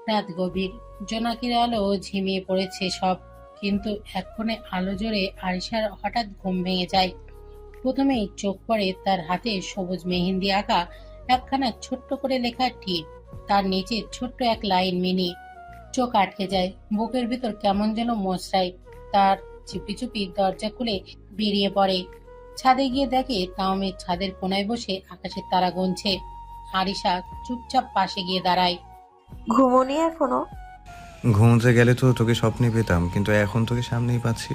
রাত গভীর, জোনাকির আলো ঝিমিয়ে পড়েছে সব, কিন্তু এক্ষণে আলো জোরে আরিশার হঠাৎ ঘুম ভেঙে যায়। প্রথমেই চোখ পড়ে তার হাতে সবুজ মেহেন্দি আঁকা একখানা ছোট্ট করে লেখা টিপ, তার নিচে ছোট্ট এক লাইন মিনি। চোখ আটকে যায়, বুকের ভিতর কেমন যেন মোচড়ায়। তার চুপি চুপি দরজা খুলে বেরিয়ে পড়ে। ছাদে গিয়ে দেখে তাওমির ছাদের কোনায় বসে আকাশের তারা গুনছে। আরিশা চুপচাপ পাশে গিয়ে দাঁড়ায়। ঘুমোনি এখনো? ঘুমোতে গেলে তো তোকে স্বপ্নে পেতাম, কিন্তু এখন তোকে সামনেই পাচ্ছি।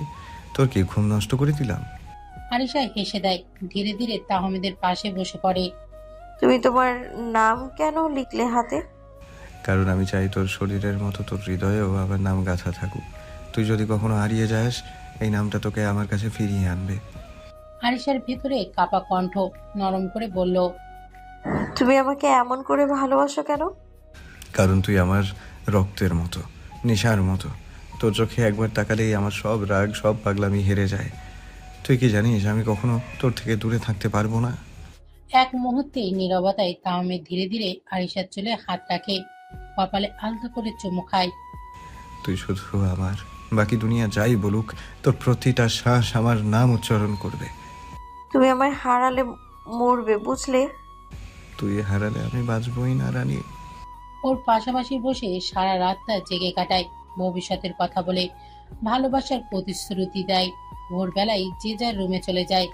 তোর কি ঘুম নষ্ট করে দিলাম? আরিশা হেসে দেয়, ধীরে ধীরে তাহমিদের পাশে বসে পড়ে। তুমি তোমার নাম কেন লিখলে হাতে? কারণ আমি চাই তোর শরীরের মতো তোর হৃদয়েও আমার নাম গাঁথা থাকুক। তুই যদি কখনো হারিয়ে যাস, এই নামটা তোকে আমার কাছে ফিরিয়ে আনবে। আরিশার ভিতরে কাপা কণ্ঠ নরম করে বলল, তুমি আমাকে এমন করে ভালোবাসো কেন? কারণ তুই আমার রক্তের মতো, নেশার মতো। তোর চোখে একবার তাকালেই আমার সব রাগ, সব পাগলামি হেরে যায়। তুই কি জানিস আমি কখনো তোর থেকে দূরে থাকতে পারবো না? এক মুহূর্তেই নীরবতায় তাহমিদ ধীরে ধীরে আরিশার চুলে হাত রাখে, কপালে আলতো করে চুমু খায়। তুই শুধু আমার, বাকি দুনিয়া যাই বলুক, তোর প্রতিটা শ্বাস আমার নাম উচ্চারণ করবে। তুমি আমায় হারালে মরবে, বুঝলে? তুই হারালে আমি বাঁচবই না রানী। ওর পাশাপাশি বসে সারা রাতটা জেগে কাটায়, ভবিষ্যতের কথা বলে, ভালোবাসার প্রতিশ্রুতি দেয়। ভোরবেলায় যে যার রুমে চলে যায়।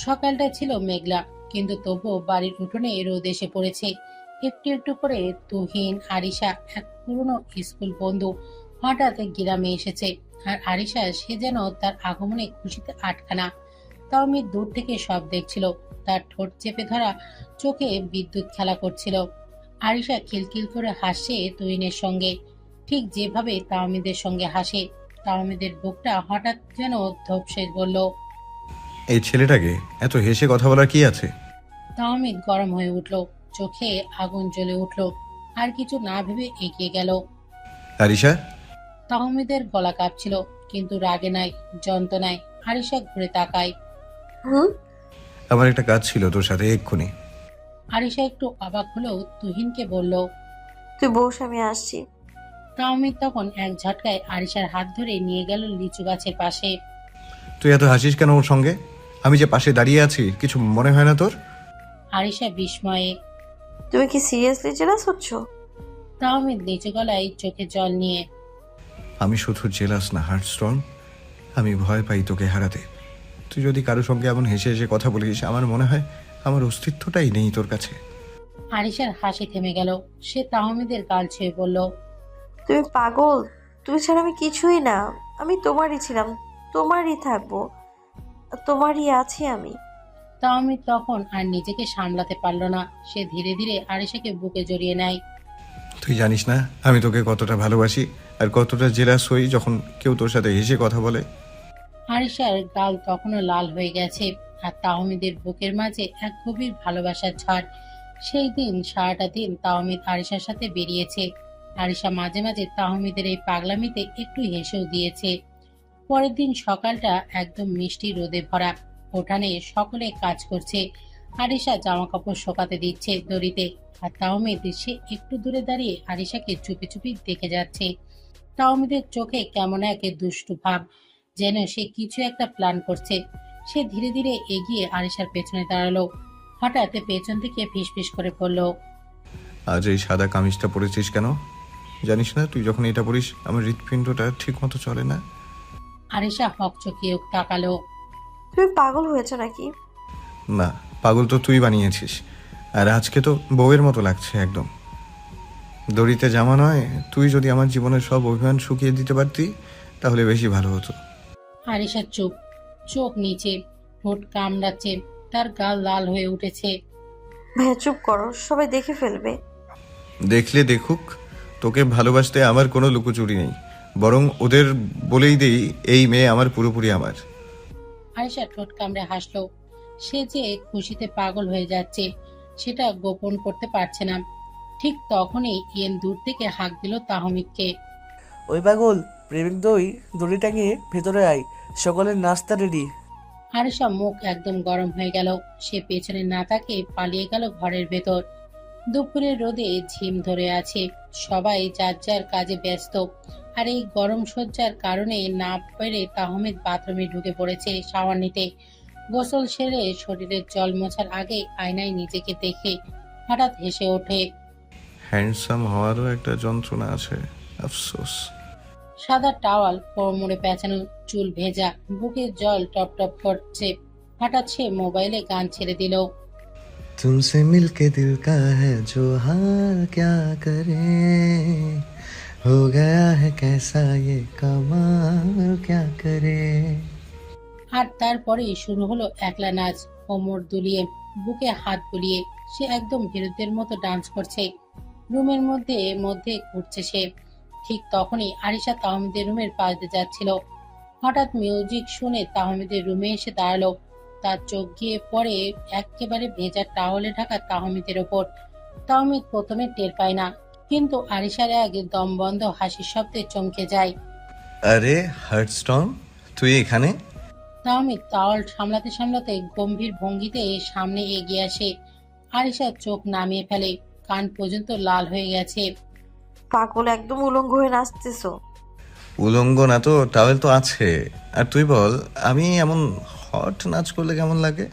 সকালটা ছিল মেঘলা, কিন্তু তবুও বাড়ির উঠোনে রোদ এসে পড়েছে। একটু একটু করে তুহিন, আরিশা, এক পুরনো স্কুল বন্ধু হঠাৎ গ্রামে এসেছে। আর আরিশা, সে যেন তার আগমনে খুশিতে আটখানা। তাওমির দূর থেকে সব দেখছিল, তার ঠোঁট চেপে ধরা চোখে বিদ্যুৎ খেলা করছিল। আরিশা খিলখিল করে হাসে তুহিনের সঙ্গে, ঠিক যেভাবে তাওমিদের সঙ্গে হাসে। তাওমিদের বুকটা হঠাৎ যেন ধপসে বলল। এই ছেলেটাকে এত হেসে কথা বলার কি আছে? তাওমিদ গরম হয়ে উঠল, চোখে আগুন জ্বলে উঠল। আর কিছু না ভেবে এগিয়ে গেল। আরিশা, তাহমিদের গলা কাঁপছিল, কিন্তু রাগে নাই, যন্ত্রণায়। আরিশা ঘুরে তাকায়। হুম? আমার একটা কাজ ছিল তোর সাথে এক্ষুনি। আরিশা একটু অবাক হলেও তুহিনকে বলল। তুই বস, আমি আসছি। তাওমিদ তখন এক ঝটকায় আরিশার হাত ধরে নিয়ে গেল লিচু গাছের পাশে। তুই এত হাসিস কেন ওর সঙ্গে? আমি যে পাশে দাঁড়িয়ে আছি, কিছু মনে হয় না তোর? আরিশা বিস্ময়ে। তুমি কি সিরিয়াসলি জেলাস হচ্ছ? তাহমিদ নিচু গলায় চোখে জল নিয়ে। আমি শুধু জেলাস না, হার্টস্ট্রং। আমি ভয় পাই তোকে হারাতে। তুই যদি কারো সঙ্গে এমন হেসে হেসে কথা বলিস, আমার মনে হয় আমার অস্তিত্বটাই নেই তোর কাছে। আরিশার হাসি থেমে গেল। সে তাহমিদের গাল ছুঁয়ে বলল। তুমি পাগল? তুমি ছাড়া আমি কিছুই না। আমি তোমারই ছিলাম, তোমারই থাকবো, তোমারই আছি আমি। তাহমিদ তখন আর নিজেকে সামলাতে পারল না। সে ধীরে ধীরে আরিশাকে বুকে জড়িয়ে নেয়। তুই জানিস না আমি তোকে কতটা ভালোবাসি, আর কতটা জেলাস হই যখন কেউ তোর সাথে হেসে কথা বলে। আরিশার গাল তখনও লাল হয়ে গেছে, আর তাহমিদের বুকের মাঝে এক গভীর ভালোবাসার ঝড়। সেই দিন সারাটা দিন তাহমিদ আরিশার সাথে বেরিয়েছে। আরিশা মাঝে মাঝে তাহমিদের এই পাগলামিতে একটু হেসেও দিয়েছে। পরের দিন সকালটা একদম মিষ্টি রোদে ভরা। উঠানে সকলে কাজ করছে। আরিশা জামা কাপড় শোকাতে দিচ্ছে দড়িতে, আর তাওমিদ সে একটু দূরে দাঁড়িয়ে আরিশাকে চুপি চুপি দেখে যাচ্ছে। তাওমিদের চোখে কেমন এক দুষ্টু ভাব, যেন সে কিছু একটা প্ল্যান করছে। সে ধীরে ধীরে এগিয়ে আরিশার পেছনে দাঁড়ালো। হঠাৎ পেছন থেকে ফিসফিস করে বলল। আজ এই সাদা কামিজটা পরেছিস কেন? জানিস না তুই যখন এটা পরিস আমার হৃৎপিণ্ডটা ঠিক মতো চলে না। আরিশা হকচকিয়ে তাকালো। তুমি পাগল হয়েছো নাকি? না, পাগল তো তুই বানিয়েছিস। আর আজকে তো বউয়ের মতো লাগছে একদম। দড়িতে জামা নয়, তুই যদি আমার জীবনের সব অভিমান শুকিয়ে দিতে পারতি তাহলে বেশি ভালো হতো। আরিশা চুপ, চোখ নিচে, ঠোঁট কামড়াচ্ছে, তার গাল লাল হয়ে উঠেছে। ভাইয়া চুপ করো, সবাই দেখে ফেলবে। দেখলে দেখুক, তোকে ভালোবাসতে আমার কোনো লুকোচুরি নেই। বরং ওদের বলেই দেই এই মেয়ে আমার পুরোপুরি আমার। আয়েশা ঠোঁট কামড়ে হাসলো। সে যে খুশিতে পাগল হয়ে যাচ্ছে সেটা গোপন করতে পারছে না। ঠিক তখনই ইয়েন দূর থেকে হাঁক দিল তাহমিদকে। ওই পাগল, প্রেমিক দড়ি টাঙিয়ে ভেতরে আয়, সকলের নাস্তা রেডি। আয়েশা মুখ একদম গরম হয়ে গেল। সে পেছনে না তাকিয়ে পালিয়ে গেল ঘরের ভেতর। দুপুরের রোদে ঝিম ধরে আছে, সবাই যার যার কাজে ব্যস্ত। আর এই গরম সজ্জার কারণে না পেরে তাহমিদ বাথরুমে ঢুকে পড়েছে শাওয়ার নিতে। গোসল সেরে শরীরের জল মোছার আগে আয়নায় নিজেকে দেখে হঠাৎ হেসে ওঠে। হ্যান্ডসাম হওয়ারও একটা যন্ত্রণা আছে, আফসোস। সাদা টাওয়াল কোমরে পেঁচানো, চুল ভেজা, বুকে জল টপ টপ করছে। হঠাৎ সে মোবাইলে গান ছেড়ে দিল। तुमसे मिलके दिल का है जो हाल क्या करे हो गया है कैसा ये कमाल क्या करे। আর তারপরেই শুরু হলো একলা নাচ, কোমর দুলিয়ে, বুকে হাত বুলিয়ে সে একদম বিরুদ্ধের মতো ডান্স করছে। রুমের মধ্যে মধ্যে ঘুরছে সে। ঠিক তখনই আরিশা তাহমিদের রুমের পাশ দিয়ে যাচ্ছিল। হঠাৎ মিউজিক শুনে তাহমিদের রুমে এসে দাঁড়ালো। তার চোখ গিয়ে পড়ে একেবারে ভেজা টাওয়ালে ঢাকা তাহমিদের ওপর। তাহমিদ প্রথমে টের পায় না, কিন্তু আরিশার এক দম বন্ধ হাসির শব্দে চমকে যায়। আরে হার্টস্টর্ম, তুই এখানে? তাহমিদ তাওয়াল সামলাতে সামলাতে গম্ভীর ভঙ্গিতে সামনে এগিয়ে আসে। আরিশা চোখ নামিয়ে ফেলে, কান পর্যন্ত লাল হয়ে গেছে। পাগল, একদম উলঙ্গ হয়ে নাচতেছো। উলঙ্গ না তো, টাওয়েল তো আছে। আর তুই বল, আমি এমন হট নাচ করলে কেমন লাগে?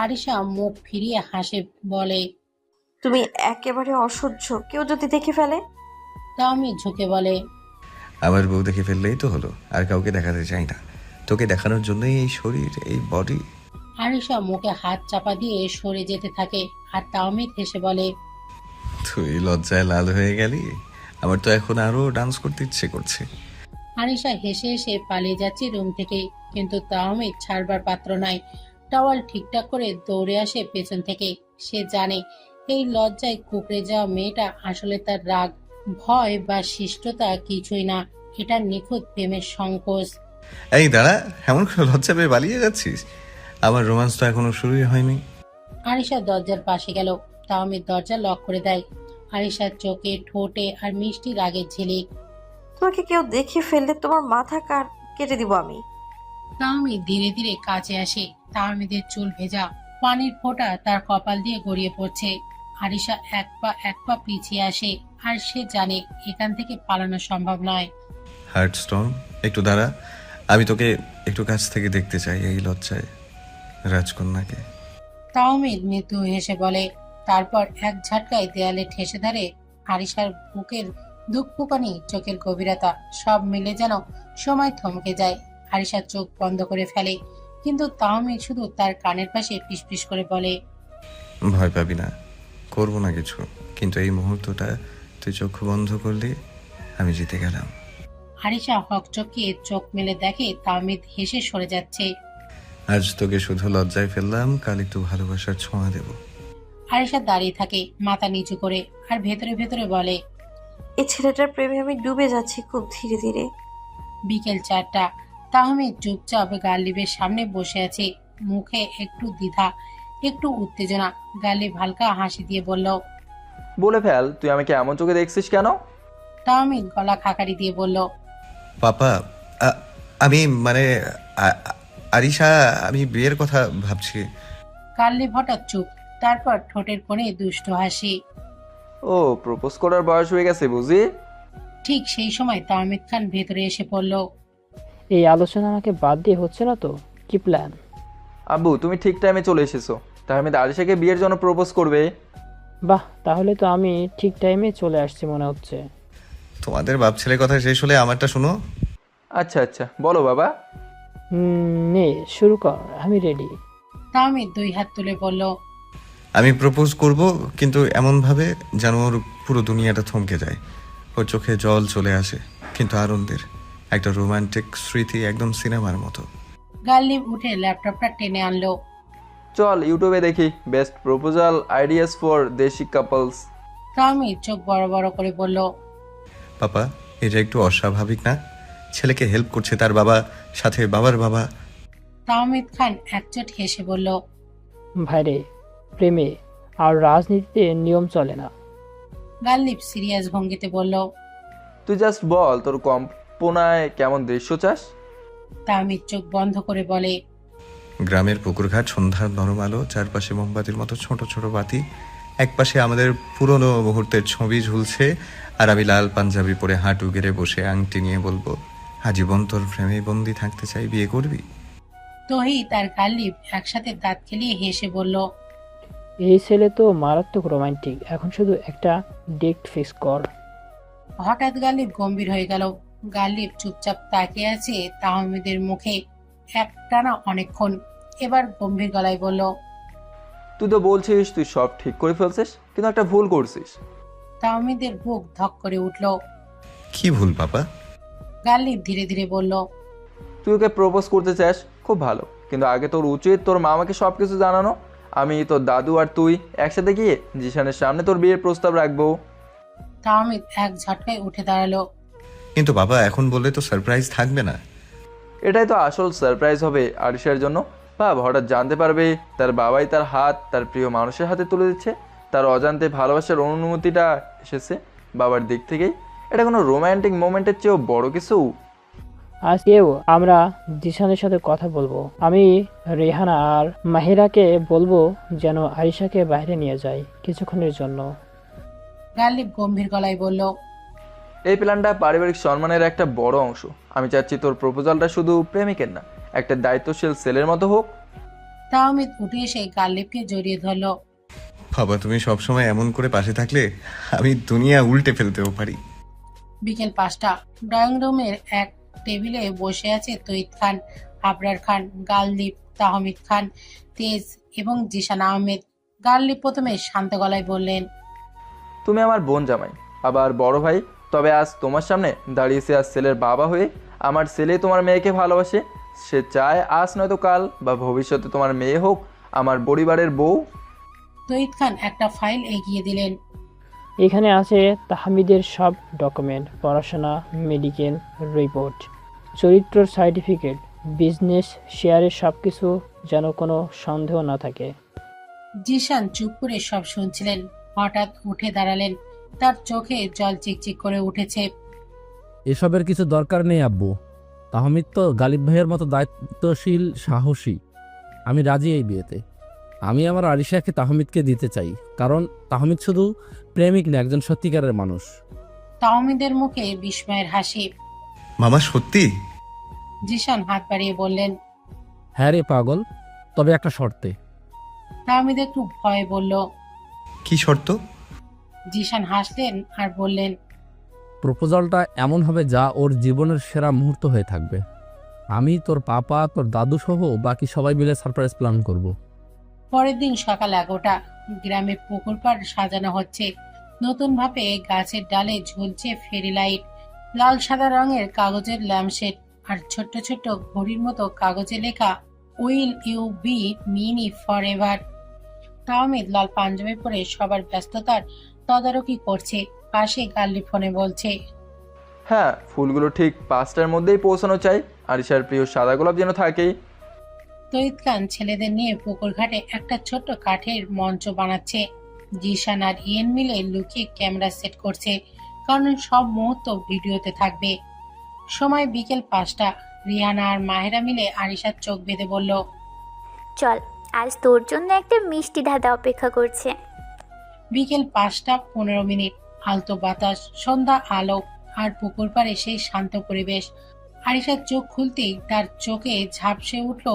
আরিশা মুখ ফিরিয়ে হাসে, বলে। তুমি একেবারে অসহ্য, কেউ যদি দেখে ফেলে। তাহমিদ ঝুঁকে বলে। আমার বউ দেখে ফেললেই তো হলো, আর কাউকে দেখাতে চাই না। তোকে দেখানোর জন্যই এই শরীর, এই বডি। আরিশা মুখে হাত চাপা দিয়ে সরে যেতে থাকে, আর তাহমিদ হেসে বলে। তুই লজ্জায় লাল হয়ে গেলি? আমার তো এখন আরো ডান্স করতে ইচ্ছে করছে। আরিশা হেসে হেসে পালিয়ে যাচ্ছে রুম থেকে, কিন্তু তাহমিদ ছাড়বার পাত্র নয়। টাওয়াল ঠিকঠাক করে দৌড়ে আসে পেছন থেকে। সে জানে এই লজ্জায় কুকড়ে যাওয়া মেয়েটা আসলে তার রাগ, ভয় বা শিষ্টতা কিছুই না। এটা নিখুঁত প্রেমের সংকোচ। এই দাঁড়া, এমন করে লজ্জা পেয়ে পালিয়ে যাচ্ছিস? আমার রোমান্স তো এখনো শুরুই হয়নি। আরিশা দরজার পাশে গেল। তাহমিদ দরজা লক করে দেয়। আরিশার চোখে, ঠোঁটে আর মিষ্টি রাগের ঝিলিক। তোমাকে কেউ দেখে ফেললে তোমার মাথা কেটে দিব আমি। তাহমিদ ধীরে ধীরে কাছে আসে। তাহমিদের চুল ভেজা, পানির ফোঁটা তার কপাল দিয়ে গড়িয়ে পড়ছে। আরিশা এক পা পিছিয়ে আসে, আর সে জানে এখান থেকে পালানো সম্ভব নয়। হার্টস্টর্ম, একটু দাঁড়া, আমি তোকে একটু কাছ থেকে দেখতে চাই এই লজ্জায় রাজকন্যাকে। তাহমিদ মৃদু হেসে বলে, তারপর এক ঝাটকায় দেয়ালে ঠেসে ধরে। আরিশার বুকের দুঃখুকানি, চোখের গভীরতা সব মিলে যেন সময় থমকে যায়। আরিশা চোখ বন্ধ করে ফেলে, কিন্তু তাহমিদ শুধু তার কানের পাশে ফিসফিস করে বলে। ভয় পাবি না, করবো না কিছু, কিন্তু এই মুহূর্তটা তুই চোখ বন্ধ করলে আমি জিতে গেলাম। আরিশা হকচকিয়ে চোখ মেলে দেখে তাহমিদ হেসে সরে যাচ্ছে। আজ তোকে শুধু লজ্জায় ফেললাম, কাল একটু ভালোবাসার ছোঁয়া দেব। আরিশা দাঁড়িয়ে থাকে মাথা নিচু করে, আর ভেতরে ভেতরে বলে। এই ছেলেটার প্রেমে আমি ডুবে যাচ্ছি খুব ধীরে ধীরে। বিকেল 4টা। তাহমিদ চুপচাপ গালিবের সামনে বসে আছে। মুখে একটু দ্বিধা, একটু উত্তেজনা। গালিব হালকা হাসি দিয়ে বলল। বলে ফেল, তুই আমাকে এমন চোখে দেখছিস কেন? তাহমিদ গলা খাকারি দিয়ে বলল। পাপা, আমি মানে আরিশা, আমি বিয়ের কথা ভাবছি। গালিব হঠাৎ চুপ, তারপর ঠোঁটের কোণে দুষ্ট হাসি। ও, প্রপোজ করার বয়স হয়ে গেছে বুঝি? ঠিক সেই সময় তাহমিদ খান ভেতরে এসে পড়ল। এই আলোচনা আমাকে বাদ দিয়ে হচ্ছে না তো? কি প্ল্যান? আব্বু, তুমি ঠিক টাইমে চলে এসেছো। তাহমিদ আরিশাকে বিয়ের জন্য প্রপোজ করবে। বাহ, তাহলে তো আমি ঠিক টাইমে চলে আসছি মনে হচ্ছে। তোমাদের বাপ ছেলের কথা শেষ হলে আমারটা শুনো। আচ্ছা আচ্ছা, বলো বাবা। নে শুরু কর, আমি রেডি। তাহমিদ 2 হাত তুলে বলল। আমি প্রপোজ করব, কিন্তু এমনভাবে যেন ওর পুরো দুনিয়াটা থমকে যায়। ওর চোখে জল চলে আসে, কিন্তু আনন্দের একটা রোমান্টিক স্মৃতি, একদম সিনেমার মতো। গালিব উঠে ল্যাপটপটা টেনে আনলো। চল ইউটিউবে দেখি বেস্ট প্রপোজাল আইডিয়াস ফর দেশি কাপলস। তাহমিদ চোখ বড় বড় করে বলল। পাপা, এটা একটু অস্বাভাবিক না? ছেলেকে হেল্প করছে তার বাবা, সাথে বাবার বাবা। তাহমিদ খান একচোট হেসে বলল। ভাইরে, প্রেমে আর রাজনীতিতে নিয়ম চলে না। গালিব সিরিয়াস ভঙ্গিতে বলল। তুই জাস্ট বল তোর কল্পনায় কেমন দৃশ্য চাস। তাহমিদ চোখ বন্ধ করে বলে। গ্রামের পুকুরঘাট, সন্ধ্যার নরম আলো, চারপাশে মোমবাতির মতো ছোট ছোট বাতি, একপাশে আমাদের পুরনো মুহূর্তের ছবি ঝুলছে, আর আমি লাল পাঞ্জাবি পরে হাঁটু গেড়ে বসে আংটি নিয়ে বলবো, আজীবন তোর প্রেমে বন্দি থাকতে চাই, বিয়ে করবি? তহি তার গাল্লিপ একসাথে দাঁত খেলিয়ে হেসে বলল, এই ছেলে তো মারাত্মক রোমান্টিক, এখন শুধু একটা ডেট ফিক্স কর। হঠাৎ গাল্লিপ গম্ভীর হয়ে গেল। গাল্লিপ চুপচাপ তাকিয়ে আছে তাহমিদের মুখে একটানা অনেকক্ষণ। এবার গম্ভীর গলায় বলল, তুই তো বলছিস তুই সব ঠিক করে ফেলছিস, কিন্তু একটা ভুল করছিস। তাহমিদের বুক ধক করে উঠল। কি ভুল বাবা? গাল্লিপ ধীরে ধীরে বলল, তুই ওকে প্রপোজ করতে চাস, খুব ভালো, কিন্তু আগে তোর উচিত তোর মামাকে সব কিছু জানানো। আমি, তোর দাদু আর তুই একসাথে গিয়ে জিশানের সামনে তোর বিয়ের প্রস্তাব রাখবো। তাহমিদ এক ঝটকায় উঠে দাঁড়ালো। কিন্তু বাবা, এখন বললে তো সারপ্রাইজ থাকবে না। এটাই তো আসল সারপ্রাইজ হবে আরিশার জন্য। ভাব, হঠাৎ জানতে পারবে তার বাবাই তার হাত তার প্রিয় মানুষের হাতে তুলে দিচ্ছে, তার অজান্তে ভালোবাসার অনুমতিটা এসেছে বাবার দিক থেকেই। এটা কোনো রোমান্টিক মোমেন্টের চেয়েও বড় কিছু। আজকেও আমরা জিসানের সাথে কথা বলবো। আমি রেহানা আর মাহিরাকে বলবো যেন আরিশাকে বাইরে নিয়ে যায় কিছুক্ষণের জন্য। গাল্লিপ গম্ভীর গলায় বলল, এই প্ল্যানটা পারিবারিক সম্মানের একটা বড় অংশ। আমি চাচ্ছি তোর প্রপোজালটা শুধু প্রেমিকের না, একটা দায়িত্বশীল ছেলের মতো হোক। তাহমিদ উঠে এসে গাল্লিপকে জড়িয়ে ধরল। বাবা, তুমি সবসময় এমন করে পাশে থাকলে আমি দুনিয়া উল্টে ফেলতেও পারি। বিকেল 5টা। ড্রয়িং রুমের এক টেবিলে বসে আছে তৈত খান, আবরার খান, গাল্লিপ, তাহমিদ খান, তেজ এবং জিশান আহমেদ। গাল্লিপ প্রথমে শান্ত গলায় বললেন, তুমি আমার বোন জামাই, আবার বড় ভাই, তবে আজ তোমার সামনে দাঁড়িয়েছে আজ ছেলের বাবা হয়ে। আমার ছেলে তোমার মেয়েকে ভালোবাসে, সে চায় আজ নয়তো কাল বা ভবিষ্যতে তোমার মেয়ে হোক আমার পরিবারের বউ। তৈত খান একটা ফাইল এগিয়ে দিলেন। এখানে আছে তাহমিদের সব ডকুমেন্ট, পড়াশোনা, মেডিকেল রিপোর্ট, চরিত্রর সার্টিফিকেট, বিজনেস শেয়ারের সব কিছু, যেন কোনো সন্দেহ না থাকে। জিশান চুপ করে সব শুনছিলেন। হঠাৎ উঠে দাঁড়ালেন। তার চোখে জল চিকচিক করে উঠেছে। এসবের কিছু দরকার নেই আব্বু। তাহমিদ তো গালিব ভাইয়ের মতো দায়িত্বশীল, সাহসী। আমি রাজি এই বিয়েতে। আমি আমার আরিশাকে তাহমিদকে দিতে চাই, কারণ তাহমিদ শুধু প্রেমিক না, একজন সত্যিকারের মানুষ। তাহমিদের মুখে বিস্ময়ের হাসি। মামা, সত্যি? জিশান হাত বাড়িয়ে বললেন। হ্যাঁ রে পাগল, তবে একটা শর্তে। তাহমিদ একটু ভয়ে বলল। কি শর্ত? জিশান হাসলেন আর বললেন, প্রপোজালটা এমন হবে যা ওর জীবনের সেরা মুহূর্ত হয়ে থাকবে। আমি, তোর পাপা, তোর দাদু সহ বাকি সবাই মিলে সারপ্রাইজ প্ল্যান করব। পরের দিন সকাল 11টা। গ্রামে পুকুর পাড় সাজানো হচ্ছে। নতুন ভাবে গাছের ডালে ঝুলছে ফেরি লাইট, লাল সাদা রঙের কাগজের ল্যাম্পশেড, আর ছোট্ট ছোট্ট ঘড়ির মতো কাগজে লেখা will you be mine forever. Tahmid লাল পাঞ্জাবি পরে সবার ব্যস্ততার তদারকি করছে। পাশে গাল্লি ফোনে বলছে, হ্যাঁ, ফুলগুলো ঠিক 5টার মধ্যেই পৌঁছানো চাই। আরিশার প্রিয় সাদা গোলাপ যেন থাকেই। তৈত খান ছেলেদের নিয়ে পুকুর ঘাটে একটা ছোট্ট কাঠের মঞ্চ বানাচ্ছে। জিশান আর ইয়েন মিলে লুকিয়ে ক্যামেরা সেট করছে, কারণ সব মুহূর্ত ভিডিওতে থাকবে। সময় বিকেল 5টা। রিহানা আর মাহেরা মিলে আরিশার চোখ বেঁধে বলল, চল, আজ তোর জন্য একটা মিষ্টি ধাঁধা অপেক্ষা করছে। বিকেল 5টা 15 মিনিট। আলতো বাতাস, সন্ধ্যা আলো আর পুকুর পাড়ে সেই শান্ত পরিবেশ। আরিশার চোখ খুলতেই তার চোখে ঝাপসে উঠল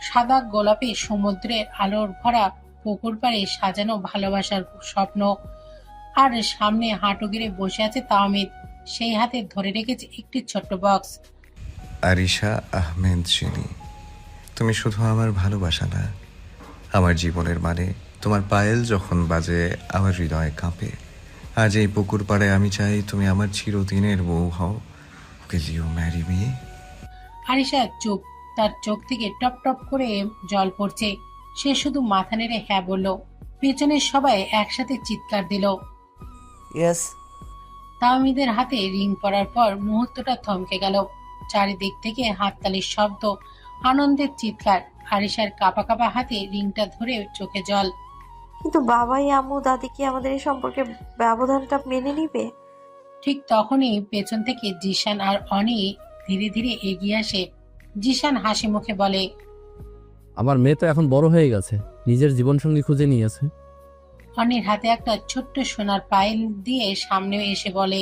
সাদা গোলাপি সমুদ্রের আলোর ভরা পুকুর পাড়ে সাজানো ভালোবাসার স্বপ্ন। আর সামনে হাঁটু গেড়ে বসে আছে তাহমিদ, সেই হাতে ধরে রেখেছে একটি ছোট্ট বক্স। আরিশা আহমেদ চিনি, তুমি শুধু আমার ভালোবাসা না, আমার জীবনের মানে। তোমার পায়েল যখন বাজে আমার হৃদয় কাঁপে। আজ এই পুকুর পাড়ে আমি চাই তুমি আমার চিরদিনের বউ হও। Will you marry me? Arisha চুপ। তার চোখ থেকে টপ টপ করে জল পড়ছে। সে শুধু মাথা নেড়ে হ্যাঁ বলল। পেছনের সবাই একসাথে চিৎকার দিল। ইয়েস। তাহমিদের হাতে রিং পরার পর মুহূর্তটা থমকে গেল। চারিদিক থেকে হাততালির শব্দ, আনন্দের চিৎকার। আরিশার কাঁপা কাঁপা হাতে রিংটা ধরে চোখে জল। কিন্তু বাবাই, আম্মু, দাদি কি আমাদের এই সম্পর্কে ব্যবধানটা মেনে নিবে? ঠিক তখনই পেছন থেকে জিশান আর অনি ধীরে ধীরে এগিয়ে আসে। জিশান হাসি মুখে বলে, আমার মেয়ে তো এখন বড় হয়ে গেছে, নিজের জীবনসঙ্গী খুঁজে নিয়েছে। অনির হাতে একটা ছোট্ট সোনার পায়েল দিয়ে সামনে এসে বলে,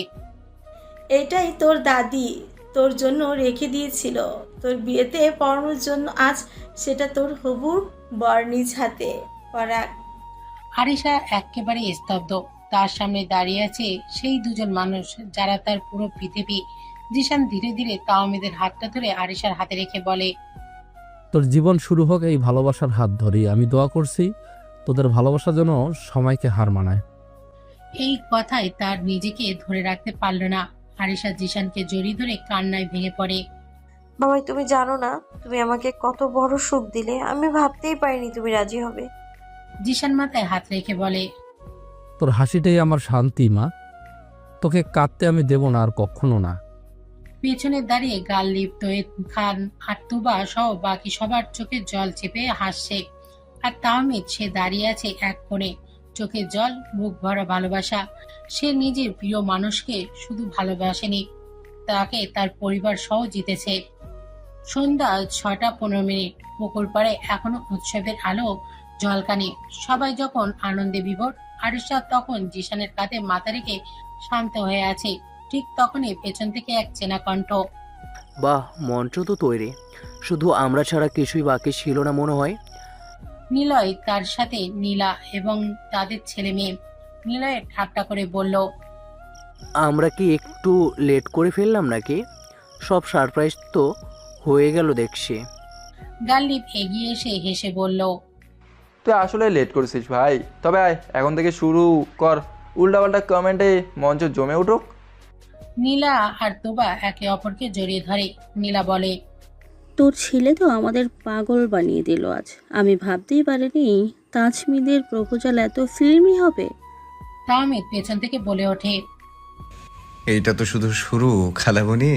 এটাই তোর দাদি তোর জন্য রেখে দিয়েছিল তোর বিয়েতে পরানোর জন্য। আজ সেটা তোর হবু বর নিজ হাতে পরা। আরিশা একেবারে স্তব্ধ। তার সামনে দাঁড়িয়ে আছে সেই দুজন মানুষ যারা তার পুরো পৃথিবী। জিশান ধীরে ধীরে তাওমিদের হাতটা ধরে আরিশার হাতে রেখে বলে, তোর জীবন শুরু হোক এই ভালোবাসার হাত ধরেই। আমি দোয়া করছি তোদের ভালোবাসা যেন সময়কে হার মানায়। এই কথায় তার নিজেকে ধরে রাখতে পারল না। আরিশা জিশানকে জড়িয়ে ধরে কান্নায় ভেঙে পড়ে। বাবাই তুমি জানো না তুমি আমাকে কত বড় সুখ দিলে, আমি ভাবতেই পারিনি তুমি রাজি হবে। জিশান মাথায় হাত রেখে বলে, তোর হাসিটাই আমার শান্তি মা, তোকে কাঁদতে আমি দেব না আর কখনো না। পেছনে দাঁড়িয়ে গাল লিপ্ত খান আর তুবা সহ বাকি সবার চোখে জল চেপে হাসছে। আর তাহমিদ সে দাঁড়িয়ে আছে এক কোণে, চোখে জল, মুখ ভরা ভালোবাসা। সে নিজের প্রিয় মানুষকে শুধু ভালোবাসেনি, তাকে তার পরিবার সহ জিতেছে। সন্ধ্যা 6:15। পুকুর পাড়ে এখনো উৎসবের আলো ঝলকানি। সবাই যখন আনন্দে বিভোর, আরিশা তখন জিশানের কাঁধে মাথা রেখে শান্ত হয়ে আছে। ঠিক তখনই পেছন থেকে এক চেনা কণ্ঠ। বাহ, মঞ্চ তো তৈরি, শুধু আমরা ছাড়া কিছুই বাকি ছিল না মনে হয়। নিলয়, তার সাথে নীলা এবং তাদের ছেলে মেয়ে। নিলয় ঠাট্টা করে বলল, আমরা কি একটু লেট করে ফেললাম নাকি? সব সারপ্রাইজ তো হয়ে গেল দেখছি। গাল্লিব এগিয়ে এসে হেসে বলল, তুই আসলে লেট করেছিস ভাই। তবে আয়, এখন থেকে শুরু কর। উল্টাপাল্টা কমেন্টে মঞ্চ জমে উঠুক। নীলা আর তোবা একে অপরকে জড়িয়ে ধরে। নীলা বলে, তোর ছেলে তো আমাদের পাগল বানিয়ে দিল আজ। আমি ভাবতেই পারিনি তাজমিদের প্রপোজাল এত ফিল্মি হবে। তাহমিদ পেছন থেকে বলে ওঠে, এইটা তো শুধু শুরু খালাবনি,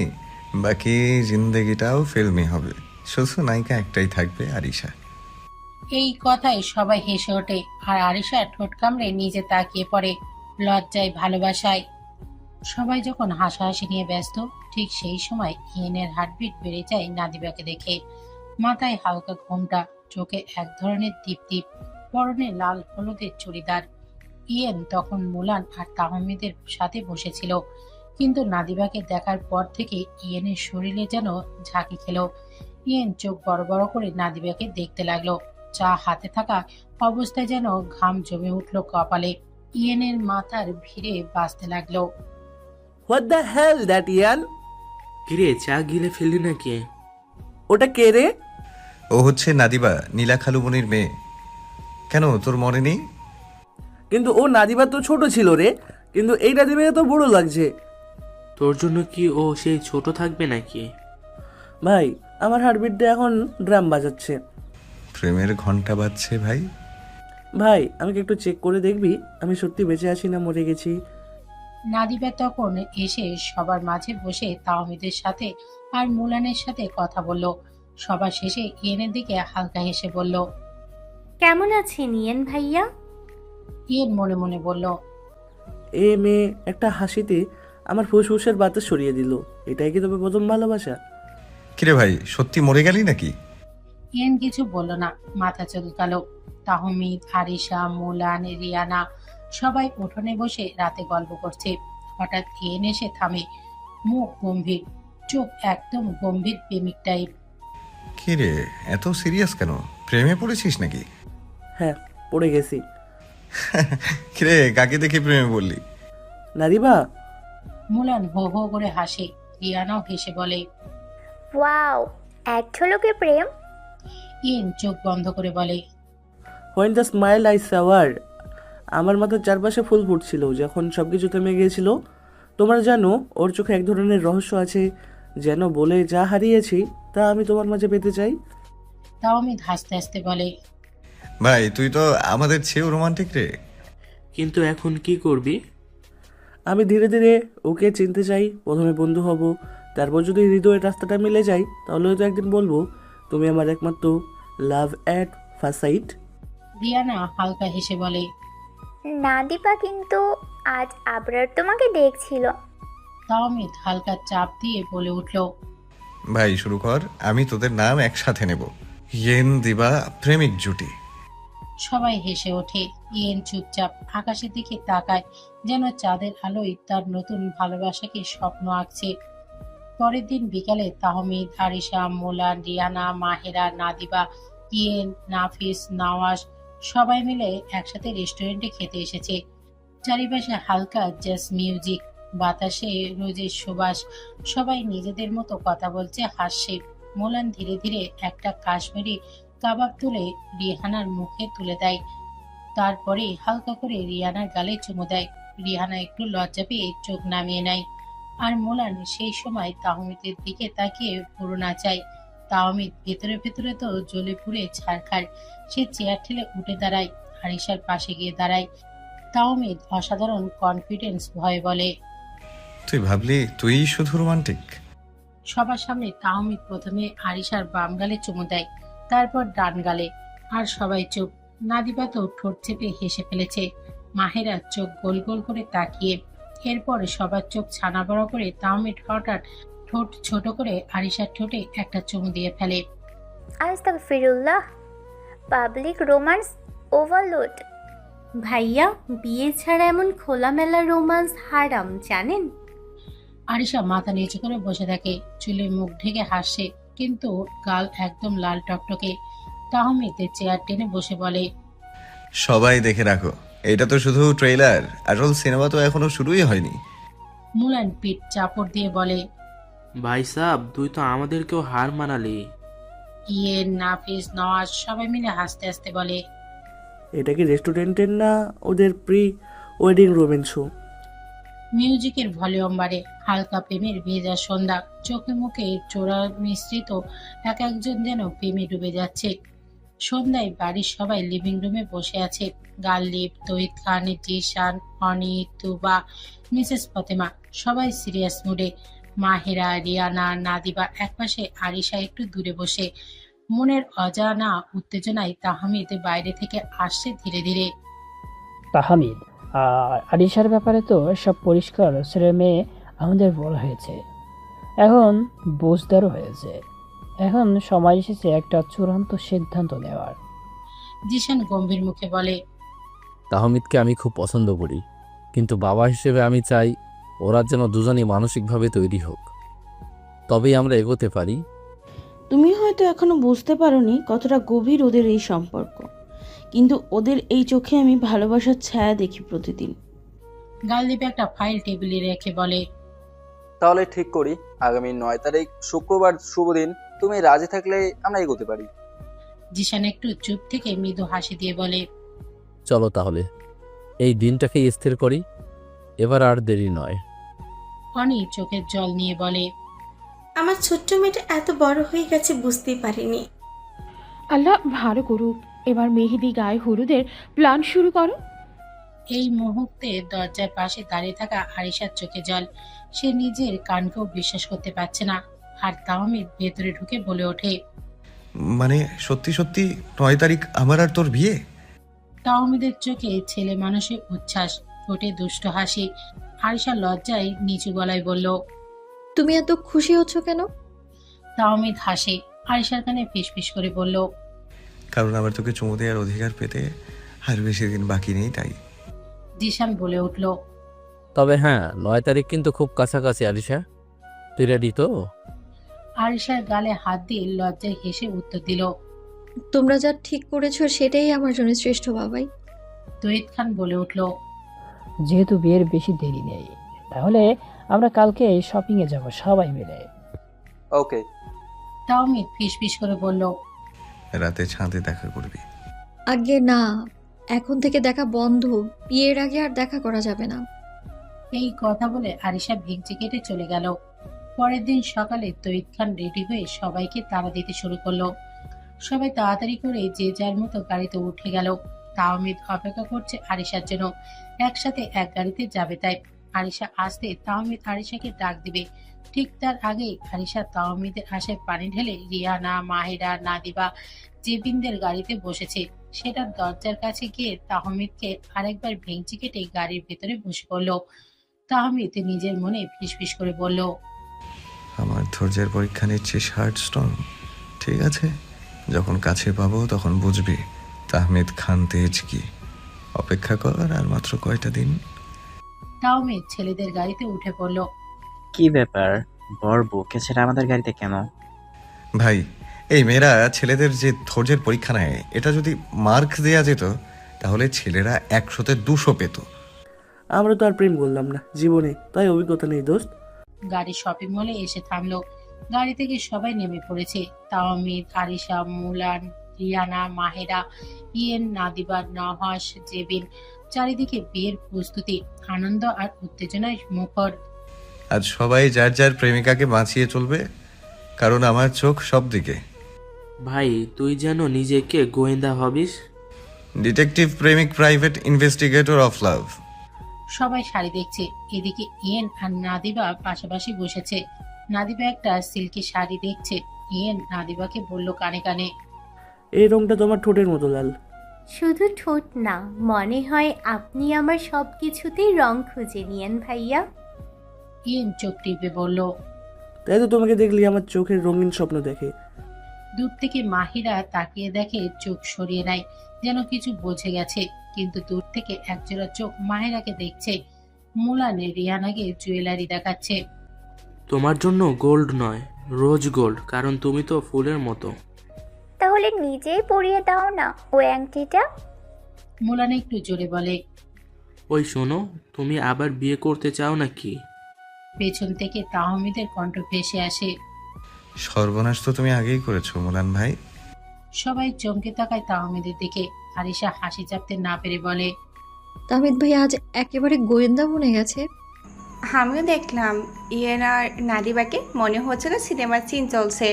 বাকি জিন্দেগিটাও ফিল্মি হবে। শুধু নায়িকা একটাই থাকবে, আরিশা। এই কথায় সবাই হেসে ওঠে আর আরিশা ঠোঁট কামড়ে নিজে তাকিয়ে পড়ে, লজ্জায় ভালোবাসায়। সবাই যখন হাসাহাসি নিয়ে ব্যস্ত, ঠিক সেই সময় ইয়েনের হার্টবিট বেড়ে যায় নাদিবাকে দেখে। মাথায় হালকা ঘোমটা, চোখে এক ধরনের দীপ্তি, পরনে লাল হলুদের চুড়িদার। ইয়েন তখন মুলান আর তাহমিদের সাথে বসেছিল, কিন্তু নাদিবাকে দেখার পর থেকে ইয়েনের শরীরে যেন ঝাঁকি খেলো। ইয়েন চোখ বড় বড় করে নাদিবাকে দেখতে লাগলো। চা হাতে থাকা অবস্থায় যেন ঘাম জমে উঠলো কপালে। ইয়েনের মাথার ভিড়ে বাজতে লাগলো। হোয়াট দ্য হেল দ্যাট ইয়ান? কিরে, চা গিলে ফেললি নাকি? ওটা কে রে? ও হচ্ছে নাদিবা, নীলা খালুমনির মেয়ে। কেন, তোর মনে নেই? কিন্তু ও নাদিবা তো ছোট ছিল রে, কিন্তু এই নাদিবাকে তো বড় লাগছে। তোর জন্য কি ও সেই ছোট থাকবে নাকি? ভাই, আমার হার্টবিটটা এখন ড্রাম বাজাচ্ছে। প্রেমের ঘন্টা বাজছে ভাই। ভাই, আমাকে একটু চেক করে দেখবি আমি সত্যি বেঁচে আছি না মরে গেছি? নাদিবা তখন এসে সবার মাঝে বসে তাওমিদের সাথে আর মুলানের সাথে কথা বলল। সবার শেষে ইয়েনের দিকে হালকা হেসে বলল, কেমন আছেন ইয়েন ভাইয়া? ইয়েন মনে মনে বলল, এ মেয়ে একটা হাসিতে আমার ফুসফুসের বাতাস সরিয়ে দিল। এটাই কি তবে প্রথম ভালোবাসা? কিরে ভাই, সত্যি মরে গেলি নাকি? ইয়েন কিছু বলল না, মাথা চুলকালো। তাহমিদ, আরিশা, মুলান, রিয়ানা সবাই উঠোনে বসে রাতে গল্প করছে। হঠাৎ ইয়েন এসে থামে, মুখ গম্ভীর, চোখ একদম গম্ভীর প্রেমিক টাইপ। কিরে, এত সিরিয়াস কেন? প্রেমে পড়েছিস নাকি? হ্যাঁ, পড়ে গেছি। কিরে, কাকে দেখে প্রেমে পড়লি? নাদিবা। মুলান হো হো করে হাসে। রিয়ানাও হেসে বলে, ওয়াও, এক ঝলকে প্রেম। ইয়েন চোখ বন্ধ করে বলে, when the smile I saw. আমার মাথার চারপাশে ফুল ফুটছিল যখন সবকিছু থেমে গিয়েছিল। তোমরা জানো ওর চোখে এক ধরনের রহস্য আছে, যেন বলে যা হারিয়েছি তা আমি তোমার মাঝে পেতে চাই। তাওমিদ হাসতে হাসতে বলে, ভাই, তুই তো আমাদের চেয়েও রোমান্টিক রে। কিন্তু এখন কি করবি? আমি ধীরে ধীরে ওকে চিনতে চাই। প্রথমে বন্ধু হব, তারপর যদি হৃদয়ের রাস্তাটা মিলে যায় তাহলে হয়তো একদিন বলবো তুমি আমার একমাত্র লাভ অ্যাট ফার্স্ট সাইট। রিয়ানা হালকা হেসে বলে, নাদিপা কিন্তু আজ আবরার তোমাকে দেখছিল। তাওমিদ হালকা চাপ দিয়ে বলে উঠল, ভাই শুরু কর, আমি তোদের নাম একসাথে নেব, ইয়েন দিবা প্রেমিক জুটি। সবাই হেসে ওঠে। ইয়েন চুপচাপ আকাশের দিকে তাকায়, যেন চাঁদের আলোয় তার নতুন ভালোবাসাকে স্বপ্ন আঁকছে। পরের দিন বিকালে তাহমিদ, আরিশা, মোলান, রিয়ানা, মাহেরা, নাদিবা, ইয়েন, নাফিস, নওয়াজ সবাই মিলে একসাথে রেস্টুরেন্টে খেতে এসেছে। চারিপাশে হালকা জ্যাজ মিউজিক, বাতাসে রোজের সুবাস। সবাই নিজেদের মতো কথা বলছে, হাসছে। মোলান ধীরে ধীরে একটা কাশ্মীরি কাবাব তুলে রিহানার মুখে তুলে দেয়, তারপরে হালকা করে রিয়ানার গালে চুমু দেয়। রিহানা একটু লজ্জা পেয়ে চোখ নামিয়ে নেয়, আর মোলান সেই সময় তাহমিদের দিকে তাকিয়ে পুরো নাচায়। তাহমিদ ভেতরে ভেতরে তো জ্বলে পুড়ে ছারখার। সে চেয়ার ঠেলে উঠে দাঁড়ায়, আরিশার পাশে গিয়ে দাঁড়ায়। তাহমিদ অসাধারণ কনফিডেন্স ভয়ে বলে, তুই ভাবলি তুই শুধু রোমান্টিক? সবার সামনে তাহমিদ প্রথমে আরিশার বাম গালে চুমু দেয়, তারপর ডান গালে। আর সবাই চুপ। নাদিবা তো ঠোঁট চেপে হেসে ফেলেছে, মাহেরা চোখ গোল গোল করে তাকিয়ে। এরপর সবার চোখ ছানা বড় করে তাহমিদ হঠাৎ ঠোঁট ছোট করে আরিশার ঠোঁটে একটা চুমু দিয়ে ফেলে। আস্তাগফিরুল্লাহ, পাবলিক রোমান্স ওভারলোড। ভাইয়া, বিয়ে ছাড়া এমন খোলামেলা রোমান্স হারাম, জানেন? আরিশা মাথা নিচু করে বসে থাকে, চুলে মুখ ঢেকে হাসছে, কিন্তু গাল একদম লাল টকটকে। তাহমিদ চেয়ার টেনে বসে বলে, সবাই দেখে রাখো, এটা তো শুধু ট্রেলার, আসল সিনেমা তো এখনো শুরুই হয়নি। মুলান পিঠ চাপড় দিয়ে বলে, ভাই সাব, তুই তো আমাদেরকেও হার মানালি। ইয়েন, নাফিস, নওয়াজ সবাই মিলে হাসতে হাসতে বলে, এটা কি রেস্টুরেন্টের না ওদের প্রি ওয়েডিং রোম্যান্স শো? মিউজিকের ভলিউম বাড়ে। হালকা প্রেমের ভেজা সন্ধ্যা, চোখে মুখে চোরা মিশ্রিত, এক একজন যেন প্রেমে ডুবে যাচ্ছে। সন্ধ্যায় বাড়ির সবাই লিভিং রুমে বসে আছে। গালিব, তহিদ খান, জিশান, অনি, তুবা, মিসেস ফতেমা সবাই সিরিয়াস মুডে। মাহেরা, রিয়ানা, নাদিবা একপাশে, আরিশা একটু দূরে বসে। মনের অজানা উত্তেজনায় তাহমিদ বাইরে থেকে আসছে ধীরে ধীরে। তাহমিদ, আরিশার ব্যাপারে তো সব পরিষ্কার ছেলে মেয়ে আমাদের বলা হয়েছে, এখন বুঝদারও হয়েছে। এখন সময় এসেছে একটা চূড়ান্ত সিদ্ধান্ত নেওয়ার। জিশান গম্ভীর মুখে বলে, তাহমিদকে আমি খুব পছন্দ করি, কিন্তু বাবা হিসেবে আমি চাই ওরা যেন দুজনই মানসিকভাবে তৈরি হোক, তবেই আমরা এগোতে পারি। তুমি হয়তো এখনো বুঝতে পারোনি কতটা গভীর ওদের এই সম্পর্ক, কিন্তু ওদের এই চোখে আমি ভালোবাসার ছায়া দেখি প্রতিদিন। গালদীপ একটা ফাইল টেবিলে রেখে বলে, তাহলে ঠিক করি, আগামী 9 তারিখ শুক্রবার শুভ দিন, তুমি রাজি থাকলে আমরা এগোতে পারি। জিশান একটু চুপ থেকে মৃদু হাসি দিয়ে বলে, চলো তাহলে এই দিনটাকে স্থির করি, এবার আর দেরি নয়। অনি চোখের জল নিয়ে বলে, আমার ছোট্ট মেয়েটা এত বড় হয়ে গেছে বুঝতেই পারিনি। আল্লাহ ভালো করুক। এবার মেহেদি গায়ে হলুদের প্ল্যান শুরু করো। এই মুহূর্তে দরজার পাশে দাঁড়িয়ে থাকা আরিশার চোখে জল। সে নিজের কানকেও বিশ্বাস করতে পারছে না। আর তাহমিদ ভেতরে ঢুকে বলে ওঠে, মানে সত্যি সত্যি 9 তারিখ আমার আর তোর বিয়ে? তাহমিদের চোখে ছেলে মানুষের উচ্ছ্বাস, ঠোঁটে দুষ্ট হাসি। আরিশা লজ্জায় নিচু গলায় বলল, তুমি এত খুশি হচ্ছ কেন? তাহমিদ হাসে, আরিশার কানে ফিসফিস করে বলল, কারণ আমার তোকে চুমু দেওয়ার অধিকার পেতে আর বেশি দিন বাকি নেই, তাই। জিশান বলে উঠল, তবে হ্যাঁ, 9 তারিখ কিন্তু খুব কাছাকাছি। আরিশা, তুই রেডি তো? আরিশার গালে হাত দিয়ে লজ্জায় হেসে উত্তর দিল, তোমরা যা ঠিক করেছো সেটাই আমার জন্য শ্রেষ্ঠ বাবাই। তহিদ খান বলে উঠল, যেহেতু বিয়ের বেশি দেরি নেই, তাহলে আমরা কালকে শপিংয়ে যাব সবাই মিলে। ওকে। তাহমিদ ফিসফিস করে বলল, রাতে ছাদে দেখা করবি। আগে না, এখন থেকে দেখা বন্ধ, বিয়ের আগে আর দেখা করা যাবে না। এই কথা বলে আরিশা ভেঙচি কেটে চলে গেল। পরের দিন সকালে তহিদ খান রেডি হয়ে সবাইকে তাড়া দিতে শুরু করলো। সবাই তাড়াতাড়ি করে যে যার মতো গাড়িতে উঠে গেল। তাহমিদ অপেক্ষা করছে আরিশার জন্য, একসাথে এক গাড়িতে যাবে তাই। আরিশা আসতে তাহমিদ আরিশাকে ডাক দিবে, ঠিক তার আগেই আরিশা তাহমিদের আশায় পানি ঢেলে রিয়ানা, মাহেরা, নাদিবা জেবিনদের গাড়িতে বসেছে। সেটার দরজার কাছে গিয়ে তাহমিদকে আরেকবার ভেঙচি কেটে গাড়ির ভেতরে বসে পড়ল। তাহমিদ নিজের মনে ফিসফিস করে বলল, আমার ধৈর্যের পরীক্ষা নিচ্ছিস হার্ডস্টোন, ঠিক আছে? যখন কাছে পাবো তখন বুঝবি তাহমিদ খান তেজ কি। অপেক্ষা কর আর মাত্র কয়টা দিন। তাহমিদ ছেলেদের গাড়িতে উঠে পড়ল। কি ব্যাপার, বর বউকে ছেড়ে আমাদের গাড়িতে কেন? ভাই, এই মেয়েরা ছেলেদের যে ধৈর্যের পরীক্ষা নেয়, এটা যদি মার্ক দেয়া যেত তাহলে ছেলেরা 100-তে 200 পেত। আমরা তো আর প্রেম করলাম না জীবনে, তাই অভিজ্ঞতা নেই দোস্ত। গাড়ি শপিং মলে এসে থামলো। গাড়ি থেকে সবাই নেমে পড়েছে। তাহমিদ, আরিশা, মুলান, রিয়ানা, মাহেরা, ইয়েন, নাদিবা, নহাস, জেবিন। চারিদিকে বিয়ের প্রস্তুতি, আনন্দ আর উত্তেজনায় মুখর। আজ সবাই যার যার প্রেমিকাকে বাঁচিয়ে চলবে, কারণ আমার চোখ সব দিকে। ভাই তুই যেন নিজেকে গোয়েন্দা ভাবিস। ডিটেকটিভ, প্রেমিক, প্রাইভেট ইনভেস্টিগেটর অফ লাভ। সবাই শাড়ি দেখছে। এদিকে ইয়েন আর নাদিবা পাশাপাশি বসেছে। নাদিবা একটা সিল্কি শাড়ি দেখছে। ইয়েন নাদিবাকে বলল কানে কানে, এই রংটা তোমার ঠোঁটের মতো লাল। শুধু ঠোঁট না, মনে হয় আপনি আমার সব কিছুতেই রং খুঁজে নিয়েন ভাইয়া। ইয়েন চোখ টিপে বলল। তাই তো তোমাকে দেখলি আমার চোখের রঙিন স্বপ্ন দেখে। দূর থেকে মাহিরা তাকিয়ে দেখে, চোখ সরিয়ে নেয়, যেন কিছু বোঝে গেছে। কিন্তু দূর থেকে একজোড়া চোখ মাহিরাকে দেখছে। মুলানে রিয়ানাকে জুয়েলারি দেখাচ্ছে। তোমার জন্য গোল্ড নয়, রোজ গোল্ড, কারণ তুমি তো ফুলের মতো। তাহলে নিজেই পরিয়ে দাও না ওই আংটিটা। মুলানে একটু জোরে বলে। ওই শোনো, তুমি আবার বিয়ে করতে চাও নাকি? পেছন থেকে তাহমিদের কণ্ঠ ভেসে আসে। সর্বনাশ তো তুমি আগেই করেছো মুলান ভাই। সবাই চমকে তাকায় তাহমিদের দিকে। আরিশা হাসি চাপতে না পেরে বলে, তাহমিদ ভাই আজ একেবারে গোয়েন্দা বনে গেছে। আমিও দেখলাম ইয়েন আর নাদিবাকে, মনে হচ্ছিল সিনেমার সিন চলছে।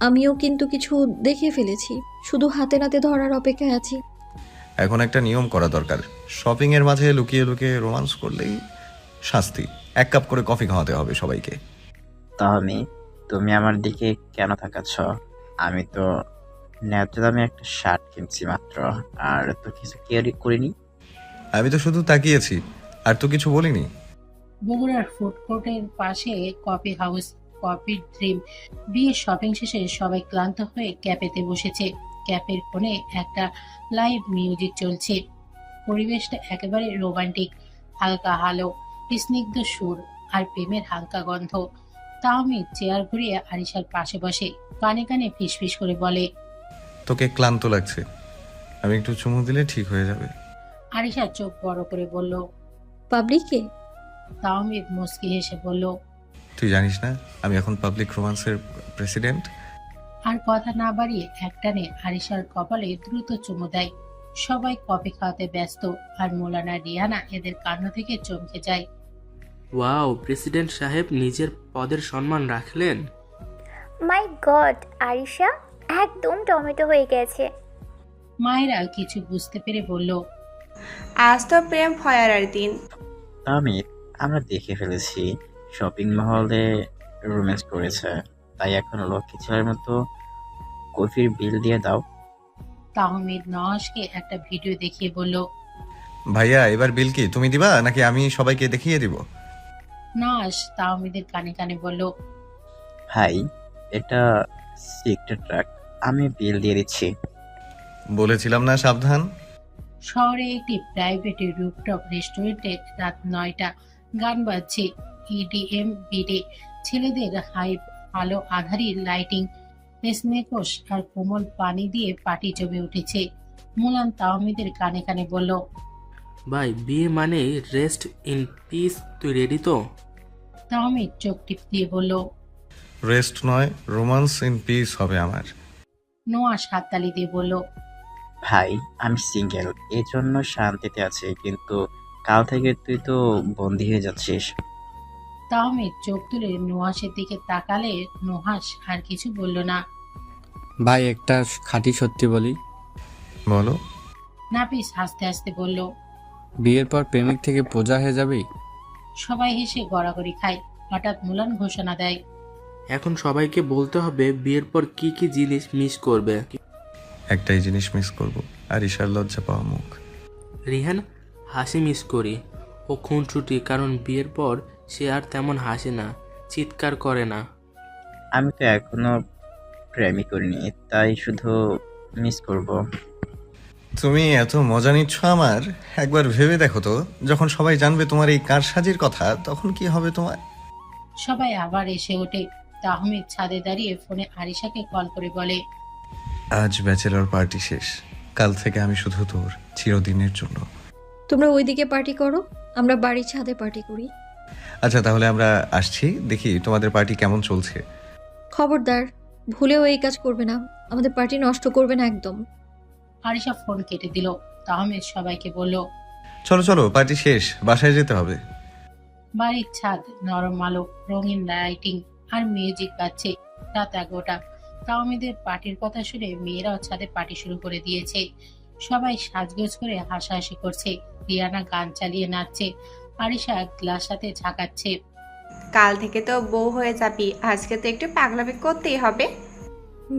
আমিও কিন্তু কিছু দেখে ফেলেছি, শুধু হাতে নাতে ধরার অপেক্ষায় আছি। এখন একটা নিয়ম করা দরকার। শপিং এর মাঝে লুকিয়ে লুকিয়ে রোমান্স করলেই শাস্তি। 1 কাপ করে কফি খাওয়াতে হবে সবাইকে। তাহমি, তুমি আমার দিকে কেন তাকাচ্ছ? আমি তো ন্যায্য দামে একটা শার্ট কিনছি মাত্র, আর তো কিছু কেয়ারি করিনি। আমি তো শুধু তাকিয়েছি, আর তো কিছু বলিনি। বগুড়ার ফুড কোর্টের পাশে কফি হাউস, কফি ড্রিম। বিয়ের শপিং শেষে সবাই ক্লান্ত হয়ে ক্যাফেতে বসেছে। ক্যাফের কোণে একটা লাইভ মিউজিক চলছে। পরিবেশটা একেবারে রোমান্টিক। হালকা হালো, স্নিগ্ধ সুর আর প্রেমের হালকা গন্ধ। তাহমিদ চেয়ার ঘুরিয়ে আরিশার পাশে বসে কানে কানে ফিসফিস করে বলে, তোকে ক্লান্ত লাগছে, আমি একটু চুমু দিলে ঠিক হয়ে যাবে। আরিশা চোখ বড় করে বলল, পাবলিকে? তাহমিদ মুস্কি হেসে বলল, তুই জানিস না আমি এখন পাবলিক রোমান্সের প্রেসিডেন্ট। আর কথা না বাড়িয়ে একটানে আরিশার কপালে দ্রুত চুমু দেয়। সবাই কফি খাওয়াতে ব্যস্ত, আর মোলানা রিয়ানা এদের কান্না থেকে চমকে যায়। ওয়াও, প্রেসিডেন্ট সাহেব নিজের পদের সম্মান রাখলেন। মাই গড, আরিশা একদম টমেটো হয়ে গেছে। মায়েরা কিছু বুঝতে পেরে বলল, আজ তো প্রেম ফয়ারার দিন। তাহমি, আমরা দেখে ফেলেছি শপিং মহলে রোম্যান্স করেছে, তাই এখন লক্ষ্মী ছেলের মতো কফির বিল দিয়ে দাও। তাহমিদ নওয়াজকে একটা ভিডিও দেখিয়ে বলল, ভাইয়া এবার বিল কি তুমি দিবা নাকি আমি সবাইকে দেখিয়ে দিব? নওয়াজ তাহমিদের কানে কানে বলল, ভাই, এটা সিক্রেট ট্র্যাক, আমি বিল দিয়ে দিচ্ছি। বলেছিলাম না সাবধান। শহরে একটি প্রাইভেট রুফটপ রেস্টুরেন্টে রাত 9টা। গান বাজছে, ইডিএম বিডে। ছেলেদের হাইপ, আলো আধারি লাইটিং, স্নেকোস আর কোমল পানি দিয়ে পাটি জমে উঠেছে। মুলান তাহমিদের কানে কানে বলল, ভাই বিয়ে মানে রেস্ট ইন পিস, তুই রেডি তো? তাহমিদ চোখ টিপ দিয়ে বলল, রেস্ট নয়, রোমান্স ইন পিস হবে আমার। নোয়াজ হাততালি দিয়ে বলল, ভাই আমি সিঙ্গেল, এই জন্য শান্তিতে আছি, কিন্তু কাল থেকে তুই তো বন্দী হয়ে যাচ্ছিস। তাহমিদ চোখ তুলে নোয়াসের দিকে তাকালে নোহাস আর কিছু বলল না। ভাই একটা খাঁটি সত্যি বলি। বলো। নাপিস হাসতে হাসতে বলল, বিয়ের পর প্রেমিক থেকে প্রজা হয়ে যাবে। সবাই হেসে গড়াগড়ি খায়। হঠাৎ মুলান ঘোষণা দেয়, এখন সবাইকে বলতে হবে বিয়ের পর কি কি জিনিস মিস করবে। একটাই জিনিস মিস করব, আর ঈশার লজ্জা পাওয়া মুখ। রিহান, হাসি মিস করি। ও খুনছুটি, কারণ বিয়ের পর সে আর তেমন হাসে না, চিৎকার করে না। আমি তো এখনো প্রেমই করিনি, তাই শুধু মিস করব। তুমি এত মজা নিচ্ছ আমার, একবার ভেবে দেখো তো, যখন সবাই জানবে তোমার এই কারসাজির কথা, তখন কি হবে তোমার? সবাই আবার এসে ওঠে। তাহমিদ ছাদে দাঁড়িয়ে ফোনে আরিশাকে কল করে বলে, আজ ব্যাচেলর পার্টি শেষ, কাল থেকে আমি শুধু তোর, চিরদিনের জন্য। তোমরা ওইদিকে পার্টি করো, আমরা বাড়ির ছাদে পার্টি করি। আচ্ছা তাহলে আমরা আসছি, দেখি তোমাদের পার্টি কেমন চলছে। খবরদার, ভুলেও এই কাজ করবে না, আমাদের পার্টি নষ্ট করবে না একদম। আরিশা ফোন কেটে দিল। তাহমিদ সবাইকে বলল, চলো চলো, পার্টি শেষ, বাসায় যেতে হবে। বাড়ির ছাদ, নরম আলো, রঙিন লাইটিং আর মিউজিক বাজছে। রাত 11টা। তাহমিদের পার্টির কথা শুনে মেয়েরাও ছাদে পার্টি শুরু করে দিয়েছে। সবাই সাজগোজ করে হাসাহাসি করছে। রিয়ানা গান চালিয়ে নাচছে। আরিশা গ্লাস হাতে ঝাঁকাচ্ছে। কাল থেকে তো বউ হয়ে যাবি, আজকে তো একটু পাগলামি করতেই হবে।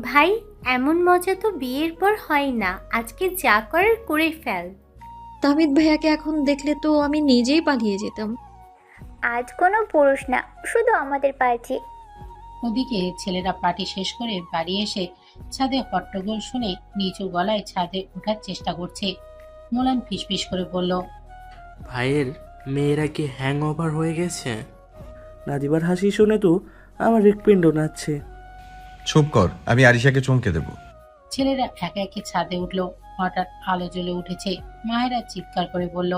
ভাই, এমন মজা তো বিয়ের পর হয় না, আজকে যা করার করে ফেল। তাহমিদ ভাইয়াকে এখন দেখলে তো আমি নিজেই পালিয়ে যেতাম। আজ কোনো পুরুষ না, শুধু আমাদের পার্টি। ওদিকে ছেলেরা পার্টি শেষ করে বাড়ি এসে ছাদে হট্টগোল শুনে নিচু গলায় ছাদে ওঠার চেষ্টা করছে। মোলান ফিসফিস করে বলল, ভাইয়ের মেয়েরা কি হ্যাং ওভার হয়ে গেছে? নাদিবার হাসি শুনে তো আমার হৃৎপিণ্ড নাচছে। চুপ কর, আমি আরিশাকে চমকে দেব। ছেলেরা একে একে ছাদে উঠল। হঠাৎ আলো জ্বলে উঠেছে। মায়েরা চিৎকার করে বলল,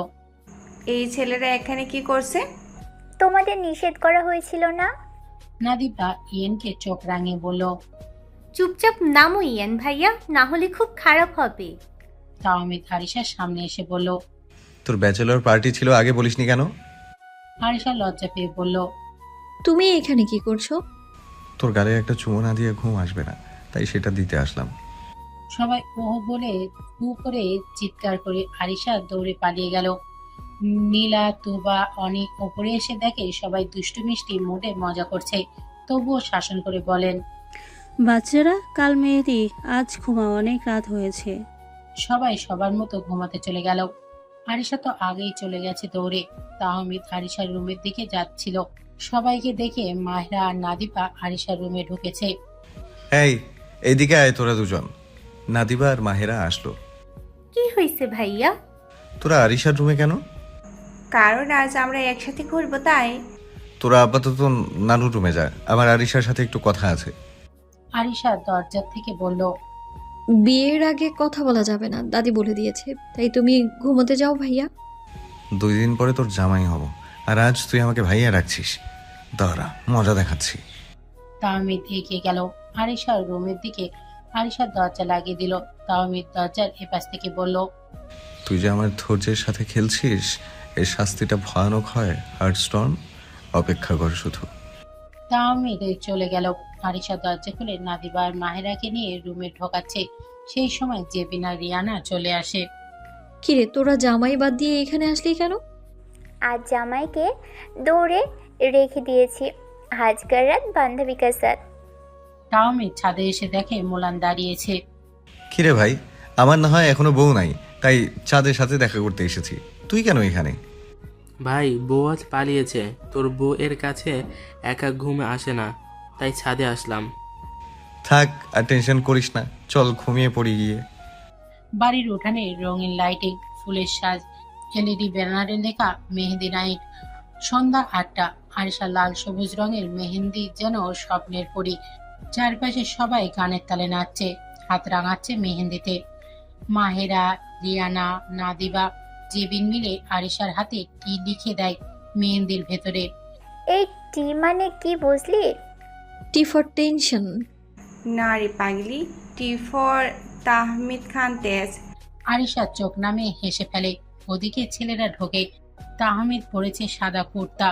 এই ছেলেরা এখানে কি করছে? তোমাদের নিষেধ করা হয়েছিল না? নাদিবা ইয়েনকে চোখ রাঙিয়ে বলল, চুপচাপ নামো ইয়ান ভাইয়া, না হলে খুব খারাপ হবে। তাহমিদ আরিশার সামনে এসে বলল, তোর ব্যাচেলর পার্টি ছিল, আগে বলিসনি কেন? আরিশা লজ্জা পেয়ে বলল, তুমি এখানে কি করছো? তোর গালে একটা চুমো না দিয়ে ঘুম আসবে না, তাই সেটা দিতে আসলাম। সবাই ওহ বলে হু করে চিৎকার করে আরিশা দৌড়ে পালিয়ে গেল। নীলা, তুবা, অনিক ওপরে এসে দেখে সবাই দুষ্টু মিষ্টি মোটে মজা করছে। তবুও শাসন করে বলেন, বাচ্চারা, কাল মেহেদি, আজ ঘুমাও, অনেক রাত হয়েছে। সবাই সবার মতো ঘুমাতে চলে গেল। আরিশা তো আগেই চলে গেছে দৌড়ে। তাহমিদ আরিশার রুমের দিকে যাচ্ছিল। সবাইকে দেখে মাহরা আর নাদিবা আরিশার রুমে ঢুকেছে। এই, এইদিকে আয় তোরা দুজন। নাদিবা আর মাহেরা আসলো। কি হয়েছে ভাইয়া? তোরা আরিশার রুমে কেন? কারণ আজ আমরা একসাথে ঘুরবো তাই। তোরা আপাতত নানুর রুমে যা, আমার আরিশার সাথে একটু কথা আছে। আরিশা দরজা থেকে বলল, বিয়ের আগে কথা বলা যাবে না, দাদি বলে দিয়েছে, তাই তুমি ঘুমোতে যাও ভাইয়া। 2 দিন পরে তোর জামাই হব, আর আজ তুই আমাকে ভাইয়া রাখছিস। দাঁড়া, মজা দেখাচ্ছি। তাহমিদ এগিয়ে গেল আরিশার রুমের দিকে। আরিশার দরজা লাগিয়ে দিল। তাহমিদ দরজার এপাশ থেকে বলল, তুই যে আমার ধৈর্যের সাথে খেলছিস, এর শাস্তিটা ভয়ানক হয়। হার্টস্টর্ম, অপেক্ষা কর শুধু। তাহমিদ চলে গেল। আরিশা দরজা খুলে নাদিবা আর মাহেরাকে নিয়ে রুমে ঢোকাচ্ছে। সেই সময় জেবিনা রিয়ানা চলে আসে। কিরে, তোরা জামাই বাদ দিয়ে এখানে আসলি কেন? আজ জামাইকে দৌড়ে রেখে দিয়েছি, আজকের রাত বান্ধবী কা সাথ। তাহমিদ ছাদে এসে দেখে মোলান দাঁড়িয়েছে। কিরে ভাই, আমার না হয় এখনো বউ নাই, তাই চাঁদের সাথে দেখা করতে এসেছি। তুই কেন এখানে? ভাই, বউ আজ পালিয়েছে, তোর বউ এর কাছে একা ঘুমে আসে না, তাই ছাদে আসলাম। থাক, আর টেনশন করিস না, চল ঘুমিয়ে পড়ি গিয়ে। বাড়ির উঠানে রঙিন লাইটিং, ফুলের সাজ, এলইডি ব্যানারে লেখা মেহেদি নাইট। সন্ধ্যা 8টা। আরিশা লাল সবুজ রঙের মেহেন্দি যেন স্বপ্নের পরি। চারপাশে সবাই গানের তালে নাচছে, হাত রাঙাচ্ছে মেহেন্দিতে। মাহেরা, রিয়ানা, নাদিবা, জেবিন মিলে আরিশার হাতে কি লিখে দেয় মেহেন্দির ভেতরে। এই টি মানে কি বুঝলি? T for tension. না রে পাগলি, টি ফর তাহমিদ খান তেজ। আরিশা চোখ নামে হেসে ফেলে। ওদিকে ছেলেরা ঢোকে। তাহমিদ পরেছে সাদা কুর্তা,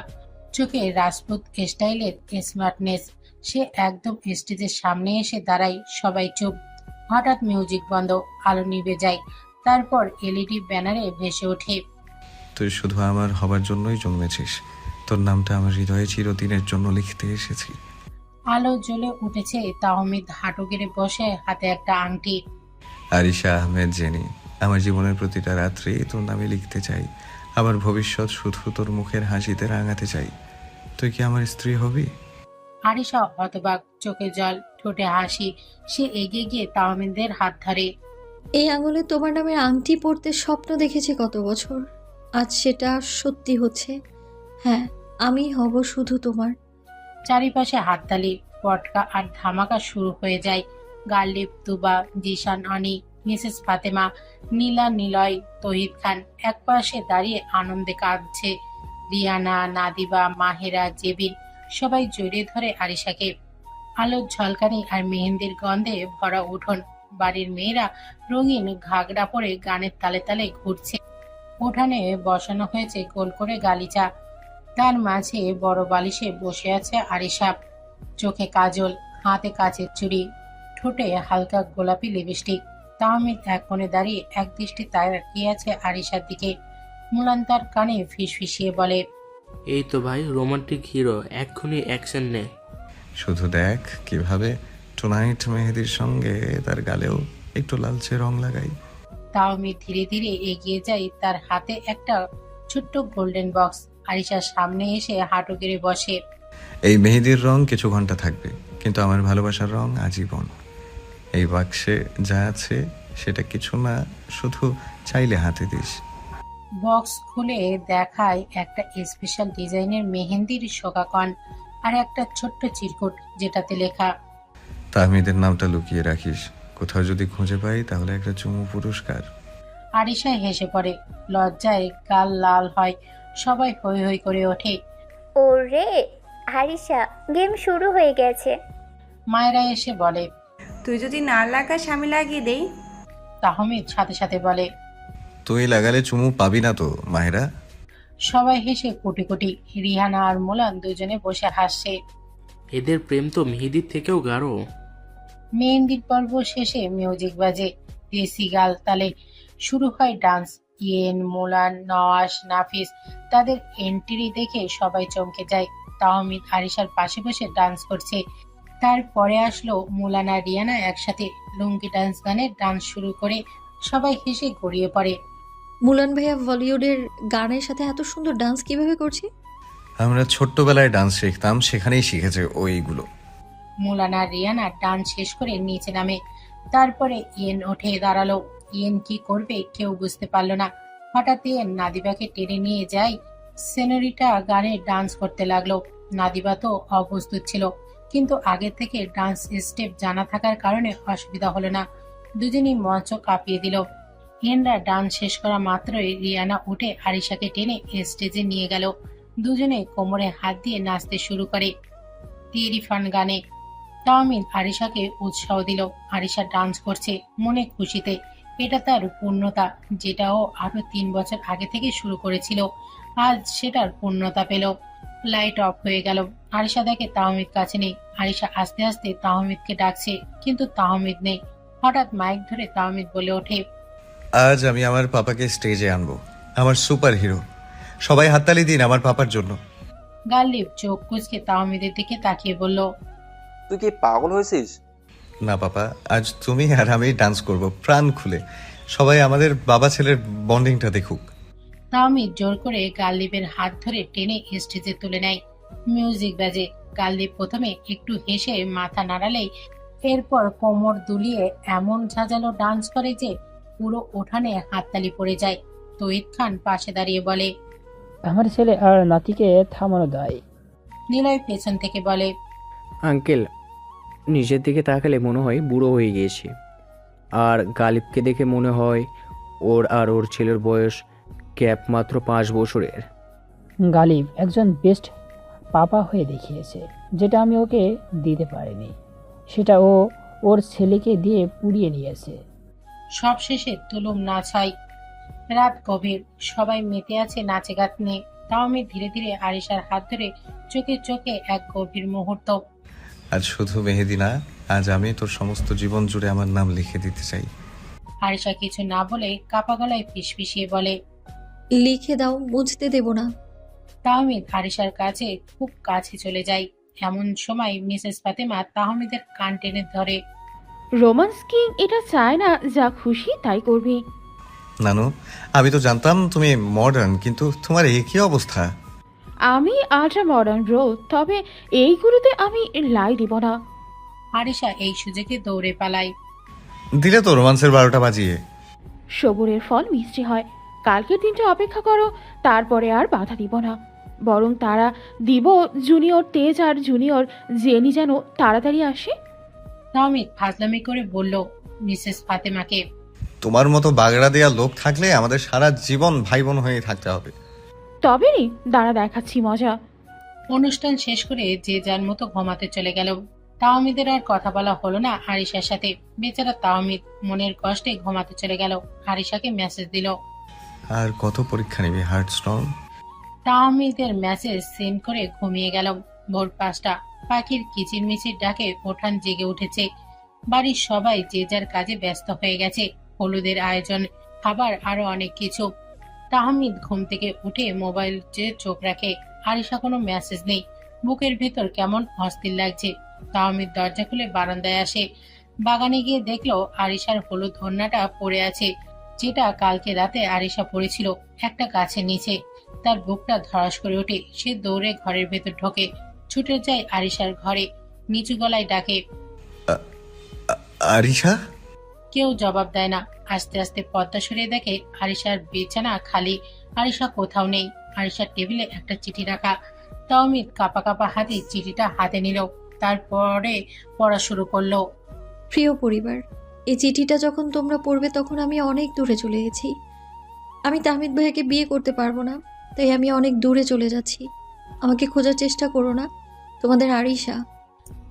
চোখে রাজপুত স্টাইলের স্মার্টনেস। সে একদম স্টেজের সামনে এসে দাঁড়ায়। সবাই চুপ। হঠাৎ মিউজিক বন্ধ, আলো নিভে যায়। তারপর এলইডি ব্যানারে ভেসে ওঠে, তুই শুধু আমার হবার জন্যই জন্মেছিস, তোর নামটা আমার হৃদয়ে চিরদিনের জন্য লিখতে এসেছি। আলো জ্বলে উঠেছে। তাহমিদ হাঁটু গেড়ে বসে, হাতে একটা আংটি। আরিশা আহমেদ জেনি, আমার জীবনের প্রতিটা রাত্রি তোর নামে লিখতে চাই। আমার ভবিষ্যৎ শুধু তোর মুখের হাসিতে রাঙাতে চাই। তুই কি আমার স্ত্রী হবি? আরিশা হতবাক, চোখে জল, ঠোঁটে হাসি। সে এগিয়ে গিয়ে তাহমিদের হাত ধরে। এই আঙুলে তোমার নামের আংটি পরতে স্বপ্ন দেখেছি কত বছর, আজ সেটা সত্যি হচ্ছে। হ্যাঁ, আমি হব শুধু তোমার। চারিপাশে হাততালি, পটকা আর ধামাকা শুরু হয়ে যায়। গালিব, তুবা, জিশান, অনি, মিসেস ফাতেমা, নীলা, নিলয়, তহিদ খান একপাশে দাঁড়িয়ে আনন্দে কাঁদছে। রিয়ানা, নাদিবা, মাহেরা, জেবিন সবাই জড়িয়ে ধরে আরিশাকে। আলোর ঝলকানি আর মেহেন্দির গন্ধে ভরা উঠোন। বাড়ির মেয়েরা রঙিন ঘাগড়া পরে গানের তালে তালে ঘুরছে। উঠানে বসানো হয়েছে গোল করে গালিচা, তার মাঝে বড় বালিশে বসে আছে আরিশা। চোখে কাজল, হাতে কাচের চুড়ি, ঠোঁটে হালকা গোলাপি লিপস্টিক। তাহমিদ এক কোণে দাঁড়িয়ে এক দৃষ্টি তাকিয়ে আছে আরিশার দিকে। মুলান তার কানে ফিসফিসিয়ে বলে, এই তো ভাই রোমান্টিক হিরো, এক্ষুনি অ্যাকশন নে। শুধু দেখ কিভাবে টুনাইট মেহেদির সঙ্গে তার গালেও একটু লালচে রং লাগাই। তাহমিদ ধীরে ধীরে এগিয়ে যায়, তার হাতে একটা ছোট্ট গোল্ডেন বক্স। আরিশার সামনে এসে হাঁটু গেড়ে বসে। এই মেহেদির রং কিছু ঘন্টা থাকবে, কিন্তু আমার ভালোবাসার রং আজীবন। এই বাক্সে যা আছে সেটা কিছু না, শুধু চাইলে হাতে দিস। বক্স খুলে দেখায় একটা স্পেশাল ডিজাইনের মেহেন্দির শোকাকণ আর একটা ছোট্ট চিরকুট, যেটাতে লেখা, তাহমিদের নামটা লুকিয়ে রাখিস, কোথাও যদি খুঁজে পাই তাহলে একটা চুমু পুরস্কার। আরিশা হেসে পড়ে, লজ্জায় গাল লাল হয়, সবাই হৈ হৈ করে ওঠে। ওরে আরিশা, গেম শুরু হয়ে গেছে। মায়েরা এসে বলে, তুই যদি না লাগাস আমি লাগিয়ে দেই। তাহমিদ সাথে সাথে বলে, তুই লাগালে চুমু পাবি না তো মায়েরা। সবাই হেসে কোটি কোটি। রিহানা আর মোলান দুজনে বসে হাসছে। এদের প্রেম তো মেহেদির থেকেও গাঢ়। মেহেন্দির পর্ব শেষে মিউজিক বাজে, দেশি গাল তালে শুরু হয় ডান্স। ইয়েন, মোলান, নওয়াজ, নাফিস তাদের এন্ট্রি দেখে সবাই চমকে যায়। তাহমিদ আরিশার পাশে বসে ডান্স করছে। তারপরে আসলো মোলান আর রিয়ানা একসাথে লুঙ্গি ডান্স গানের ডান্স শুরু করে সবাই হেসে গড়িয়ে পড়ে। মুলান ভাইয়া বলিউডের গানের সাথে এত সুন্দর ডান্স কিভাবে করছে? আমরা ছোট্টবেলায় ডান্স শিখতাম, সেখানেই শিখেছে ওইগুলো। মোলান আর রিয়ানা ডান্স শেষ করে নিচে নামে। তারপরে ইয়েন উঠে দাঁড়ালো। ইয়েন কি করবে কেউ বুঝতে পারলো না। হঠাৎ ইয়েন নাদিবাকে টেনে নিয়ে যায়। সেনরিটা গানে ডান্স করতে লাগলো। নাদিবা তো অপ্রস্তুত ছিল, কিন্তু আগে থেকে ডান্স স্টেপ জানা থাকার কারণে অসুবিধা হলো না। দুজনই মঞ্চ কাঁপিয়ে দিল। ইয়েনরা ডান্স শেষ করা মাত্রই রিয়ানা উঠে আরিশাকে টেনে স্টেজে নিয়ে গেল। দুজনে কোমরে হাত দিয়ে নাচতে শুরু করে তেরি ফান গানে। তাহমিদ আরিশাকে উৎসাহ দিল। আরিশা ডান্স করছে মনে খুশিতে। এটা তার পূর্ণতা, যেটা ও আরো 3 বছর আগে থেকে শুরু করেছিল। আজ সেটার পূর্ণতা পেল। লাইট অফ হয়ে গেল। আরিশা দেখে তাহমিদ কাছে নেই। আরিশা আস্তে আস্তে তাহমিদকে ডাকছে, কিন্তু তাহমিদ নেই। হঠাৎ মাইক ধরে তাহমিদ বলে ওঠে, আজ আমি আমার পাপাকে স্টেজে আনবো, আমার সুপার হিরো। সবাই হাততালি দিন আমার পাপার জন্য। গালিব চোখ কুঁচকে তাহমিদের দিকে তাকিয়ে বলল, তুই কি পাগল হয়েছিস? না পাপা, আজ তুমি আর আমি ডান্স করব প্রাণ খুলে। সবাই আমাদের বাবা ছেলের বন্ডিংটা দেখুক। তাহমিদ জোর করে গালিবের হাত ধরে টেনে স্টেজে তুলে নেয়। মিউজিক বাজে। গালিব প্রথমে একটু হেসে মাথা নাড়ালেই এরপর কোমর দুলিয়ে এমন ঝাঁঝালো ডান্স করে যে পুরো উঠানে হাততালি পড়ে যায়। তহিদ খান পাশে দাঁড়িয়ে বলে, আমার ছেলে আর নাতিকে থামানো দায়। নিলয় পেছন থেকে বলে, আঙ্কেল, নিজের দিকে তাকালে মনে হয় বুড়ো হয়ে গিয়েছে, আর গালিবকে দেখে মনে হয় ওর ছেলের বয়স গ্যাপ মাত্র 5 বছরের। গালিব একজন বেস্ট পাপা হয়ে দেখিয়েছে, যেটা আমি ওকে দিতে পারিনি সেটা ও ওর ছেলেকে দিয়ে পুড়িয়ে নিয়েছে। সবশেষে তুলুম নাচ হয়। রাত গভীর, সবাই মেতে আছে নাচে গানে। তাহমিদ ধীরে ধীরে আরিশার হাত ধরে চোখে চোখে এক গভীর মুহূর্ত। আজ শুধু মেহেদি না, আজ আমি তোর সমস্ত জীবন জুড়ে আমার নাম লিখে দিতে চাই। আরিশা কিছু না বলে কাপা গলায় ফিসফিসিয়ে বলে, লিখে দাও, বুঝতে দেব না। তাহমিদ আরিশার কাছে খুব কাছে চলে যায়। এমন সময় মিসেস ফাতেমা তাহমিদের কান টেনে ধরে, রোমান্স কিং এটা চায় না যা খুশি তাই করবি। নানু, আমি তো জানতাম তুমি মডার্ন, কিন্তু তোমার এই কি অবস্থা? আমি আল্ট্রা মডার্ন ব্রো, তবে এইগুলোতে আমি লাই দিব না। আরিশা এই সুযোগে দৌড়ে পালায়। দিলে তো রোমান্সের 12টা বাজিয়ে। সবুরের ফল মিষ্টি হয়। কালকের দিনটা অপেক্ষা করো, তারপরে আর বাধা দিব না। বরং তারা দিব জুনিয়র তেজ আর জুনিয়র জেনি যেন তাড়াতাড়ি আসে। তাহমিদ ফাজলামি করে বলল মিসেস ফাতেমাকে। তোমার মতো বাগড়া দেওয়া লোক থাকলে আমাদের সারা জীবন ভাই বোন হয়ে থাকতে হবে। তবে রে, দাঁড়া দেখাচ্ছি মজা। অনুষ্ঠান শেষ করে যে যার মতো ঘুমাতে চলে গেল। তাহমিদের আর কথা বলা হলো না আরিশার সাথে। বেচারা তাহমিদ মনের কষ্টে ঘুমাতে চলে গেল। আরিশাকে মেসেজ দিল। আর কত পরীক্ষা নিবি হার্টস্টোন? তাহমিদের মেসেজ সেন্ড করে ঘুমিয়ে গেল। ভোর 5টা। পাখির কিচিরমিচির ডাকে ওঠান জেগে উঠেছে। বাড়ির সবাই যে যার কাজে ব্যস্ত হয়ে গেছে। হলুদের আয়োজন, খাবার, আরো অনেক কিছু। তাহমিদ ঘুম থেকে উঠে মোবাইল যে চোখ রাখে। আরিশা কোনো মেসেজ নেই। বুকের ভেতর কেমন অস্থির লাগছে। তাহমিদ দরজা খুলে বারান্দায় আসে। বাগানে গিয়ে দেখলো আরিশার হলুদ ওড়নাটা পড়ে আছে, যেটা কালকে রাতে আরিশা পড়েছিল একটা গাছের নিচে। তার বুকটা ধড়াস করে ওঠে। সে দৌড়ে ঘরের ভেতর ঢোকে। ছুটে যায় আরিশার ঘরে। নিচু গলায় ডাকে। আরিশা? কেউ জবাব দেয় না। আস্তে আস্তে পর্দা সরিয়ে দেখে আরিশার বিছানা খালি। আরিশা কোথাও নেই। আরিশার টেবিলে একটা চিঠি রাখা। তাহমিদ কাপা কাপা হাতে চিঠিটা হাতে নিল। তারপরে পড়া শুরু করলো। প্রিয় পরিবার, এই চিঠিটা যখন তোমরা পড়বে তখন আমি অনেক দূরে চলে গেছি। আমি তাহমিদ ভাইয়াকে বিয়ে করতে পারবো না, তাই আমি অনেক দূরে চলে যাচ্ছি। আমাকে খোঁজার চেষ্টা করো না। তোমাদের আরিশা।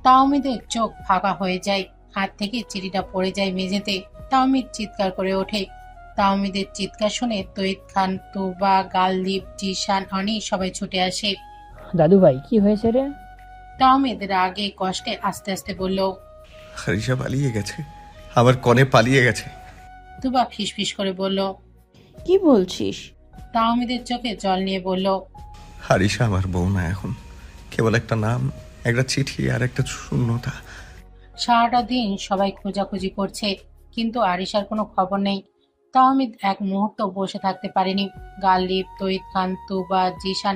তাহমিদের চোখ ফাঁকা হয়ে যায়। হাত থেকে চিঠিটা পড়ে যায় মেঝেতে। তাহমিদ চিৎকার করে ওঠে। তাহমিদের চিৎকার শুনে তৈত খান, তুবা, গালদীপ, জিশান, অনি সবাই ছুটে আসে। দাদু ভাই, কি হয়েছে রে? তাহমিদ রাগে কষ্টে আস্তে আস্তে বলল। আরিশা পালিয়ে গেছে, আমার কনে পালিয়ে গেছে। তুবা ফিসফিস করে বলল। কি বলছিস? তাহমিদের চোখে জল নিয়ে বলল। আরিশা আমার বউ না এখন, কেবল একটা নাম, একটা চিঠি আর একটা শূন্যতা। সারাটা দিন সবাই খোঁজাখুঁজি করছে, কিন্তু আরিশার কোনো খবর নেই। তাহমিদ এক মুহূর্ত বসে থাকতে পারেনি। গালিব, তৈত খান, তুবা, জিশান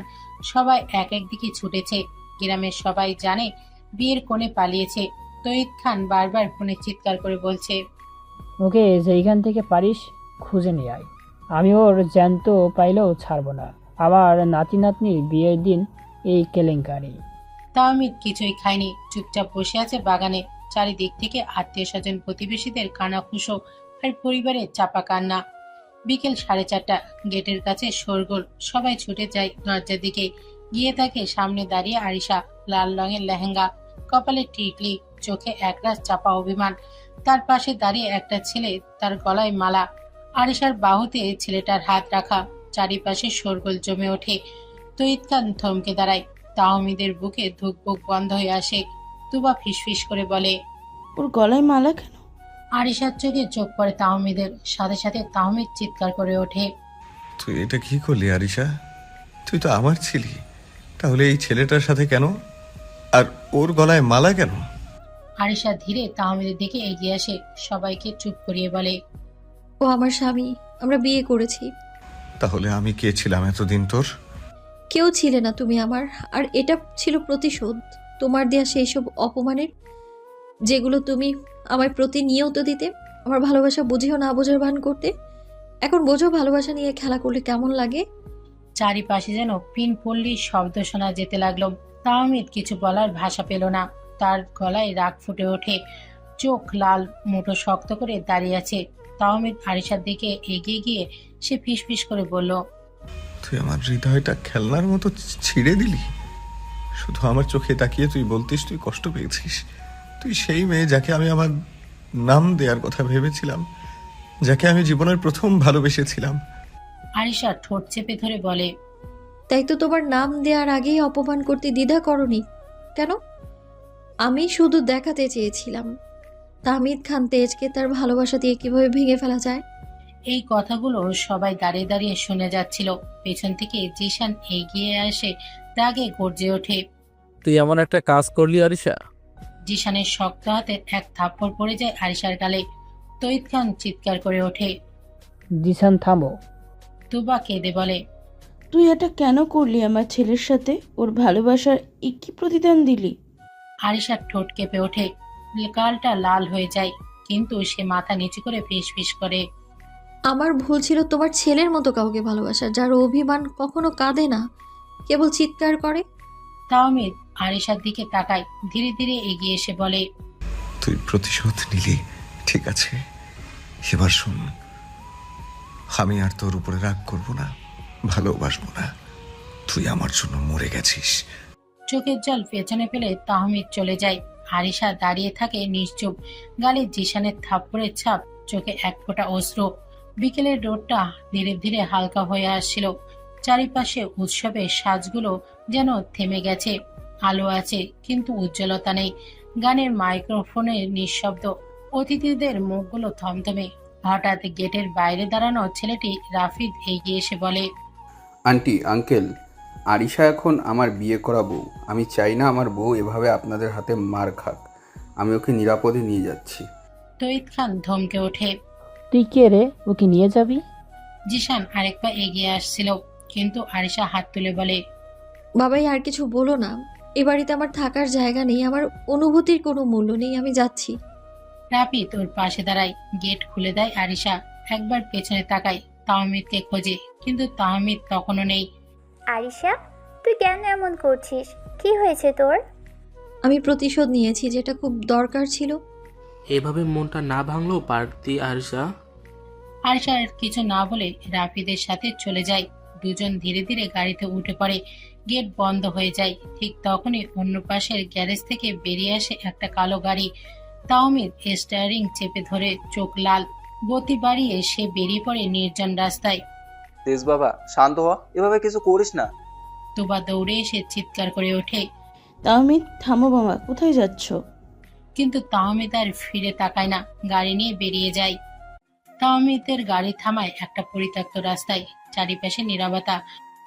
সবাই এক এক দিকে ছুটেছে। গ্রামের সবাই জানে বিয়ের কোণে পালিয়েছে। তৈত খান বারবার ফোনে চিৎকার করে বলছে, ওকে যেইখান থেকে পারিস খুঁজে নিয়ে আয়। আমি ওর জ্যান্ত পাইলেও ছাড়বো না। আমার নাতি নাতনির বিয়ের দিন এই কেলেঙ্কারি। তাহমিদ কিছুই খায়নি, চুপচাপ বসে আছে বাগানে। চারিদিক থেকে আত্মীয় স্বজন, প্রতিবেশীদের কানাঘুষো আর পরিবারের চাপা কান্না। বিকেল 4:30। গেটের কাছে শোরগোল। সবাই ছুটে যায় দরজার দিকে। গিয়ে থাকে সামনে দাঁড়িয়ে আরিশা। লাল রঙের লেহেঙ্গা, কপালে টিকলি, চোখে একরাশ চাপা অভিমান। তার পাশে দাঁড়িয়ে একটা ছেলে, তার গলায় মালা। আরিশার বাহুতে ছেলেটার হাত রাখা। চারিপাশে শোরগোল জমে ওঠে। তৈত খান থমকে দাঁড়ায়। তাহমিদের বুকে ধুকপুক বন্ধ হয়ে আসে। তুবা ফিসফিস করে বলে, ওর গলায় মালা কেন? আরিশার চোখে চোখ পড়ে তাহমিদের। সাথে সাথে তাহমিদ চিৎকার করে ওঠে। তুই এটা কি করলি আরিশা? তুই তো আমার ছিলি, তাহলে এই ছেলেটার সাথে কেন? আর ওর গলায় মালা কেন? আরিশা ধীরে তাহমিদের দিকে এগিয়ে আসে। সবাইকে চুপ করিয়ে বলে, ও আমার স্বামী, আমরা বিয়ে করেছি। তাহলে আমি কে ছিলাম এতদিন তোর? কেউ ছিলে না তুমি আমার। আর এটা ছিল প্রতিশোধ তোমার দেয়া সেই সব অপমানের, যেগুলো তুমি আমার প্রতিনিয়ত দিতে। আমার ভালোবাসা বুঝেও না বোঝার ভান করতে। এখন বোঝো ভালোবাসা নিয়ে খেলা করলে কেমন লাগে। চারিপাশে যেন পিন পল্লীর শব্দ শোনা যেতে লাগলো। তাহমিদ কিছু বলার ভাষা পেল না। তার গলায় রাগ ফুটে ওঠে। চোখ লাল, মুঠো শক্ত করে দাঁড়িয়ে আছে। তাহমিদ আরিশার দিকে এগিয়ে গিয়ে সে ফিসফিস করে বলল, তুই আমার হৃদয়টা খেলনার মতো ছিঁড়ে দিলি। শুধু আমার চোখে তাকিয়ে তুই বলতিস তুই কষ্ট পেয়েছিস। তুই সেই মেয়ে যাকে আমি আমার নাম দেওয়ার কথা ভেবেছিলাম, যাকে আমি জীবনের প্রথম ভালোবেসেছিলাম। আরিশা ঠোঁট চেপে ধরে বলে, তাই তো তোমার নাম দেওয়ার আগেই অপমান করতে দ্বিধা করনি কেন? আমি শুধু দেখাতে চেয়েছিলাম তাহমিদ খান তেজকে তার ভালোবাসা দিয়ে কিভাবে ভেঙে ফেলা যায়। এই কথাগুলো সবাই দাঁড়িয়ে দাঁড়িয়ে শুনে যাচ্ছিল। পেছন থেকে জিশান এগিয়ে আসে, রাগে গর্জে ওঠে। তুই এমন একটা কাজ করলি আরিশা? জিশানের শক্ত হাতে এক থাপ্পড় পড়ে যায় আরিশার গালে। তৈত খান চিৎকার করে ওঠে, জিসান থামো। তুবা কেঁদে বলে, তুই এটা কেন করলি আমার ছেলের সাথে? ওর ভালোবাসার কি প্রতিদান দিলি? আরিশার ঠোঁট কেঁপে ওঠে। গালটা লাল হয়ে যায়। কিন্তু সে মাথা নিচু করে ফিসফিস করে। আমার ভুল ছিল তোমার ছেলের মতো কাউকে ভালোবাসা, যার অভিমান কখনো কাঁদে না, কেবল চিৎকার করে। তাহমিদ আরিশার দিকে তাকায়, ধীরে ধীরে এগিয়ে এসে বলে, তুই প্রতিশোধ নিলি, ঠিক আছে। এবার শোন, আমি আর তোর উপরে রাগ করব না, ভালোবাসবো না। তুই আমার জন্য মরে গেছিস। চোখের জল পেছনে ফেলে তাহমিদ চলে যায়। আরিশা দাঁড়িয়ে থাকে নিশ্চুপ, গালে জিশানের থাপ্পড়ের ছাপ, চোখে এক ফোঁটা অশ্রু। বিকেলের রোদটা ধীরে ধীরে হালকা হয়ে আসছিল। চারিপাশে উৎসবের সাজগুলো যেন থেমে গেছে। আলো আছে কিন্তু উজ্জ্বলতা নেই। গানের মাইক্রোফোনের নিঃশব্দ, অতিথিদের মুখগুলো থমথমে। হঠাৎ গেটের বাইরে দাঁড়ানো ছেলেটি রাফিদ এগিয়ে এসে বলে, আন্টি, আঙ্কেল, আরিশা এখন আমার বিয়ে করা বউ। আমি চাই না আমার বউ এভাবে আপনাদের হাতে মার খাক। আমি ওকে নিরাপদে নিয়ে যাচ্ছি। তৈত খান ধমকে ওঠে। তুই কে রে, ওকে নিয়ে যাবি? জিশান আরেক পা এগিয়ে আসছিল, কিন্তু আরিশা হাত তুলে বলে, বাবাই আর কিছু বলো না, এ বাড়িতে আমার থাকার জায়গা নেই, আমার অনুভূতির কোনো মূল্য নেই, আমি যাচ্ছি। রাফিদ ওর পাশে দাঁড়ায়। গেট খুলে দেয় আরিশা। একবার পেছনে তাকায়, তাহমিদকে খোঁজে, কিন্তু তাহমিদ তখনও নেই। আরিশা, তুই কেন এমন করছিস? কি হয়েছে তোর? আমি প্রতিশোধ নিয়েছি, যেটা খুব দরকার ছিল। এভাবে মনটা না ভাঙলেও পারতি আরিশা। আরিশা আর কিছু না বলে রাফিদের সাথে চলে যায়। দুজন ধীরে ধীরে গাড়িতে উঠে পড়ে। গেট বন্ধ হয়ে যায়। ঠিক তখনই অন্য পাশের গ্যারেজ থেকে বেরিয়ে আসে একটা কালো গাড়ি। তাহমিদ স্টিয়ারিং চেপে ধরে, চোখ লাল। গতি বাড়িয়ে সে বেরিয়ে পড়ে নির্জন রাস্তায়। তেজ বাবা, শান্ত হ, এভাবে কিছু করিস না। তোবা দৌড়ে এসে চিৎকার করে ওঠে, তাহমিদ থামো বাবা, কোথায় যাচ্ছ? কিন্তু তাহমিদ আর ফিরে তাকায় না, গাড়ি নিয়ে বেরিয়ে যায়। তাহমিদের গাড়ি থামায় একটা পরিত্যক্ত রাস্তায়। চারিপাশে নীরবতা,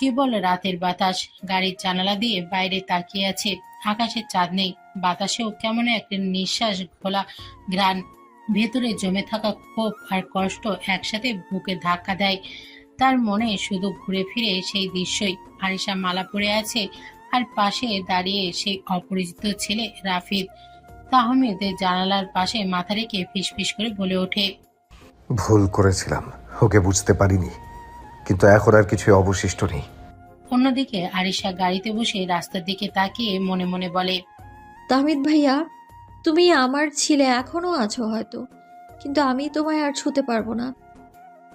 কেবল রাতের বাতাস। গাড়ির জানালা দিয়ে বাইরে তাকিয়ে আছে। আকাশে চাঁদ নেই, বাতাসেও কেমন একটা নিঃশ্বাস ঘোলা ঘ্রাণ। ভেতরে জমে থাকা ক্ষোভ আর কষ্ট একসাথে বুকে ধাক্কা দেয়। তার মনে শুধু ঘুরে ফিরে সেই দৃশ্যই। আরিশা মালা পরে আছে, আর পাশে দাঁড়িয়ে সেই অপরিচিত ছেলে রাফিদ। তাহমিদের জানালার পাশে মাথা রেখে ফিসফিস করে বলে ওঠে, ভুল করেছিলাম, ওকে বুঝতে পারিনি, কিন্তু এখন আর কিছু অবশিষ্ট নেই। অন্যদিকে আরিশা গাড়িতে বসে রাস্তার দিকে তাকিয়ে মনে মনে বলে, তাহমিদ ভাইয়া, তুমি আমার ছিলে, এখনো আছো হয়তো, কিন্তু আমি তোমায় আর ছুতে পারবো না।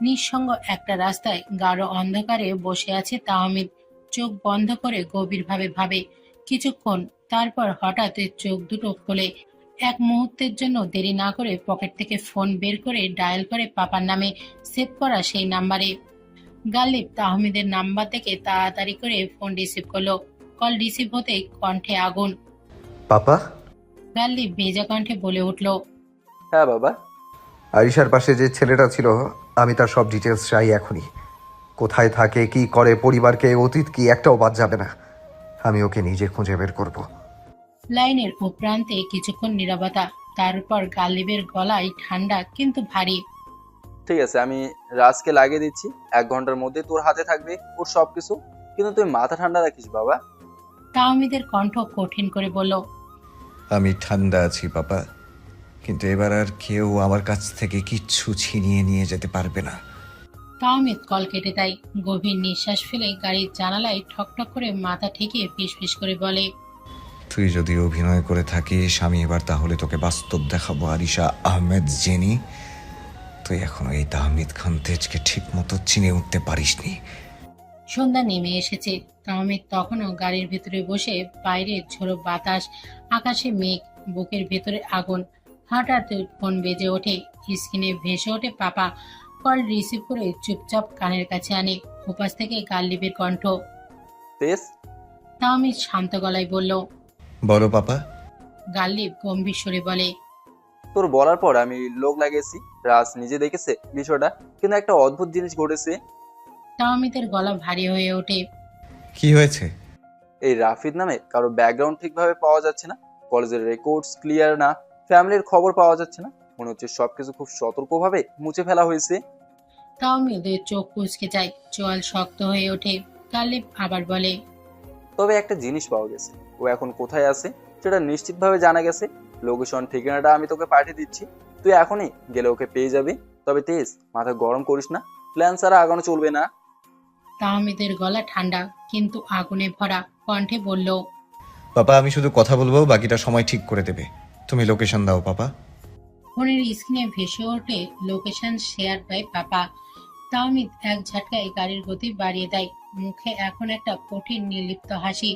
নিঃসঙ্গ একটা রাস্তায় গাঢ় অন্ধকারে বসে আছে তাহমিদ। চোখ বন্ধ করে গভীরভাবে ভাবে কিছুক্ষণ, তারপর হঠাৎ চোখ দুটো খোলে। এক মুহূর্তের জন্য দেরি না করে পকেট থেকে ফোন বের করে ডায়াল করে পাপার নামে সেভ করা সেই নাম্বারে। গালিব তাহমিদের নাম্বার থেকে তাড়াতাড়ি করে ফোন রিসিভ করলো। কল রিসিভ হতেই কণ্ঠে আগুন। পাপা? গালিব ভেজা কণ্ঠে বলে উঠল, হ্যাঁ বাবা। আরিশার পাশে যে ছেলেটা ছিল, আমি তার সব ডিটেলস চাই এখনই। কোথায় থাকে, কি করে, পরিবারকে, অতীত কি, একটাও বাদ যাবে না। আমি ওকে নিজে খুঁজে বের করব। লাইনের ও প্রান্তে কিছুক্ষণ নীরবতা, তারপর গালিবের গলায় ঠান্ডা কিন্তু ভারী। ঠিক আছে, আমি রাজকে লাগিয়ে দিচ্ছি। 1 ঘন্টার মধ্যে তোর হাতে থাকবে ওর সবকিছু, কিন্তু তুই মাথা ঠান্ডা রাখিস বাবা। তাহমিদের কণ্ঠ কঠিন করে বলল, আমি ঠান্ডা আছি পাপা, কিন্তু এবার আর কেউ আমার কাছ থেকে কিচ্ছু ছিনিয়ে নিয়ে যেতে পারবে না। তাহমিদ কল কেটে দেয়। গভীর নিঃশ্বাস ফেলে গাড়ির জানালায় ঠকঠক করে মাথা ঠেকিয়ে ফিসফিস করে বলে, তুই যদি অভিনয় করে থাকিস, আমি এবার তাহলে তোকে বাস্তব দেখাবো আরিশা আহমেদ জেনি। তুই এখনো এই তাহমিদ খান তেজকে ঠিক মতো চিনে উঠতে পারিসনি। সন্ধ্যা নেমে এসেছে। তাহমিদ তখনও গাড়ির ভেতরে বসে। বাইরে ঝোড়ো বাতাস, আকাশে মেঘ, বুকের ভেতরে আগুন। হঠাৎ ফোন বেজে ওঠে। স্ক্রিনে ভেসে ওঠে পাপা। কল রিসিভ করে চুপচাপ কানের কাছে আনে। ওপাশ থেকে গালিবের কণ্ঠ। তেজ? তাহমিদ শান্ত গলায় বলল, বলো পাপা। গালিব গম্ভীর স্বরে বলে, তোর বলার পর আমি লোক লাগিয়েছি। রাজ নিজে দেখেছে বিষয়টা, কিন্তু একটা অদ্ভুত জিনিস ঘটেছে। তাহমিদের গলা ভারী হয়ে ওঠে। কি হয়েছে? এই রাফিদ নামে কারো ব্যাকগ্রাউন্ড ঠিকভাবে পাওয়া যাচ্ছে না, কলেজের রেকর্ডস ক্লিয়ার না, ফ্যামিলির খবর পাওয়া যাচ্ছে না। মনে হচ্ছে সবকিছু খুব সতর্কভাবে মুছে ফেলা হয়েছে। তাহমিদের চোখ কুঁচকে যায়, চোয়াল শক্ত হয়ে ওঠে। গালিব আবার বলে, তবে একটা জিনিস পাওয়া গেছে। ও এখন কোথায় আছে সেটা নিশ্চিতভাবে জানা গেছে। লোকেশন ঠিকানাটা আমি তোকে পাঠিয়ে দিচ্ছি, তুই এখনই গেলে ওকে পেয়ে যাবি। তবে তেজ, মাথা গরম করিস না, প্ল্যান ছাড়া আগানো চলবে না। তাহমিদের গলা ঠান্ডা কিন্তু আগুনে ভরা কণ্ঠে বলল, পাপা আমি শুধু কথা বলবো, বাকিটা সময় ঠিক করে দেবে। তুমি লোকেশন দাও পাপা। ফোনের স্ক্রিনে ভেসে ওঠে লোকেশন শেয়ার বাই পাপা। তাহমিদ এক ঝটকায় গাড়ির গতি বাড়িয়ে দেয়, মুখে এখন একটা কঠিন নির্লিপ্ত হাসি।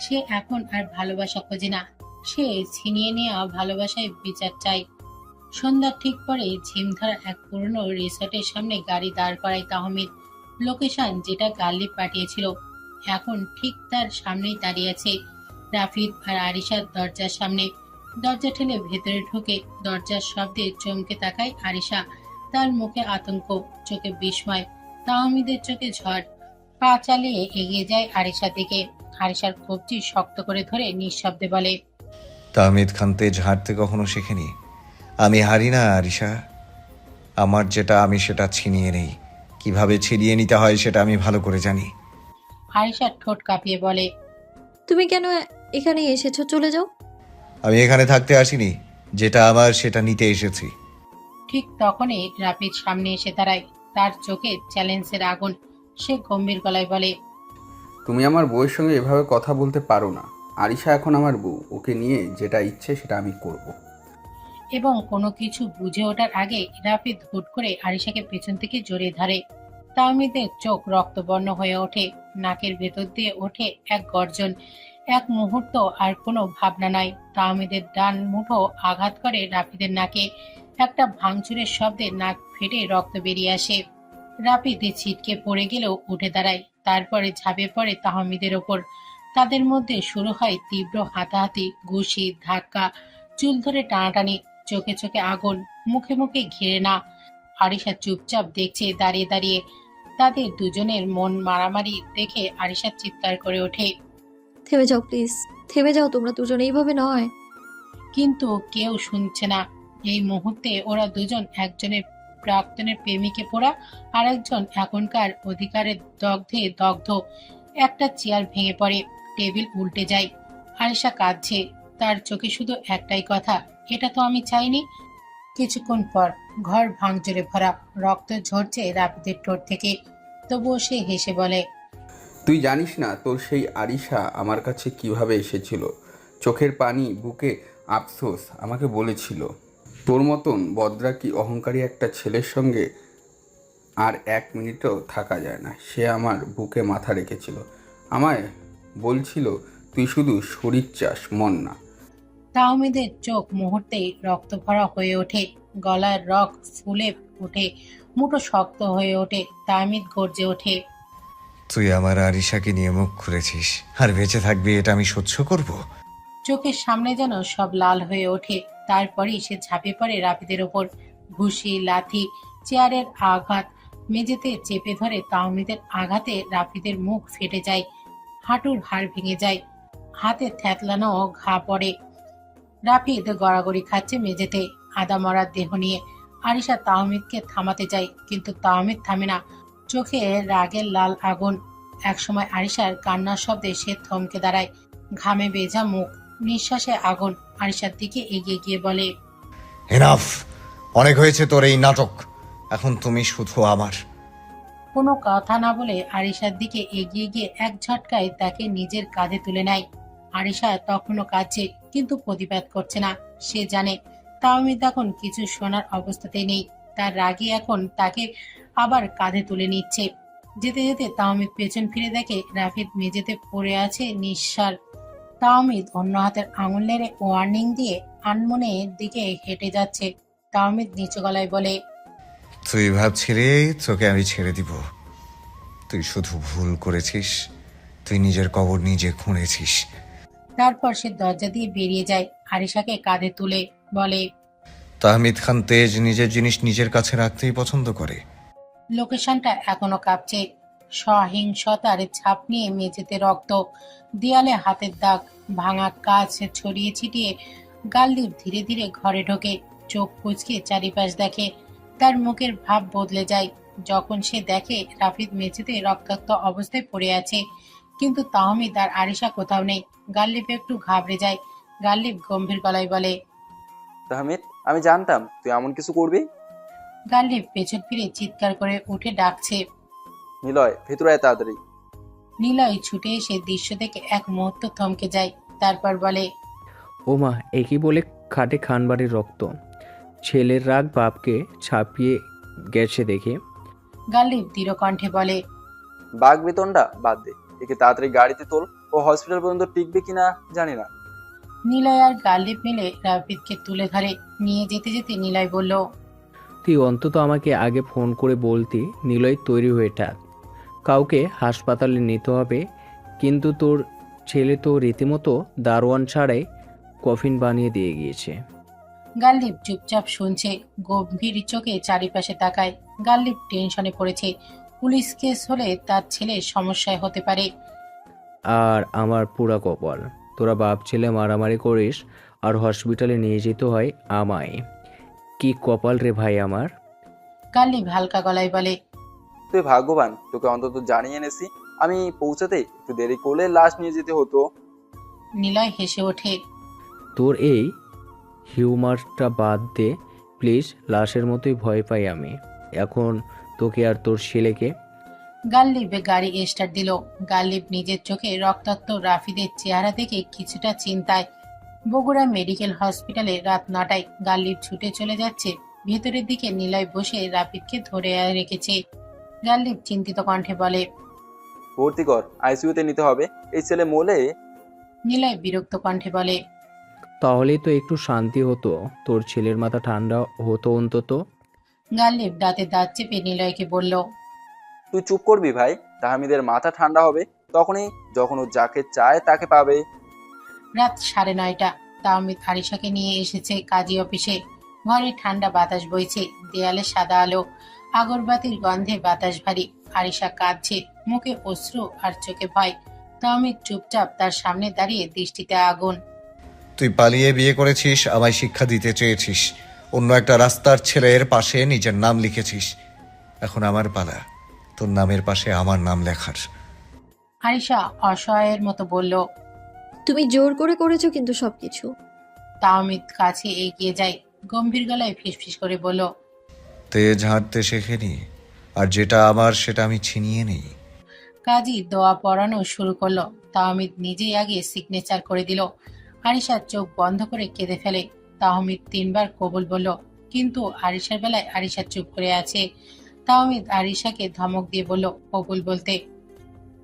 সে এখন আর ভালোবাসা খোঁজে না, সে ছিনিয়ে নেওয়া ভালোবাসায় বিচার চায়। সন্ধ্যার ঠিক পরে ঝিমধরা এক পুরনো রিসর্টের সামনে গাড়ি দাঁড় করায় তাহমিদ। লোকেশন যেটা গাল্লিব পাঠিয়েছিল এখন ঠিক তার সামনেই দাঁড়িয়ে আছে রাফিদ আর আরিশার দরজার সামনে। দরজা ঠেলে ভেতরে ঢুকে দরজার শব্দে চমকে তাকায় আরিশা। তার মুখে আতঙ্ক, চোখে বিস্ময়, তাহমিদের চোখে ঝড়। পা চালিয়ে এগিয়ে যায় আরিশার দিকে। আরিশার কবজি শক্ত করে ধরে নিঃশব্দে বলে, তাহমিদ খান তেজ হারতে কখনো শেখেনি। আমি হারি না আরিশা, আমার যেটা আমি সেটা ছিনিয়ে নেই। কিভাবে ছিনিয়ে নিতে হয় সেটা আমি ভালো করে জানি। আরিশার ঠোঁট কাঁপিয়ে বলে, তুমি কেন এখানে এসেছো? চলে যাও। আমি এখানে থাকতে আসিনি, যেটা আমার সেটা নিতে এসেছি। ঠিক তখনই রাফিদ সামনে এসে দাঁড়ায়, তার চোখে চ্যালেঞ্জের আগুন। সে গম্ভীর গলায় বলে, তুমি আমার বউয়ের সঙ্গে এভাবে কথা বলতে পারো না। আরিশা এখন আমার বউ, ওকে নিয়ে যেটা ইচ্ছে সেটা আমি করব। এবং কোনো কিছু বুঝে ওঠার আগে রাফিদ হুট করে আরিশাকে পেছন থেকে জড়িয়ে ধরে। তাহমিদের চোখ রক্তবর্ণ হয়ে ওঠে, নাকের ভেতর দিয়ে ওঠে এক গর্জন। এক মুহূর্ত আর কোনো ভাবনা নাই। তাহমিদের ডান মুঠো আঘাত করে রাফিদের নাকে। একটা ভাঙচুরের শব্দে নাক ফেটে রক্ত বেরিয়ে আসে। রাফিদ ছিটকে পড়ে গেলেও উঠে দাঁড়ায়, তারপরে ঝাঁপিয়ে পড়ে তাহমিদের ওপর। তাদের মধ্যে শুরু হয় তীব্র হাতাহাতি, ঘুষি, ধাক্কা, চুল ধরে টানাটানি, চোখে চোখে আগুন, মুখে মুখে ঘৃণা। আরিশা চুপচাপ দেখছে দাঁড়িয়ে দাঁড়িয়ে। তাদের দুজনের মন মারামারি দেখে আরিশা চিৎকার করে ওঠে, থেমে যাও প্লিজ, থেমে যাও, তোমরা দুজন এইভাবে নয়। কিন্তু কেউ শুনছে না। এই মুহূর্তে ওরা দুজন একজনের প্রাক্তনের প্রেমিকে পোড়া, আর একজন এখনকার অধিকারের দগ্ধে দগ্ধ। একটা চেয়ার ভেঙে পড়ে, টেবিল উল্টে যায়। আরিশা কাঁদছে, তার চোখে শুধু একটাই কথা, এটা তো আমি চাইনি। কিছুক্ষণ পর ঘর ভাঙচুরে ভরা, রক্ত ঝরছে রাফিদের ঠোঁট থেকে। তবুও সে হেসে বলে, তুই জানিস না তোর সেই আরিশা আমার কাছে কিভাবে এসেছিল। চোখের পানি, বুকে আফসোস, আমাকে বলেছিল তোর মতন বদরা কি অহংকারী একটা ছেলের সঙ্গে আর 1 মিনিটও থাকা যায় না। সে আমার বুকে মাথা রেখেছিল, আমায় বলছিল তুই শুধু শরীর চাস, মন না। তাহমিদের চোখ মুহূর্তেই রক্ত ভরা হয়ে ওঠে, গলার রগ ফুলে ওঠে, মুঠো শক্ত হয়ে ওঠে। তাহমিদ গর্জে ওঠে, তুই আমার আরিশাকে নিয়ে মুখ খুলেছিস, আর বেঁচে থাকবি এটা আমি সহ্য করব? চোখের সামনে যেন সব লাল হয়ে ওঠে। তারপরই সে ঝাঁপিয়ে পড়ে রাফিদের ওপর। ঘুষি, লাথি, চেয়ারের আঘাত, মেঝেতে চেপে ধরে তাহমিদের আঘাতে রাফিদের মুখ ফেটে যায়, হাঁটুর হাড় ভেঙে যায়, হাতে থ্যাতলানো ঘা পড়ে। রাফিদ গড়াগড়ি খাচ্ছে মেঝেতে, আদা মরার দেহ নিয়ে। আরিশা তাহমিদকে থামাতে যায়, কিন্তু তাহমিদ থামে না, চোখে রাগের লাল আগুন। একসময় আরিশার কান্নার শব্দে সে থমকে দাঁড়ায়, ঘামে ভেজা মুখ, নিঃশ্বাসে আগুন। আরিশার দিকে এগিয়ে গিয়ে বলে, এনাফ, অনেক হয়েছে তোর এই নাটক, এখন তুমি শুধু আমার। কোনো কথা না বলে আরিশার দিকে এগিয়ে গিয়ে এক ঝটকায় তাকে নিজের কাঁধে তুলে নেয়। আরিশা তখনও কাঁদছে, কিন্তু প্রতিবাদ করছে না। সে জানে তাহমিদ এখন কিছু শোনার অবস্থাতেই নেই। তার রাগে এখন তাকে আবার কাঁধে তুলে নিচ্ছে। যেতে যেতে তাহমিদ পেছন ফিরে দেখে রাফিদ মেঝেতে পড়ে আছে নিঃসার। তাহমিদ অন্য হাতের আঙুল নেড়ে ওয়ার্নিং দিয়ে আনমনের দিকে হেঁটে যাচ্ছে। তাহমিদ নিচু গলায় বলে, তুই ভাবছিলি তোকে আমি ছেড়ে দিব? তুই শুধু ভুল করেছিস, তুই নিজের কবর নিজে খুঁড়েছিস। তারপর সে দরজা দিয়ে বেরিয়ে যায়, আরিশাকে কাঁধে তুলে বলে, তাহমিদ খান তেজ নিজের জিনিস নিজের কাছে রাখতেই পছন্দ করে। লোকেশনটা এখনো কাঁপছে, সহিংসতার ছাপ নিয়ে মেঝেতে রক্ত, দেয়ালে হাতের দাগ, ভাঙা কাঁচ ছড়িয়ে ছিটিয়ে। গাল্লিব ধীরে ধীরে ঘরে ঢোকে, চোখ কুঁচকে চারিপাশ দেখে। তার মুখের ভাব বদলে যায় যখন সে দেখে রাফিদ মেঝেতে রক্তাক্ত অবস্থায় পড়ে আছে, কিন্তু তাহমিদ আর আরিশা কোথাও নেই। গাল্লিব একটু ঘাবড়ে যায়, গালিব গম্ভীর গলায় বলে। তাহমিদ, আমি জানতাম তুই এমন কিছু করবি। গালিব পেছন ফিরে চিৎকার করে উঠে ডাকছে। নিলয়, ভেতরে আয় তাড়াতাড়ি। নিলয় ছুটে এসে দৃশ্য দেখে এক মুহূর্ত থমকে যায়, তারপর বলে, ওমা, একই বলে খাটে খানবাড়ির রক্ত। ছেলের রাগ বাপকে ছাপিয়ে গেছে দেখে। গালিব দৃঢ় কণ্ঠে বলে, বাঘ বেতনটা বাদ দে, একে তাড়াতাড়ি গাড়িতে তোল। ও হসপিটাল পর্যন্ত টিকবে কিনা জানি না। নিলয় আর গালিব মিলে রাফিদকে তুলে ধরে নিয়ে যেতে যেতে নিলয় বলল, তুই অন্তত আমাকে আগে ফোন করে বলতি নিলয় তৈরি হয়ে থাক, কাউকে হাসপাতালে নিতে হবে। কিন্তু তোর ছেলে তো রীতিমতো দারোয়ান ছাড়াই কফিন বানিয়ে দিয়ে গিয়েছে। গালিব চুপচাপ শুনছে, গম্ভীর চোখে চারিপাশে তাকায়। গালিব টেনশনে পড়েছে, পুলিশ কেস হলে তার ছেলের সমস্যায় হতে পারে। আর আমার পুরা কপাল, তোরা বাপ ছেলে মারামারি করিস আর হসপিটালে নিয়ে যেতে হয় আমায়। কি কপাল রে ভাই আমার। গালিব হালকা গলায় বলে, তুই ভাগ্যবান, তোকে অন্তত জানিয়ে এনেছি। আমি পৌঁছাতে একটু দেরি করলে লাশ নিয়ে যেতে হতো। নিলয় হেসে ওঠে, তোর এই হিউমারটা বাদ দে প্লিজ, লাশের মতোই ভয় পাই আমি এখন তোকে আর তোর ছেলেকে। গালিব গাড়ি স্টার্ট দিল। গালিব নিজের চোখে রক্তাক্ত রাফিদের চেহারা দেখে কিছুটা চিন্তায়। বগুড়া মেডিকেল হসপিটালে রাত 9টায় গালিব ছুটে চলে যাচ্ছে। ভেতরের দিকে নিলয় বসে রাফিদকে ধরে রেখেছে। গালিব চিন্তিত কণ্ঠে বলে, ভর্তি কর, আইসিইউতে নিতে হবে। এই ছেলে মোলে। নিলয় বিরক্ত কণ্ঠে বলে, তাহলেই তো একটু শান্তি হতো, তোর ছেলের মাথা ঠান্ডা হতো অন্তত। গালিব দাঁতে দাঁত চেপে নিলয়কে বলল, তুই চুপ করবি ভাই। তাহমিদের মাথা ঠান্ডা হবে তখনই যখন ও যাকে চায় তাকে পাবে। রাত 9:30। তাহমিদ আরিশাকে নিয়ে এসেছে কাজী অফিসে। ঘরে ঠান্ডা বাতাস বইছে, দেয়ালে সাদা আলো, আগরবাতির গন্ধে বাতাস ভারী। আরিশা কাঁদছে, মুখে অশ্রু আর চোখে ভয়। তাহমিদ চুপচাপ তার সামনে দাঁড়িয়ে, দৃষ্টিতে আগুন। তুই পালিয়ে বিয়ে করেছিস, আমায় শিক্ষা দিতে চেয়েছিস, অন্য একটা রাস্তার ছেলের পাশে নিজের নাম লিখেছিস। এখন আমার পালা তোর নামের পাশে আমার নাম লেখার। আরিশা অসহায়ের মতো বলল, তুমি জোর করে করেছো কিন্তু সবকিছু। তাহমিদ কাছে এগিয়ে যায়, গম্ভীর গলায় ফিসফিস করে বলল, তেজ হাঁটতে শেখেনি, আর যেটা আমার সেটা আমি ছিনিয়ে নেই। কাজী দোয়া পড়ানো শুরু করলো। তাহমিদ নিজেই আগে সিগনেচার করে দিল। আরিশা চোখ বন্ধ করে কেঁদে ফেলে। তাহমিদ 3বার কবুল বলল, কিন্তু আরিশার বেলায় আরিশা চুপ করে আছে। তাহমিদ আরিশাকে ধমক দিয়ে বলল কবুল বলতে।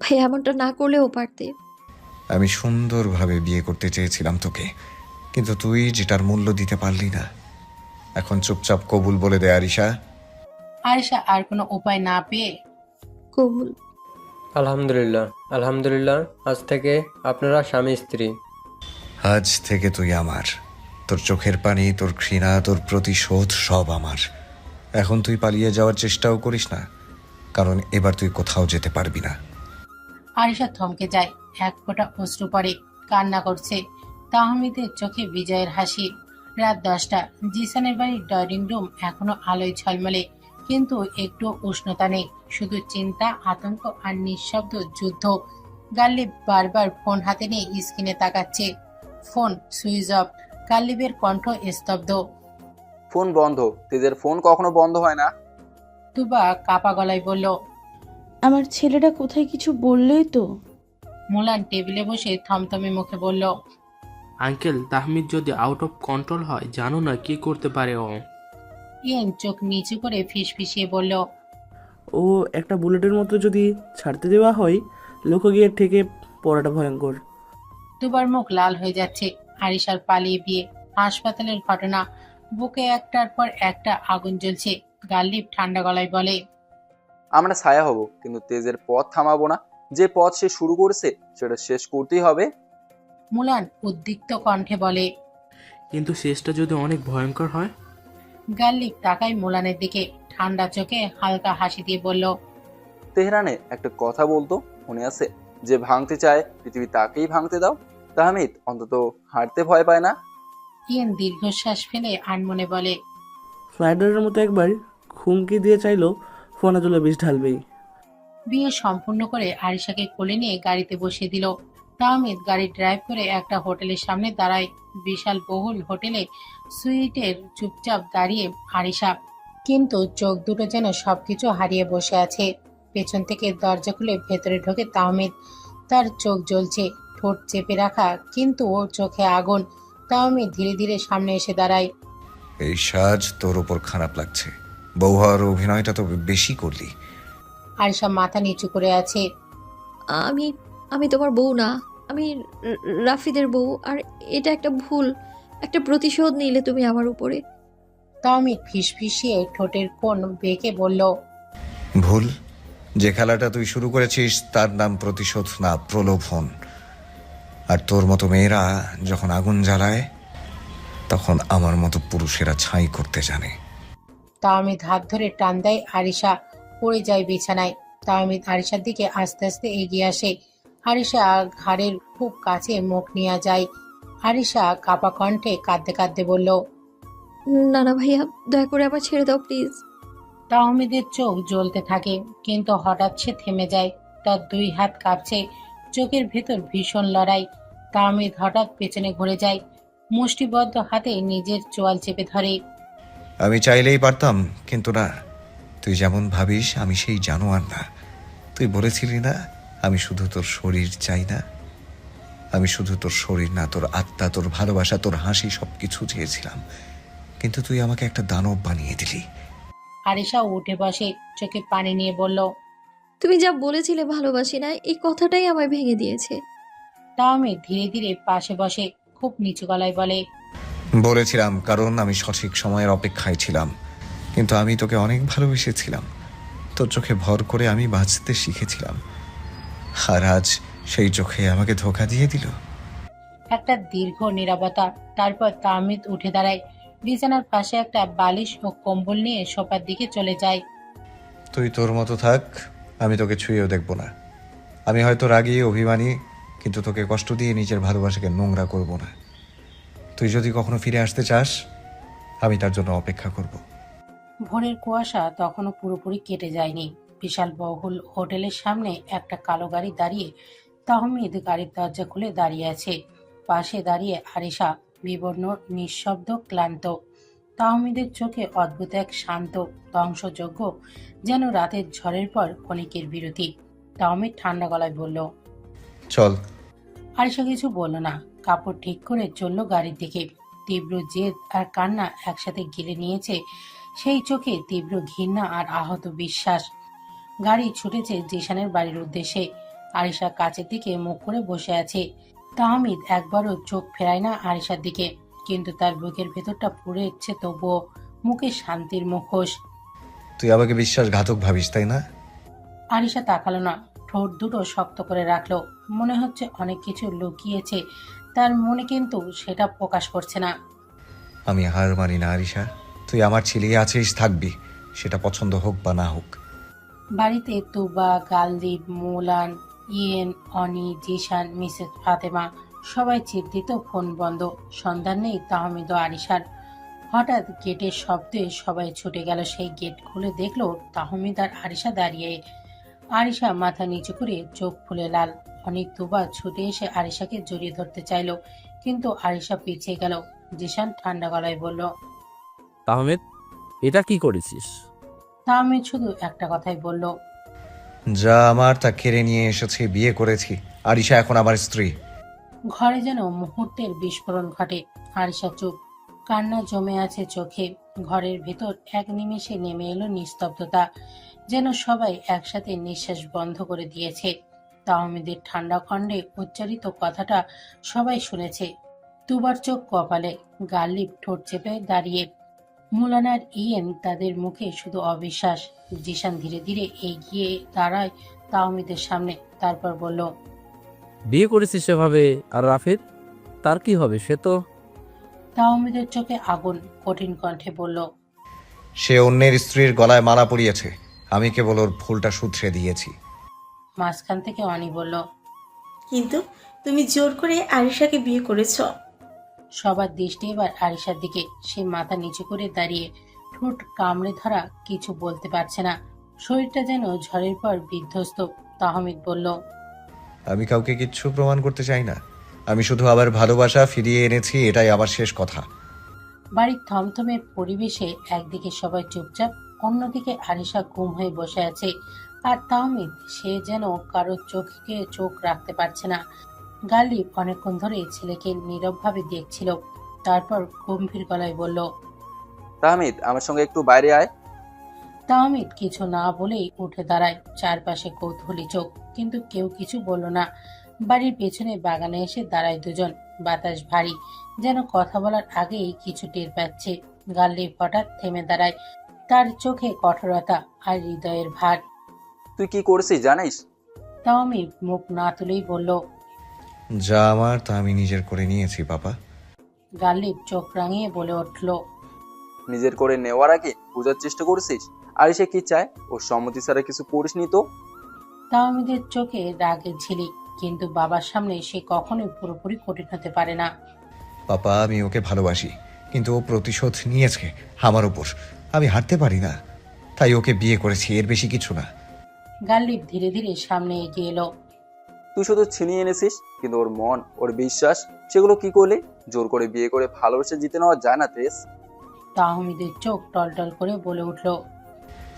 ভাই এমনটা না করলেও পারতে। আমি সুন্দরভাবে বিয়ে করতে চেয়েছিলাম তোকে, কিন্তু তুই যেটার মূল্য দিতে পারলি না। এখন চুপচাপ কবুল বলে দে আরিশা। আরিশা আর কোনো উপায় না পেয়ে কবুল। আলহামদুলিল্লাহ, আলহামদুলিল্লাহ, আজ থেকে আপনারা স্বামী স্ত্রী। আজ থেকে তুই আমার, তোর চোখের পানি, তোর ঘৃণা, তোর প্রতিশোধ সব আমার। এখন তুই পালিয়ে যাওয়ার চেষ্টাও করিস না, কারণ এবার তুই কোথাও যেতে পারবি না। আরিশা থমকে যায়, এক ফোঁটা অশ্রু পড়ে, কান্না করছে। তাহমিদের চোখে বিজয়ের হাসি। রাত 10টা। জিসানের বাড়ির ড্রয়িং রুম এখনো আলোয় ঝলমলে, কিন্তু একটু উষ্ণতা নেই, শুধু চিন্তা, আতঙ্ক আর নিঃশব্দ যুদ্ধ। গালিব বারবার ফোন হাতে নিয়ে স্ক্রিনে তাকাচ্ছে। Phone switch off. গালিবের কণ্ঠ স্তব্ধ। ফোন বন্ধ। তেজের ফোন কখনো বন্ধ হয় না। তুবা কাপা গলায় বলল, আমার ছেলেটা কোথায় কিছু বললেই তো। মুলান টেবিলে বসে থমথমে মুখে বলল, আঙ্কেল, তাহমিদ যদি আউট অফ কন্ট্রোল হয়, জানো না কি করতে পারে ও। ইয়েন চোখ নিচু করে ফিসফিসিয়ে বলল, ও একটা বুলেটের মতো যদি ছাড়তে দেওয়া হয়, লোকে গিয়ে ঠেকে পড়াটা ভয়ঙ্কর। দুবার মুখ লাল হয়ে যাচ্ছে। আরিশার পালিয়ে বিয়ে, হাসপাতালের ঘটনা, বুকে একটার পর একটা আগুন জ্বলছে। গালিব ঠান্ডা গলায় বলে, আমরা ছায়া হব, কিন্তু তেজের পথ থামাবো না। যে পথ সে শুরু করেছে সেটা শেষ করতেই হবে। মুলান উদ্বিগ্ন কণ্ঠে বলে, কিন্তু শেষটা যদি অনেক ভয়ঙ্কর হয়। গালিব তাকায় মুলানের দিকে, ঠান্ডা চোখে হালকা হাসি দিয়ে বলল, তেহরানে একটা কথা বলতো মনে আছে, যে ভাঙতে চায় পৃথিবী তাকেই ভাঙতে দাও। তাহমিদ অন্তত হাঁটতে ভয় পায় না। ইয়েন দীর্ঘশ্বাস ফেলে আনমনে বলে, ফ্লাইডারের মতো একবার খুমকি দিয়ে চাইলো ফোনা তুলে বিষ ঢালবেই। বিয়ে সম্পূর্ণ করে আরিশাকে কোলে নিয়ে গাড়িতে বসিয়ে দিল। তাহমিদ গাড়ি ড্রাইভ করে একটা হোটেলের সামনে দাঁড়ায়। বিশাল বহুল হোটেলে সুইটের চুপচাপ দাঁড়িয়ে আরিশা, কিন্তু চোখ দুটো যেন সবকিছু হারিয়ে বসে আছে। পেছন থেকে দরজা খুলে ভেতরে ঢোকে তাহমিদ। তার চোখ জ্বলছে, ঠোঁট চেপে রাখা, কিন্তু ওর চোখে আগুন। তাহমিদ ধীরে ধীরে সামনে এসে দাঁড়ায়। এই সাজ তোর ওপর খারাপ লাগছে। বউ হওয়ার অভিনয়টা তো বেশি করলি। আরিশা মাথা নিচু করে আছে। আমি আমি তোমার বউ না, আমি রাফিদের বউ। আর এটা একটা ভুল, একটা প্রতিশোধ নিলে তুমি আমার উপরে। তাহমিদ ফিসফিসিয়ে ঠোঁটের কোণ বেঁকে বলল, ভুল? যে খেলাটা তুই শুরু করেছিস তার নাম প্রতিশোধ না, প্রলোভন। আর তোর মতো মেয়েরা যখন আগুন জ্বালায় তখন আমার মতো পুরুষেরা ছাই করতে জানে। তাহমিদ হাত ধরে টান দেয়। আরিশা পড়ে যায় বিছানায়। তাহমিদ আরিশার দিকে আস্তে আস্তে এগিয়ে আসে। আরিশা ঘাড়ের খুব কাছে মুখ নিয়ে যায়। আরিশা কাঁপা কণ্ঠে কাঁদতে কাঁদতে বলল, না না ভাইয়া, দয়া করে আবার ছেড়ে দাও প্লিজ। তাহমিদের চোখ জ্বলতে থাকে, কিন্তু হঠাৎ সে থেমে যায়। তার দুই হাত কাঁপছে, চোখের ভেতর ভীষণ লড়াই। তাহমিদ হঠাৎ পেছনে ঘুরে যায়, মুষ্টিবদ্ধ হাতে নিজের চোয়াল চেপে ধরে। আমি চাইলেই পারতাম, কিন্তু না। তুই যেমন ভাবিস আমি সেই জানোয়ার না। তুই বলেছিলি না আমি শুধু তোর শরীর চাই না। আমি শুধু তোর শরীর না, তোর আত্মা, তোর ভালোবাসা, তোর হাসি সবকিছু চেয়েছিলাম, কিন্তু তুই আমাকে একটা দানব বানিয়ে দিলি। আরিশা উঠে বসে, চোখে পানি নিয়ে বলল, তুমি যা বলেছিলে ভালোবাসি না, এই কথাটাই আমায় ভেঙে দিয়েছে। তাহমিদ ধীরে ধীরে পাশে বসে খুব নিচু গলায় বলে, বলেছিলাম কারণ আমি সঠিক সময়ের অপেক্ষায় ছিলাম, কিন্তু আমি তোকে অনেক ভালোবেসেছিলাম। তোর চোখে ভর করে আমি বাঁচতে শিখেছিলাম, আর আজ সেই চোখে আমাকে ধোঁকা দিয়ে দিল। একটা দীর্ঘ নীরবতা। তারপর তাহমিদ উঠে দাঁড়ায়, বিছানার পাশে একটা বালিশ ও কম্বল নিয়ে সোফার দিকে চলে যায়। তুই তোর মতো থাক, আমি তোকে ছুঁয়েও দেখব না। আমি হয়তো রাগী, অভিমানী, কিন্তু তোকে কষ্ট দিয়ে নিজের ভালোবাসাকে নোংরা করব না। তুই যদি কখনো ফিরে আসতে চাস, আমি তার জন্য অপেক্ষা করব। ভোরের কুয়াশা তখনও পুরোপুরি কেটে যায়নি। বিশাল বহুল হোটেলের সামনে একটা কালো গাড়ি দাঁড়িয়ে। তাহমিদ গাড়ির দরজা খুলে দাঁড়িয়ে আছে। পাশে দাঁড়িয়ে আরিশা, বিবর্ণ, নিঃশব্দ, ক্লান্ত। তাহমিদের চোখে অদ্ভুত এক শান্ত, ধ্বংসযোগ্য, যেন রাতের ঝড়ের পর ক্ষণিকের বিরতি। তাহমিদ ঠান্ডা গলায় বলল, চল। আরিশা কিছু বলল না, কাপড় ঠিক করে চলল গাড়ির দিকে। তীব্র জেদ আর কান্না একসাথে গিলে নিয়েছে সেই চোখে, তীব্র ঘৃণা আর আহত বিশ্বাস। গাড়ি ছুটেছে জিশানের বাড়ির উদ্দেশ্যে। আরিশা কাছের দিকে মুখ করে বসে আছে। তাহমিদ একবারও চোখ ফেরায় না আরিশার দিকে, কিন্তু তার বুকের ভেতরটা পুড়ে যাচ্ছে তবুও। মুখে শান্তির মুখোশ। তুই আমাকে বিশ্বাসঘাতক ভাবিস, তাই না? আরিশা তাকালো না, ঠোঁট দুটো শক্ত করে রাখলো। মনে হচ্ছে অনেক কিছু লুকিয়েছে তার মনে, কিন্তু সেটা প্রকাশ করছে না। আমি হার মানি না আরিশা। তুই আমার ছেলে আছিস, থাকবি, সেটা পছন্দ হোক বা না হোক। বাড়িতে তুবা, গালদীপ, মুলান, ইয়েন, অনি, জিশান, মিসেস ফাতেমা সবাই চিন্তিত। ফোন বন্ধ, সন্ধান নেই তাহমিদ ও আরিশার। হঠাৎ গেটের শব্দে সবাই ছুটে গেল। সেই গেট খুলে দেখলো তাহমিদ আর আরিশা দাঁড়িয়ে। আরিশা মাথা নিচু করে, চোখ ফুলে লাল। অনেক তুবা ছুটে এসে আরিশাকে জড়িয়ে ধরতে চাইল, কিন্তু আরিশা পিছিয়ে গেল। জিশান ঠান্ডা গলায় বলল, তাহমিদ, এটা কি করেছিস? তাহমিদ শুধু একটা কথাই বলল, যা আমার তা কেড়ে নিয়ে এসেছি, বিয়ে করেছি। আরিশা এখন আমার স্ত্রী। ঘরে যেন মুহূর্তের বিস্ফোরণ ঘটে। আরিশা চুপ, কান্না জমে আছে চোখে। ঘরের ভেতর এক নিমেষে নেমে এলো নিস্তব্ধতা, যেন সবাই একসাথে নিঃশ্বাস বন্ধ করে দিয়েছে। তাহমিদের ঠান্ডা কণ্ঠে উচ্চারিত কথাটা সবাই শুনেছে। তুবার চোখ কপালে, গালিব ঠোঁট চেপে দাঁড়িয়ে। মুলানার ইয়েন, তাদের মুখে শুধু অবিশ্বাস। জিশান ধীরে ধীরে এগিয়ে দাঁড়ায় তাহমিদের সামনে, তারপর বলল, বিয়ে করেছিস সেভাবে, আর রাফিদ, তার কি হবে? সে তো... তাহমিদের চোখে আগুন, কঠিন কণ্ঠে বলল, সে অন্যের স্ত্রীর গলায় মালা পরিয়েছে, আমি কেবল ওর ফুলটা শুধরে দিয়েছি। মাঝখান থেকে অনি বলল, কিন্তু তুমি জোর করে আরিশাকে বিয়ে করেছো। সবার দৃষ্টি এবার আরিশার দিকে। সে মাথা নিচু করে দাঁড়িয়ে, ঠোঁট কামড়ে ধরা, কিছু বলতে পারছে না। শরীরটা যেন ঝড়ের পর বিধ্বস্ত। তাহমিদ বলল, আমি কাউকে কিচ্ছু প্রমাণ করতে চাই না। আমি শুধু আবার ভালোবাসা ফিরিয়ে এনেছি, এটাই আবার শেষ কথা। বাড়ির থমথমে পরিবেশে একদিকে সবাই চুপচাপ, অন্যদিকে আরিশা গুম হয়ে বসে আছে। আর তাহমিদ, সে যেন কারোর চোখে চোখ রাখতে পারছে না। গালিব অনেকক্ষণ ধরে ছেলেকে নীরবভাবে দেখছিল, তারপর গম্ভীর গলায় বলল, তাহমিদ, আমার সঙ্গে একটু বাইরে আয়। তাহমিদ কিছু না বলেই উঠে দাঁড়ায়। চারপাশে কৌতূহলী চোখ, কিন্তু কেউ কিছু বলল না। বাড়ির পেছনে বাগানে এসে দাঁড়ায় দুজন। বাতাস ভারী, যেন কথা বলার আগেই কিছু টের পাচ্ছে। গালিব হঠাৎ থেমে দাঁড়ায়, তার চোখে কঠোরতা আর হৃদয়ের ভার। তুই কি করেছিস জানিস? তাহমিদ মুখ না তুলেই বলল, যা আমার তা আমি নিজের করে নিয়েছি বাবা। গালিব চোখ রাঙিয়ে বলে উঠল, নিজের করে নেওয়ার আগে বোঝার চেষ্টা করেছিস আর সে কি চায়? ওর সম্মতি ছাড়া কিছু করিসনি তো? তাহমিদের চোখে রাগের ঝিলিক, কিন্তু বাবার সামনে সে কখনোই পুরোপুরি কঠিন হতে পারে না। পাপা, আমি ওকে ভালোবাসি, কিন্তু ও প্রতিশোধ নিয়েছে আমার উপর। আমি হারতে পারি না, তাই ওকে বিয়ে করেছি, এর বেশি কিছু না। গালিব ধীরে ধীরে সামনে এগিয়ে এলো। তুই শুধু ছিনিয়ে এনেছিস, কিন্তু ওর মন, ওর বিশ্বাস, সেগুলো কি করলি? জোর করে বিয়ে করে ভালোবেসে জিতে নেওয়া যায় না তেজ। তাহমিদের চোখ টলটল করে বলে উঠল,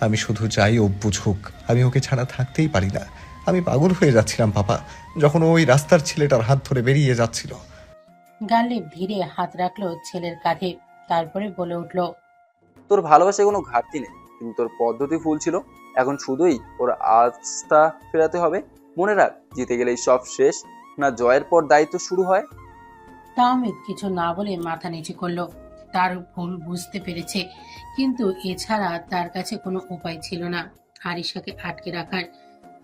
আমি শুধু চাই ও বুঝুক আমি ওকে ছাড়া থাকতেই পারি না। আমি পাগল হয়ে যাচ্ছিলাম পাপা, যখন ওই রাস্তার ছেলেটার হাত ধরে বেরিয়ে যাচ্ছিল। গালিব ধীরে হাত রাখলো ছেলের কাঁধে, তারপরে বলে উঠল, তোর ভালোবাসায় কোনো ঘাটতি নেই, কিন্তু তোর পদ্ধতি ভুল ছিল। এখন শুধুই ওর আস্থা ফেরাতে হবে। মনে রাখ, জিতে গেলেই সব শেষ, না জয়ের পর দায়িত্ব শুরু হয়। তাহমিদ কিছু না বলে মাথা নিচু করলো। তার ভুল বুঝতে পেরেছে, কিন্তু এছাড়া তার কাছে কোনো উপায় ছিল না আরিশাকে আটকে রাখার।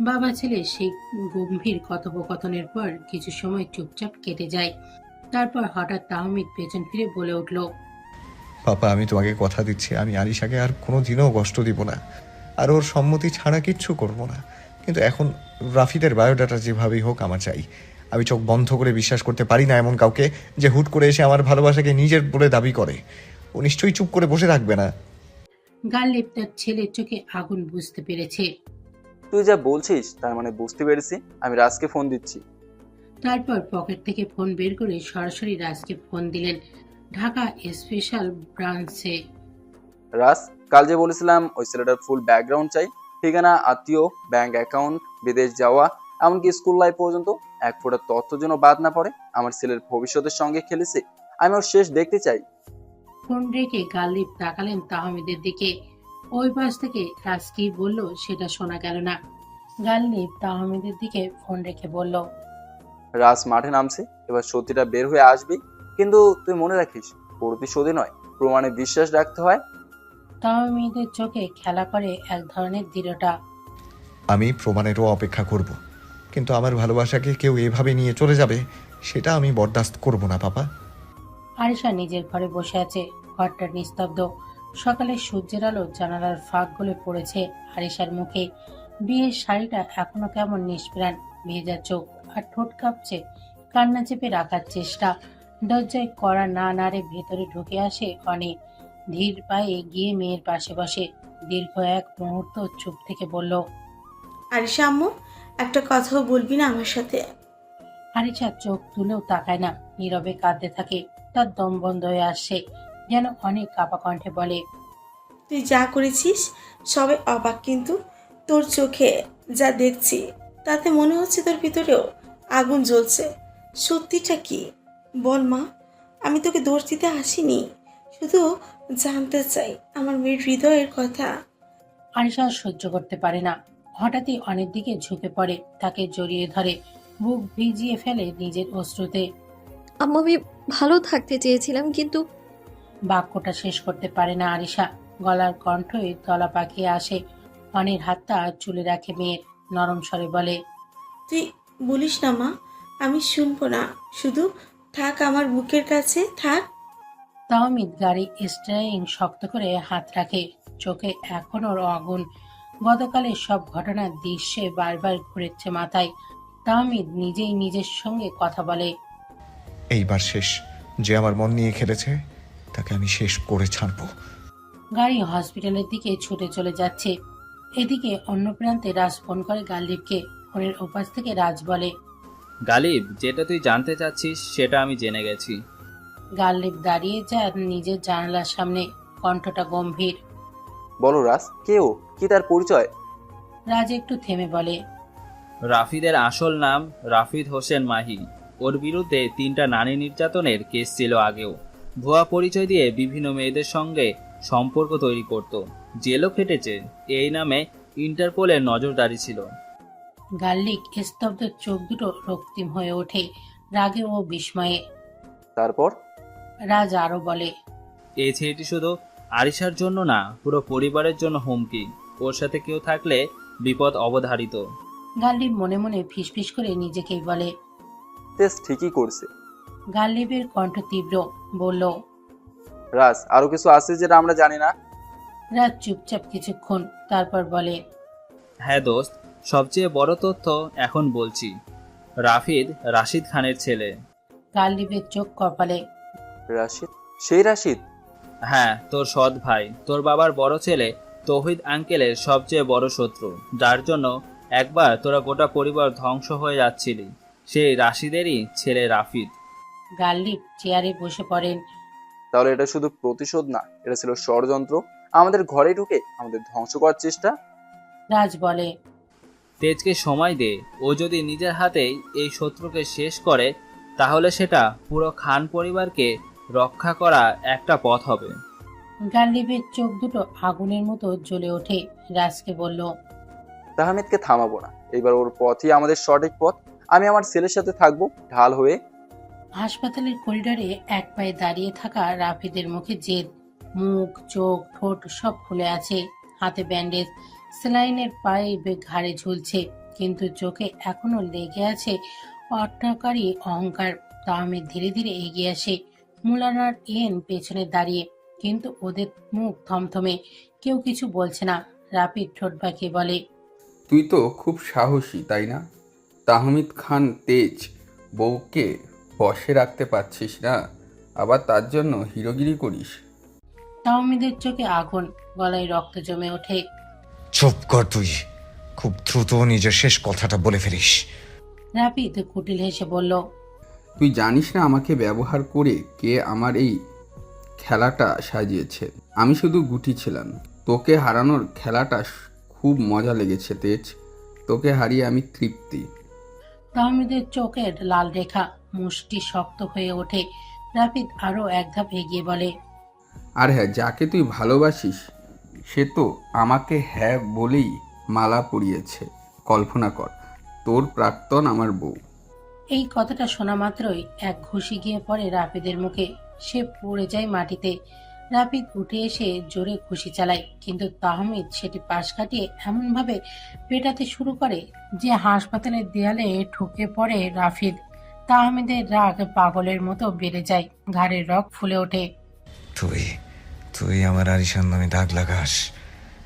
বাবা ছেলে সেই গম্ভীর কথোপকথনের পর কিছু সময় চুপচাপ কেটে যায়। তারপর হঠাৎ তাহমিদ পেছন ফিরে বলে উঠল, পাপা, আমি তোমাকে কথা দিচ্ছি, আমি আরিশাকে আর কোনো দিনও কষ্ট দিব না, আর ওর সম্মতি ছাড়া কিচ্ছু করব না। কিন্তু এখন রাফিদের বায়োডাটা যেভাবেই হোক আমার চাই। আমি চোখ বন্ধ করে বিশ্বাস করতে পারি না এমন কাউকে, যে হুট করে এসে আমার ভালোবাসাকে নিজের বলে দাবি করে। ও নিশ্চয়ই চুপ করে বসে থাকবে না। গালিব তার ছেলের চোখে আগুন বুঝতে পেরেছে। তুই যা বলছিস তার মানে বুঝতে পেরেছি। আমি রাজকে ফোন দিচ্ছি। তারপর পকেট থেকে ফোন বের করে সরাসরি রাজকে ফোন দিলেন, ঢাকা স্পেশাল ব্রাঞ্চে। রাজ, কাল যে বলেছিলাম ওই ছেলেটার ফুল ব্যাকগ্রাউন্ড চাই, ঠিকানা, আত্মীয়, ব্যাংক অ্যাকাউন্ট, বিদেশ যাওয়া, এমনকি স্কুল লাইফ পর্যন্ত এক ফোঁটা তথ্য যেন বাদ না পড়ে। আমার ছেলের ভবিষ্যতের সঙ্গে খেলেছে, আমি ওর শেষ দেখতে চাই। ফোন রেখে গালিব তাকালেন তাহমিদের দিকে। ওই পাশ থেকে রাজ কি বলল সেটা শোনা গেল না। গালিব তাহমিদের দিকে ফোন রেখে বলল, রাজ মাঠে নামছে, এবার সত্যিটা বের হয়ে আসবি। কিন্তু তুই মনে রাখিস, প্রতিশোধে নয়, প্রমাণে বিশ্বাস রাখতে হয়। তাহমিদের চোখে খেলা করে এক ধরনের দৃঢ়তা। আমি প্রমাণেরও অপেক্ষা করব, কিন্তু আমার ভালোবাসাকে কেউ এভাবে নিয়ে চলে যাবে সেটা আমি বরদাস্ত করব না পাপা। আরিশা নিজের ঘরে বসে আছে, ঘরটা নিস্তব্ধ। সকালে সূর্যের আলো জানালার ফাঁক গলে পড়েছে আরিশার মুখে। বিয়ের শাড়িটা এখনো কেমন নিষ্প্রাণ, ভেজা চোখ আর ঠোঁট কাঁপছে। কান্না চেপে রাখার চেষ্টা। দরজায় কড়া না নাড়ে ভেতরে ঢুকে আসে অনেক। ধীর পায়ে গিয়ে মেয়ের পাশে বসে দীর্ঘ এক মুহূর্ত চুপ থেকে বলল, আরিশা আম্মু, একটা কথাও বলবি না আমার সাথে? আরিশা চোখ তুলেও তাকায় না, নীরবে কাঁদতে থাকে। তার দম বন্ধ হয়ে আসছে, যেন অনেক কাপা কণ্ঠে বলে, তুই যা করেছিস সবে অবাক, কিন্তু তোর চোখে যা দেখছি তাতে মনে হচ্ছে তোর ভিতরেও আগুন জ্বলছে। সত্যিটা কি বল মা, আমি তোকে দোষ দিতে আসিনি, শুধু জানতে চাই আমার মেয়ের হৃদয়ের কথা। আরিশা সহ্য করতে পারে না, হঠাৎই অনেক দিকে ঝুঁকে পড়ে, তাকে জড়িয়ে ধরে, বুক ভিজিয়ে ফেলে নিজের অশ্রুতে। আম্মু, আমি ভালো থাকতে চেয়েছিলাম, কিন্তু বাক্যটা শেষ করতে পারে না আরিশা। গলার কণ্ঠে গলা পাকিয়ে আসে। অনির হাতটা চুলে রাখে মেয়ের, নরম স্বরে বলে, তুই বলিস না মা, আমি শুনবো না, শুধু থাক আমার বুকের কাছে থাক। তাহমিদ গাড়ি স্টিয়ারিং শক্ত করে হাত রাখে, চোখে এখনো আগুন। গতকালের সব ঘটনার দৃশ্যে বারবার ঘুরেছে মাথায়। তাহমিদ নিজেই নিজের সঙ্গে কথা বলে, এইবার শেষ। যে আমার মন নিয়ে খেলেছে তাকে আমি শেষ করে ছাড়বো। গাড়ি হসপিটালের দিকে ছুটে চলে যাচ্ছে। এদিকে অন্য প্রান্তে রাজ ফোন করে গালিবকে। ফোনের ওপাশ থেকে রাজ বলে, গালিব, যেটা তুই জানতে চাচ্ছিস সেটা আমি জেনে গেছি। গাল্লিব দাঁড়িয়ে যায় নিজের জানালার সামনে, কণ্ঠটা গম্ভীর। বলো রাজ, কেউ কি তার পরিচয়? রাজ একটু থেমে বলে, রাফিদের আসল নাম রাফিদ হোসেন মাহি। ওর বিরুদ্ধে 3টা নারী নির্যাতনের কেস ছিল আগেও। ভুয়া পরিচয় দিয়ে বিভিন্ন মেয়েদের সঙ্গে সম্পর্ক তৈরি করত, জেলও খেটেছে। এই নামে ইন্টারপোলের নজরদারি ছিল। গাল্লিক স্তব্ধ, চোখ দুটো রক্তিম হয়ে ওঠে রাগে ও বিস্ময়ে। তারপর রাজ আরো বলে, এই ছেলেটি শুধু আরিশার জন্য না, পুরো পরিবারের জন্য হুমকি। ওর সাথে কেউ থাকলে বিপদ অবধারিত। গাল্লিব মনে মনে ফিসফিস করে নিজেকেই বলে। তেজ ঠিকই করছে। গাল্লিবের কণ্ঠ তীব্র, বলল, রাজ, আরো কিছু আছে যেটা আমরা জানি না? রাজ চুপচাপ কিছুক্ষণ, তারপর বলে, হ্যাঁ দোস্ত, সবচেয়ে বড় তথ্য এখন বলছি। রাফিদ রাশিদ খানের ছেলে। গাল্লিবের চোখ কপালে। রাশিদ? সেই রাশিদ? হ্যাঁ, তোর সৎ ভাই, তোর বাবার বড় ছেলে তৌহিদ আঙ্কেলের সবচেয়ে বড় শত্রু, যার জন্য একবার তোরা গোটা পরিবার ধ্বংস হয়ে যাচ্ছিলি। সেই রাশিদেরই ছেলে রাফিদ। গাল্লিব চেয়ারে বসে পড়েন। তাহলে এটা শুধু প্রতিশোধ না, এটা ছিল ষড়যন্ত্র। আমাদের ঘরে ঢুকে আমাদের ধ্বংস করার চেষ্টা। রাজ বলে, তেজকে সময় দে। ও যদি নিজের হাতেই এই শত্রুকে শেষ করে, তাহলে সেটা পুরো খান পরিবারকে রক্ষা করা একটা পথ হবে। গাল্লিবের চোখ দুটো আগুনের মতো জ্বলে ওঠে। রাজকে বলল, তাহমিদকে থামাবো না। এবার ওর পথই আমাদের সঠিক পথ। আমি আমার ছেলের সাথে থাকবো ঢাল হয়ে। হাসপাতালের করিডোরে এক পায়ে দাঁড়িয়ে থাকা রাফিদের মুখে জেদ, মুখ, চোখ, ঠোঁট সব ফুলে আছে, হাতে ব্যান্ডেজ, সেলাইনের পায়ে ঘাড়ে ঝুলছে, কিন্তু চোখে এখনো লেগে আছে অট্টাকারী অহংকার। তাহমিদ ধীরে ধীরে এগিয়ে আসে। মুলানার ইয়েন পেছনে দাঁড়িয়ে, কিন্তু ওদের মুখ থমথমে, কেউ কিছু বলছে না। রাফিদ ঠোঁট বাঁকিয়ে বলে, তুই তো খুব সাহসী, তাই না? তাহমিদ খান তেজ বউকে বশে রাখতে পারছিস না, আবার তার জন্য হিরোগিরি করিস। তাহমিদের চোখে আগুন, গলায় রক্ত জমে ওঠে। চুপ কর তুই, খুব দ্রুত নিজের শেষ কথাটা বলে ফেলিস। রাফিদ কুটিল হেসে বলল, তুই জানিস না আমাকে ব্যবহার করে কে আমার এই খেলাটা সাজিয়েছে। আমি শুধু গুটি ছিলাম। তোকে হারানোর খেলাটা খুব মজা লেগেছে তেজ। তোকে হারিয়ে আমি তৃপ্তি। তাহমিদের চোখের লাল রেখা, মুষ্টি শক্ত হয়ে ওঠে। রাফিদ আরো এক ধাপ এগিয়ে বলে, আর হ্যাঁ, যাকে তুই ভালোবাসিস সে তো আমাকে হ্যাঁ বলেই মালা পরিয়েছে। কল্পনা কর, তোর প্রাক্তন আমার বউ। এই কথাটা শোনা মাত্রই এক ঘুষি গিয়ে পড়ে রাফিদের মুখে। সে পড়ে যায় মাটিতে। রাফিদ উঠে এসে জোরে ঘুষি চালায়, কিন্তু তাহমিদ সেটি পাশ কাটিয়ে এমন ভাবে পেটাতে শুরু করে যে হাসপাতালের দেয়ালে ঠুকে পড়ে রাফিদ। তাহমিদের রাগ পাগলের মতো বেড়ে যায়, ঘাড়ের রগ ফুলে ওঠে। তুই তুই আমার আরিশান নামে দাগ লাগাস,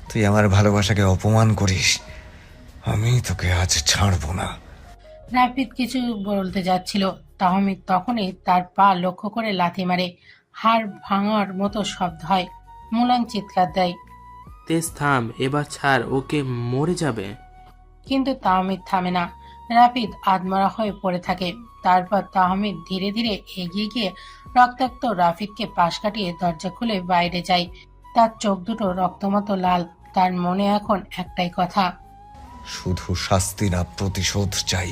তুই আমার ভালোবাসাকে অপমান করিস। আমি তোকে আজ ছাড়বো না। রাফিদ কিছু বলতে যাচ্ছিল, তাহমিদ তখনই তার পা লক্ষ্য করে লাথি মারে। হাড় ভাঙার মতো শব্দ হয়। মুলান চিৎকার দেয়, তেজ থাম, এবার ছাড়, ওকে মরে যাবে। কিন্তু তাহমিদ থামে না। রাফিদ আধমরা হয়ে পড়ে থাকে। তারপর তাহমিদ ধীরে ধীরে এগিয়ে গিয়ে রক্তাক্ত রাফিদকে পাশ কাটিয়ে দরজা খুলে বাইরে যায়। তার চোখ দুটো রক্তমতো লাল। তার মনে এখন একটাই কথা, শুধু শাস্তি না, প্রতিশোধ চাই।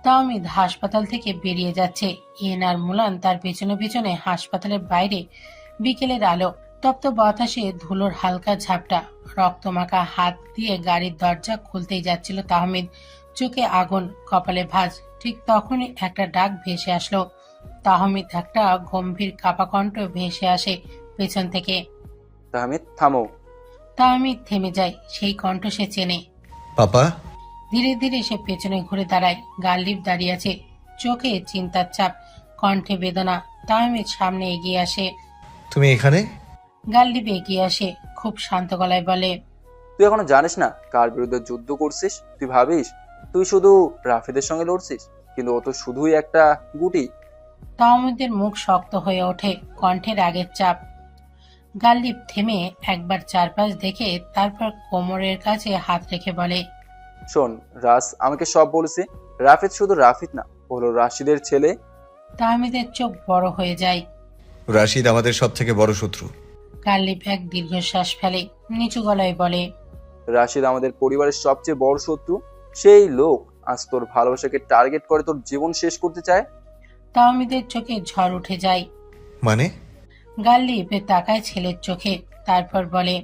তাহমিদ হাসপাতাল থেকে বেরিয়ে যাচ্ছে। ইয়েন আর মুলান তার পেছনে পেছনে হাসপাতালের বাইরে। বিকেলের আলো, তপ্ত বাতাসে ধুলোর হালকা ঝাপটা। রক্তমাখা হাত দিয়ে গাড়ির দরজা খুলতেই যাচ্ছিল তাহমিদ, চোখে আগুন, কপালে ভাঁজ। ঠিক তখনই একটা ডাক ভেসে আসলো। তাহমিদ একটা গম্ভীর কাপা কণ্ঠ ভেসে আসে পেছন থেকে। তাহমিদ, থামো। তাহমিদ থেমে যায়। সেই কণ্ঠ সে চেনে। পাপা। ধীরে ধীরে সে পেছনে ঘুরে দাঁড়ায়। গাল্লিব দাঁড়িয়ে আছে, চোখে চিন্তার ছাপ, কণ্ঠে বেদনা। তাহমিদ সামনে এগিয়ে আসে। তুমি এখানে? গাল্লিব এগিয়ে আসে, খুব শান্ত গলায় বলে, তুই এখনো জানিস না কার বিরুদ্ধে যুদ্ধ করছিস? তুই ভাবিস তুই শুধু রাফিদের সঙ্গে লড়ছিস, কিন্তু ও তো শুধুই একটা গুটি। তাহমিদের মুখ শক্ত হয়ে ওঠে, কণ্ঠের আগের চাপ। গাল্লিব থেমে একবার চারপাশ দেখে তারপর কোমরের কাছে হাত রেখে বলে, শোন রাজ, আমাকে সব বলেছে। রাফিদ শুধু রাফিদ না, ও হলো রাশিদের ছেলে। তাহমিদের চোখ বড় হয়ে যায়। রাশিদ আমাদের সব থেকে বড় শত্রু। গালিব এক দীর্ঘশ্বাস ফেলে নিচু গলায় বলে, রাশিদ আমাদের পরিবারের সবচেয়ে বড় শত্রু। সেই লোক আজ তোর ভালোবাসাকে টার্গেট করে তোর জীবন শেষ করতে চায়। তাহমিদের চোখে ঝড় উঠে যায়। মানে? গালিব তাকায় ছেলের চোখে, তারপর বলে,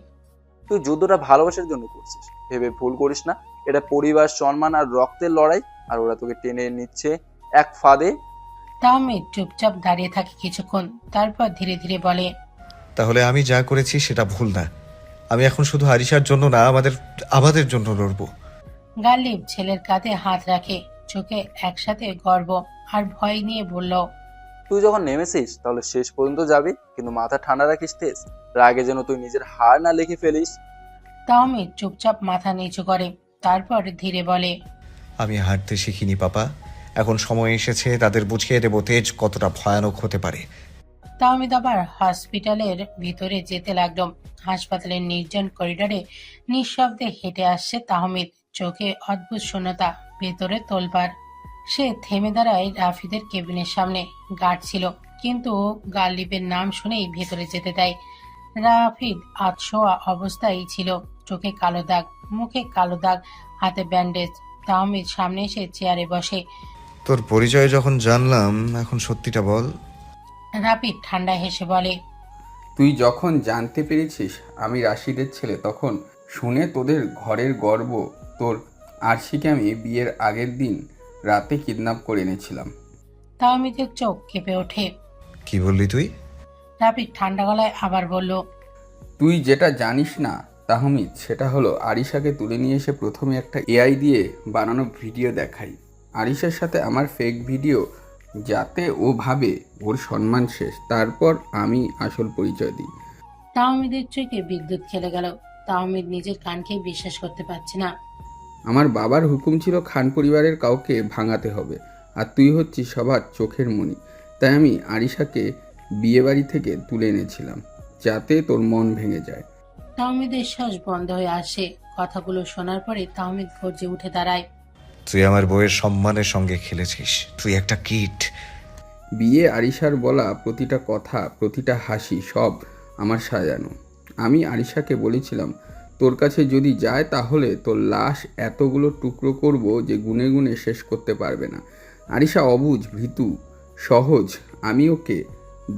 তুই যুদ্ধটা ভালোবাসার জন্য করছিস, ভেবে ভুল করিস না। এটা পরিবার, সম্মান আর রক্তের লড়াই, আর ওরা তোকে টেনে নিচ্ছে এক ফাঁদে। তাহমিদ চুপচাপ দাঁড়িয়ে থাকে কিছুক্ষণ, তারপর ধীরে ধীরে বলে, তাহলে আমি যা করেছি সেটা ভুল না। আমি এখন শুধু আরিশার জন্য না, আমাদের জন্য লড়বো। গালিব ছেলের কাঁধে হাত রাখে, চোখে একসাথে গর্ব আর ভয় নিয়ে বলল, তুই যখন নেমেছিস তাহলে শেষ পর্যন্ত যাবি, কিন্তু মাথা ঠান্ডা রাখিস তেজ, রাগে যেন তুই নিজের হার না লিখে ফেলিস। তাহমিদ চুপচাপ মাথা নিচু করে, তারপর ধীরে বলে, আমি হারতে শিখিনি পাপা। এখন সময় এসেছে তাদের বুঝিয়ে দেবো তেজ কতটা ভয়ানক হতে পারে। তাহমিদ আবার হসপিটালের ভিতরে যেতে লাগলো। হাসপাতালের নির্জন করিডোরে নিঃশব্দে হেঁটে আসছে তাহমিদ, চোখে অদ্ভুত শূন্যতা, ভেতরে তোলপাড়। সে থেমে দাঁড়ায় রাফিদের কেবিনের সামনে। গার্ড ছিল, কিন্তু গালিবের নাম শুনেই ভেতরে যেতে দেয়। রাফিদ আধশোয়া অবস্থায় ছিল, চোখে কালো দাগ, মুখে কালো দাগ, হাতে ব্যান্ডেজ। তাহমিদ সামনে এসে চেয়ারে বসে। তোর পরিচয় যখন জানলাম, এখন সত্যিটা বল। রাফিদ ঠান্ডা হেসে বলে, তুই যখন জানতে পেরেছিস আমি রাশিদের ছেলে, তখন শুনে তোদের ঘরের গর্ব তোর আরশিকে আমি বিয়ের আগের দিন রাতে কিডন্যাপ করে এনেছিলাম। তাহমিদের চোখ কেঁপে ওঠে। কি বললি তুই? রাফিদ ঠান্ডা গলায় আবার বলল, তুই যেটা জানিস না তাহমিদ, সেটা হলো আরিশাকে তুলে নিয়ে এসে প্রথমে একটা এআই দিয়ে বানানো ভিডিও দেখাই আরিশার সাথে আমার ফেক ভিডিও, যাতে ও ভাবে ওর সম্মান শেষ। তারপর আমি আসল পরিচয় দিই। তাহমিদের চোখে বিদ্যুৎ খেলে গেল। তাহমিদ নিজের কানকে বিশ্বাস করতে পারছে না। আমার বাবার হুকুম ছিল খান পরিবারের কাউকে ভাঙাতে হবে, আর তুই হচ্ছিস সবার চোখের মণি। তাই আমি আরিশাকে বিয়েবাড়ি থেকে তুলে এনেছিলাম, যাতে তোর মন ভেঙে যায়। তাহমিদের শ্বাস বন্ধ হয়ে আসে। কথাগুলো শোনার পরে তাহমিদ গর্জে উঠে দাঁড়ায়। তুই আমার বউয়ের সম্মানের সঙ্গে খেলেছিস, তুই একটা কিট। বিয়ে আরিশার বলা প্রতিটা কথা, প্রতিটা হাসি সব আমার সাজানো। আমি আরিশাকে বলেছিলাম তোর কাছে যদি যায় তাহলে তোর লাশ এতগুলো টুকরো করব যে গুনে গুনে শেষ করতে পারবে না। আরিশা অবুঝ, ভীতু, সহজ। আমি ওকে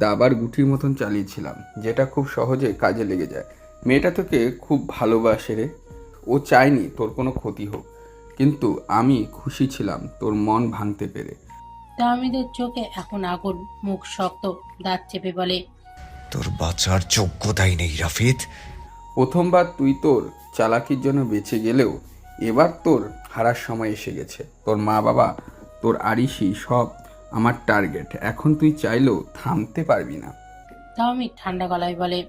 দাবার গুটির মতন চালিয়েছিলাম, যেটা খুব সহজে কাজে লেগে যায়। মেয়েটা তোকে খুব ভালোবাসে রে, ও চায়নি তোর কোনো ক্ষতি হোক, কিন্তু আমি খুশি ছিলাম তোর মন ভাঙতে পেরে। তাহমিদের চোখে এখন আগুন, মুখ শক্ত, দাঁত চেপে বলে, তোর বাঁচার যোগ্যতাই নেই রাফিদ। প্রথমবার তুই তোর চালাকির জন্য বেঁচে গেলেও এবার তোর হারার সময় এসে গেছে। তোর মা বাবা, তোর আরিশি সব আমার টার্গেট। এখন তুই চাইলেও থামতে পারবি না। তাহমিদ ঠান্ডা গলায় বলে,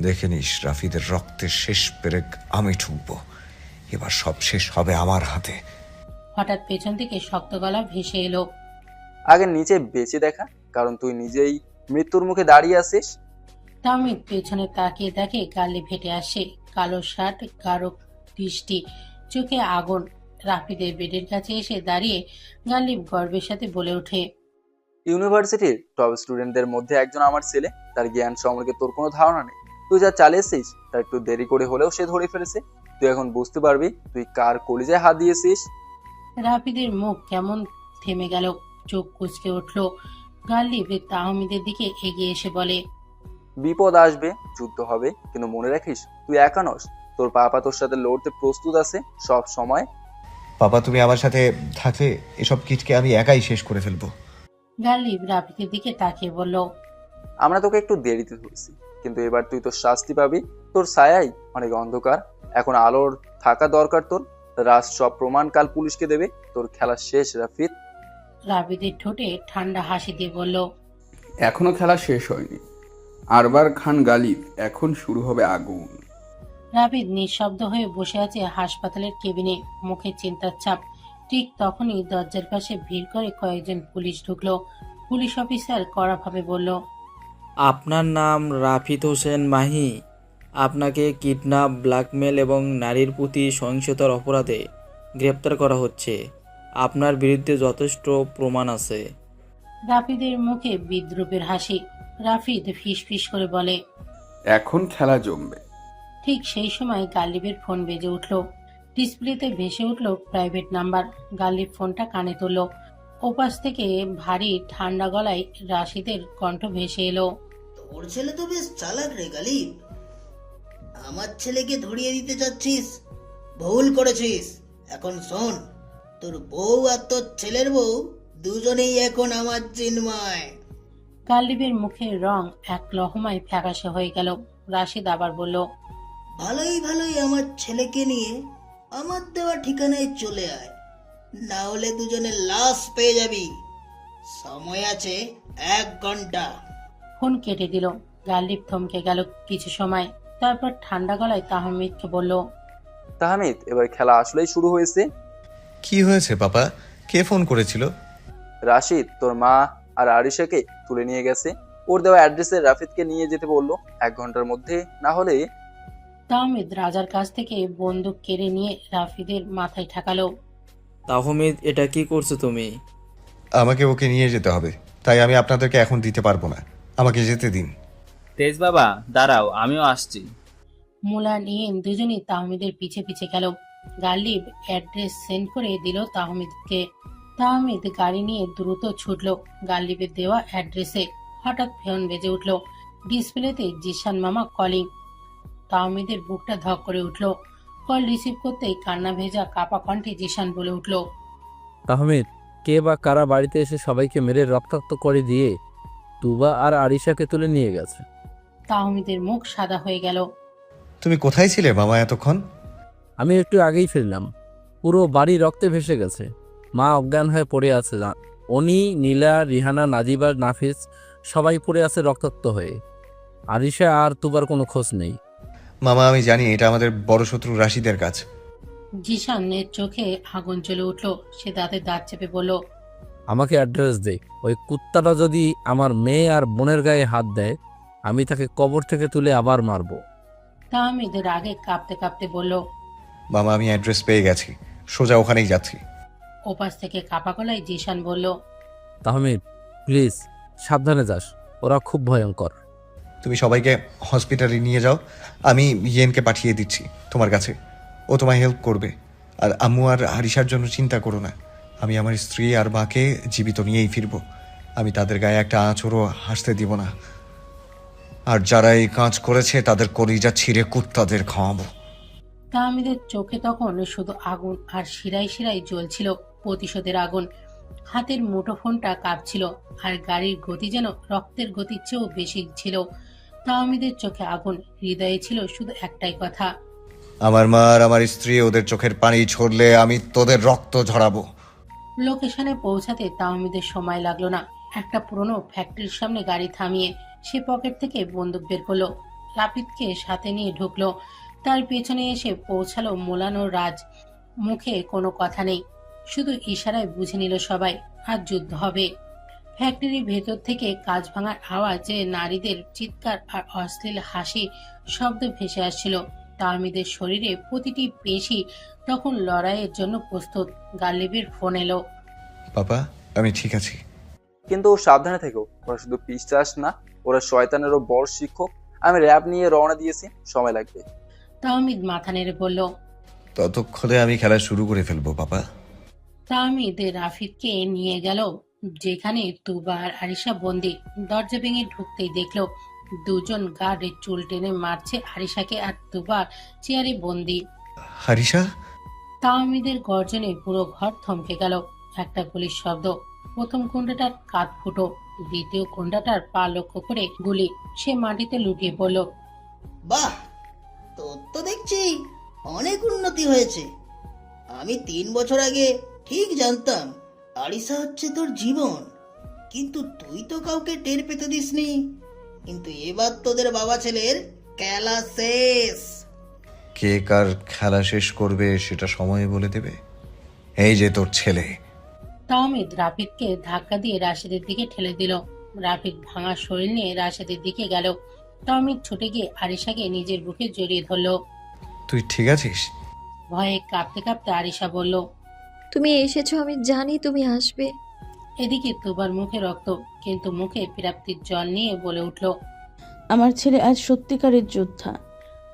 দেখে নিস রাফিদের রক্তের শেষ পেরেক আমি ঠুকবো। এবার সব শেষ হবে আমার হাতে। হঠাৎ পেছন থেকে শক্ত গলা ভেসে এলো, আগে নিচে বেঁচে দেখা, কারণ তুই নিজেই মৃত্যুর মুখে দাঁড়িয়ে আছিস। তাহমিদ পেছনে তাকিয়ে দেখে গালে ফেটে আসে, কালো শার্ট, গাঢ় দৃষ্টি, চোখে আগুন। রাফিদের বেডের কাছে এসে দাঁড়িয়ে গালিব গর্বের সাথে বলে ওঠে, ইউনিভার্সিটির টপ স্টুডেন্টদের মধ্যে একজন আমার ছেলে। তার জ্ঞান সম্পর্কে তোর কোনো ধারণা নেই। তুই যা চালিয়েছিস তা একটু দেরি করে হলেও সে ধরে ফেলেছে। তুই এখন বুঝতে পারবি তুই কার কলিজায় হাত দিয়েছিস। রাফিদের মুখ কেমন থেমে গেল, চোখ কুঁচকে উঠল। গালিব তাহমিদের দিকে এগিয়ে এসে বলে, বিপদ আসবে, যুদ্ধ হবে, কিন্তু মনে রাখিস তুই একা নস। তোর পাপা তোর সাথে লড়তে প্রস্তুত আছে সব সময়। পাপা, তুমি আমার সাথে থাকলে এসব কিটকে আমি একাই শেষ করে ফেলবো। গালিব রাফিদের দিকে তাকিয়ে বলল, আমরা তোকে একটু দেরিতে ধরেছি, কিন্তু এবার তুই তোর শাস্তি পাবি। তোর ছায়াই অনেক অন্ধকার, এখন আলোর থাকা দরকার তোর। রাজ সব প্রমাণ কাল পুলিশকে দেবে। তোর খেলা শেষ রাফিদ। রাফিদের ঠোঁটে ঠান্ডা হাসি দিয়ে বলল, এখনো খেলা শেষ হয়নি। আরবার খান গালিব, এখন শুরু হবে আগুন। রাফিদ নিঃশব্দ হয়ে বসে আছে হাসপাতালের কেবিনে, মুখে চিন্তার ছাপ। ঠিক তখনই দরজার পাশে ভিড় করে কয়েকজন পুলিশ ঢুকলো। পুলিশ অফিসার কড়াভাবে বলল, আপনার নাম রাফিদ হোসেন মাহি। আপনাকে কিডন্যাপ, ব্ল্যাকমেল এবং নারীর প্রতি সহিংসতার অপরাধে গ্রেপ্তার করা হচ্ছে। আপনার বিরুদ্ধে যথেষ্ট প্রমাণ আছে। রাফিদের মুখে বিদ্রুপের হাসি। রাফিদ ফিসফিস করে বলে, এখন খেলা জমবে। ঠিক সেই সময় গালিবের ফোন বেজে উঠল। ডিসপ্লেতে ভেসে উঠল প্রাইভেট নাম্বার। গালিব ফোনটা কানে তুলল। ওপাশ থেকে ভারী ঠান্ডা গলায় রাশিদের কণ্ঠ ভেসে এলো। তোর ছেলে তো বেশ চালাক রে গালিব। আমার ছেলেকে ধরিয়ে দিতে চাচ্ছিস, ভুল করেছিস। এখন শোন, তোর বউ আর তোর ছেলের বউ দুজনেই এখন আমার চিন্ময়। গালিবের মুখের রং এক লহমায় ফ্যাকাশে হয়ে গেল। রাশিদ আবার বলল, ভালোই ভালোই আমার ছেলেকে নিয়ে আমার দেওয়া ঠিকানায় চলে আয়, না হলে দুজনে লাশ পেয়ে যাবি। সময় আছে 1 ঘন্টা। ফোন কেটে দিল। গালিব থমকে গেল কিছু সময়, তারপর ঠান্ডা গলায় তাহমিদকে বলল, তাহমিদ, এবার খেলা আসলেই শুরু হয়েছে। কি হয়েছে পাপা? কে ফোন করেছিল? রাশিদ তোর মা আর আরিশাকে তুলে নিয়ে গেছে। ওর দেওয়া অ্যাড্রেসে রাফিদকে নিয়ে যেতে বললো 1 ঘন্টার মধ্যে, না হলে। তাহমিদ রাজার কাছ থেকে বন্দুক কেড়ে নিয়ে রাফিদের মাথায় ঠেকালো। তাহমিদ, এটা কি করছো তুমি? আমাকে ওকে নিয়ে যেতে হবে, তাই আমি আপনাদেরকে এখন দিতে পারবো না। আমাকে যেতে দিন। তেজ বাবা দাঁড়াও, আমিও আসছি। মুলা নিয়ে দুজনই তাহমিদের পিছে পিছে গেল। গালিব অ্যাড্রেস সেন্ড করে দিল তাহমিদকে। তাহমিদ গাড়ি নিয়ে দ্রুত ছুটল গালিবের দেওয়া অ্যাড্রেসে। হঠাৎ ফোন বেজে উঠল। ডিসপ্লেতে জিশান মামা কলিং। তাহমিদের বুকটা ধক করে উঠল। কল রিসিভ করতেই কান্না ভেজা কাপা কণ্ঠে জিশান বলে উঠল, তাহমিদ, কে বা কারা বাড়িতে এসে সবাইকে মেরে রক্তাক্ত করে দিয়ে তুবা আর আরিশাকে তুলে নিয়ে গেছে। তাহমিদের মুখ সাদা হয়ে গেল। তুমি কোথায় ছিলে মামা এতক্ষণ? আমি একটু আগেই ফিরলাম। পুরো বাড়ি রক্তে ভেসে গেছে। মা অজ্ঞান হয়ে পড়ে আছে। অনি, নীলা, রিহানা, নাজিবা, নাফিস সবাই পড়ে আছে রক্তাক্ত হয়ে। আরিশা আর তুবার কোনো খোঁজ নেই। মামা আমি জানি এটা আমাদের বড় শত্রু রাশিদের কাজ। জিশানের চোখে আগুন জ্বলে উঠল। সে দাঁতে দাঁত চেপে বলল, আমাকে অ্যাড্রেস দে। ওই কুত্তাটা যদি আমার মেয়ে আর বোনের গায়ে হাত দেয়, আমি তাকে কবর থেকে তুলে আবার মারবো। তাহমিদ রাগে কাঁপতে কাঁপতে বলল, মামা আমি অ্যাড্রেস পেয়ে গেছি, সোজা ওখানেই যাচ্ছি। ওপাশ থেকে কাপা গলায় জিশান বলল, তাহমিদ প্লিজ সাবধানে যাস, ওরা খুব ভয়ঙ্কর। তুমি সবাইকে হসপিটালে নিয়ে যাও, আমি ইয়েনকে পাঠিয়ে দিচ্ছি তোমার কাছে। ও তোমায় হেল্প করবে। আর আম্মু আর আরিশার জন্য চিন্তা করো না। আমি আমার স্ত্রী আর মাকে জীবিত নিয়েই ফিরব। আমি তাদের গায়ে একটা আঁচড়ও হাসতে দিব না। আর যারা এই কাজ করেছে তাদের কলিজা ছিঁড়ে কুত্তাদের খাওয়াবো। তাহমিদের চোখে তখন শুধু আগুন আর শিরায় শিরায় জ্বলছিল প্রতিশোধের আগুন। হাতের মুঠোফোনটা কাঁপছিল আর গাড়ির গতি যেন রক্তের গতির চেয়েও বেশি ছিল। তাহমিদের চোখে আগুন, হৃদয়ে ছিল শুধু একটাই কথা, আমার মা আর আমার স্ত্রী ওদের চোখের পানি ছড়লে আমি তোদের রক্ত ঝরাবো। লোকেশনে পৌঁছাতে তাহমিদের সময় লাগলো না। একটা পুরনো ফ্যাক্টরির সামনে গাড়ি থামিয়ে সে পকেট থেকে বন্দুক বের করলো। রাফিদকে সাথে নিয়ে ঢুকলো। তার পেছনে এসে পৌঁছালো মোলানো রাজ। মুখে কোনো কথা নেই, শুধু ইশারায় বুঝে নিল সবাই আর যুদ্ধ হবে। ফ্যাক্টরির ভেতর থেকে কাঁচ ভাঙার আওয়াজে নারীদের চিৎকার আর অশ্লীল হাসি শব্দ ভেসে আসছিল। তাহমিদের শরীরে প্রতিটি পেশি তখন লড়াইয়ের জন্য প্রস্তুত। গালিবের ফোন এলো, পাপা আমি ঠিক আছি, কিন্তু সাবধানে থেকো। ওরা শুধু পিশাচ না, ওরা শয়তানেরও বড় শিক্ষক। আমি র্যাব নিয়ে রওনা দিয়েছি, সময় লাগবে। তাহমিদ মাথা নেড়ে বলল, ততক্ষণে আমি খেলা শুরু করে ফেলবো পাপা। তাহমিদ রাফিদকে নিয়ে গেল যেখানে তুবা আর আরিশা বন্দি। দরজা ভেঙে ঢুকতেই দেখলো দুজন গার্ডের চুল টেনে মারছে আরিশাকে, আর তুবা চেয়ারে বন্দি। আরিশা! তাহমিদের গর্জনে পুরো ঘর থমকে গেল। একটা গুলির শব্দ। প্রথম গুন্ডাটার কাঁধ ফুটো, দ্বিতীয় গুন্ডাটার পা লক্ষ্য করে গুলি। সে মাটিতে লুটিয়ে পড়ল। বাহ, তোর তো দেখছি অনেক উন্নতি হয়েছে। আমি 3 বছর আগে ঠিক জানতাম আরিশা হচ্ছে তোর জীবন, কিন্তু তুই তো কাউকে টের পেতে দিসনি। কিন্তু এবার তোদের বাবা ছেলের খেলা শেষ। কে কার খেলা শেষ করবে সেটা সময় বলে দেবে। এই যে তোর ছেলে। তাহমিদ রাফিদকে ধাক্কা দিয়ে রাশেদের দিকে ঠেলে দিল। রাফিদ ভাঙা শরীর নিয়ে রাশেদের দিকে গেল। তাহমিদ ছুটে গিয়ে আরিশাকে নিজের বুকে জড়িয়ে ধরল। তুই ঠিক আছিস? ভয়ে কাঁপতে কাঁপতে আরিশা বলল, তুমি এসেছো, আমি জানি তুমি আসবে। এদিকে তুবার মুখে রক্ত, কিন্তু মুখে প্রাপ্তির জল নিয়ে বলে উঠল, আমার ছেলে আজ সত্যিকারের যোদ্ধা।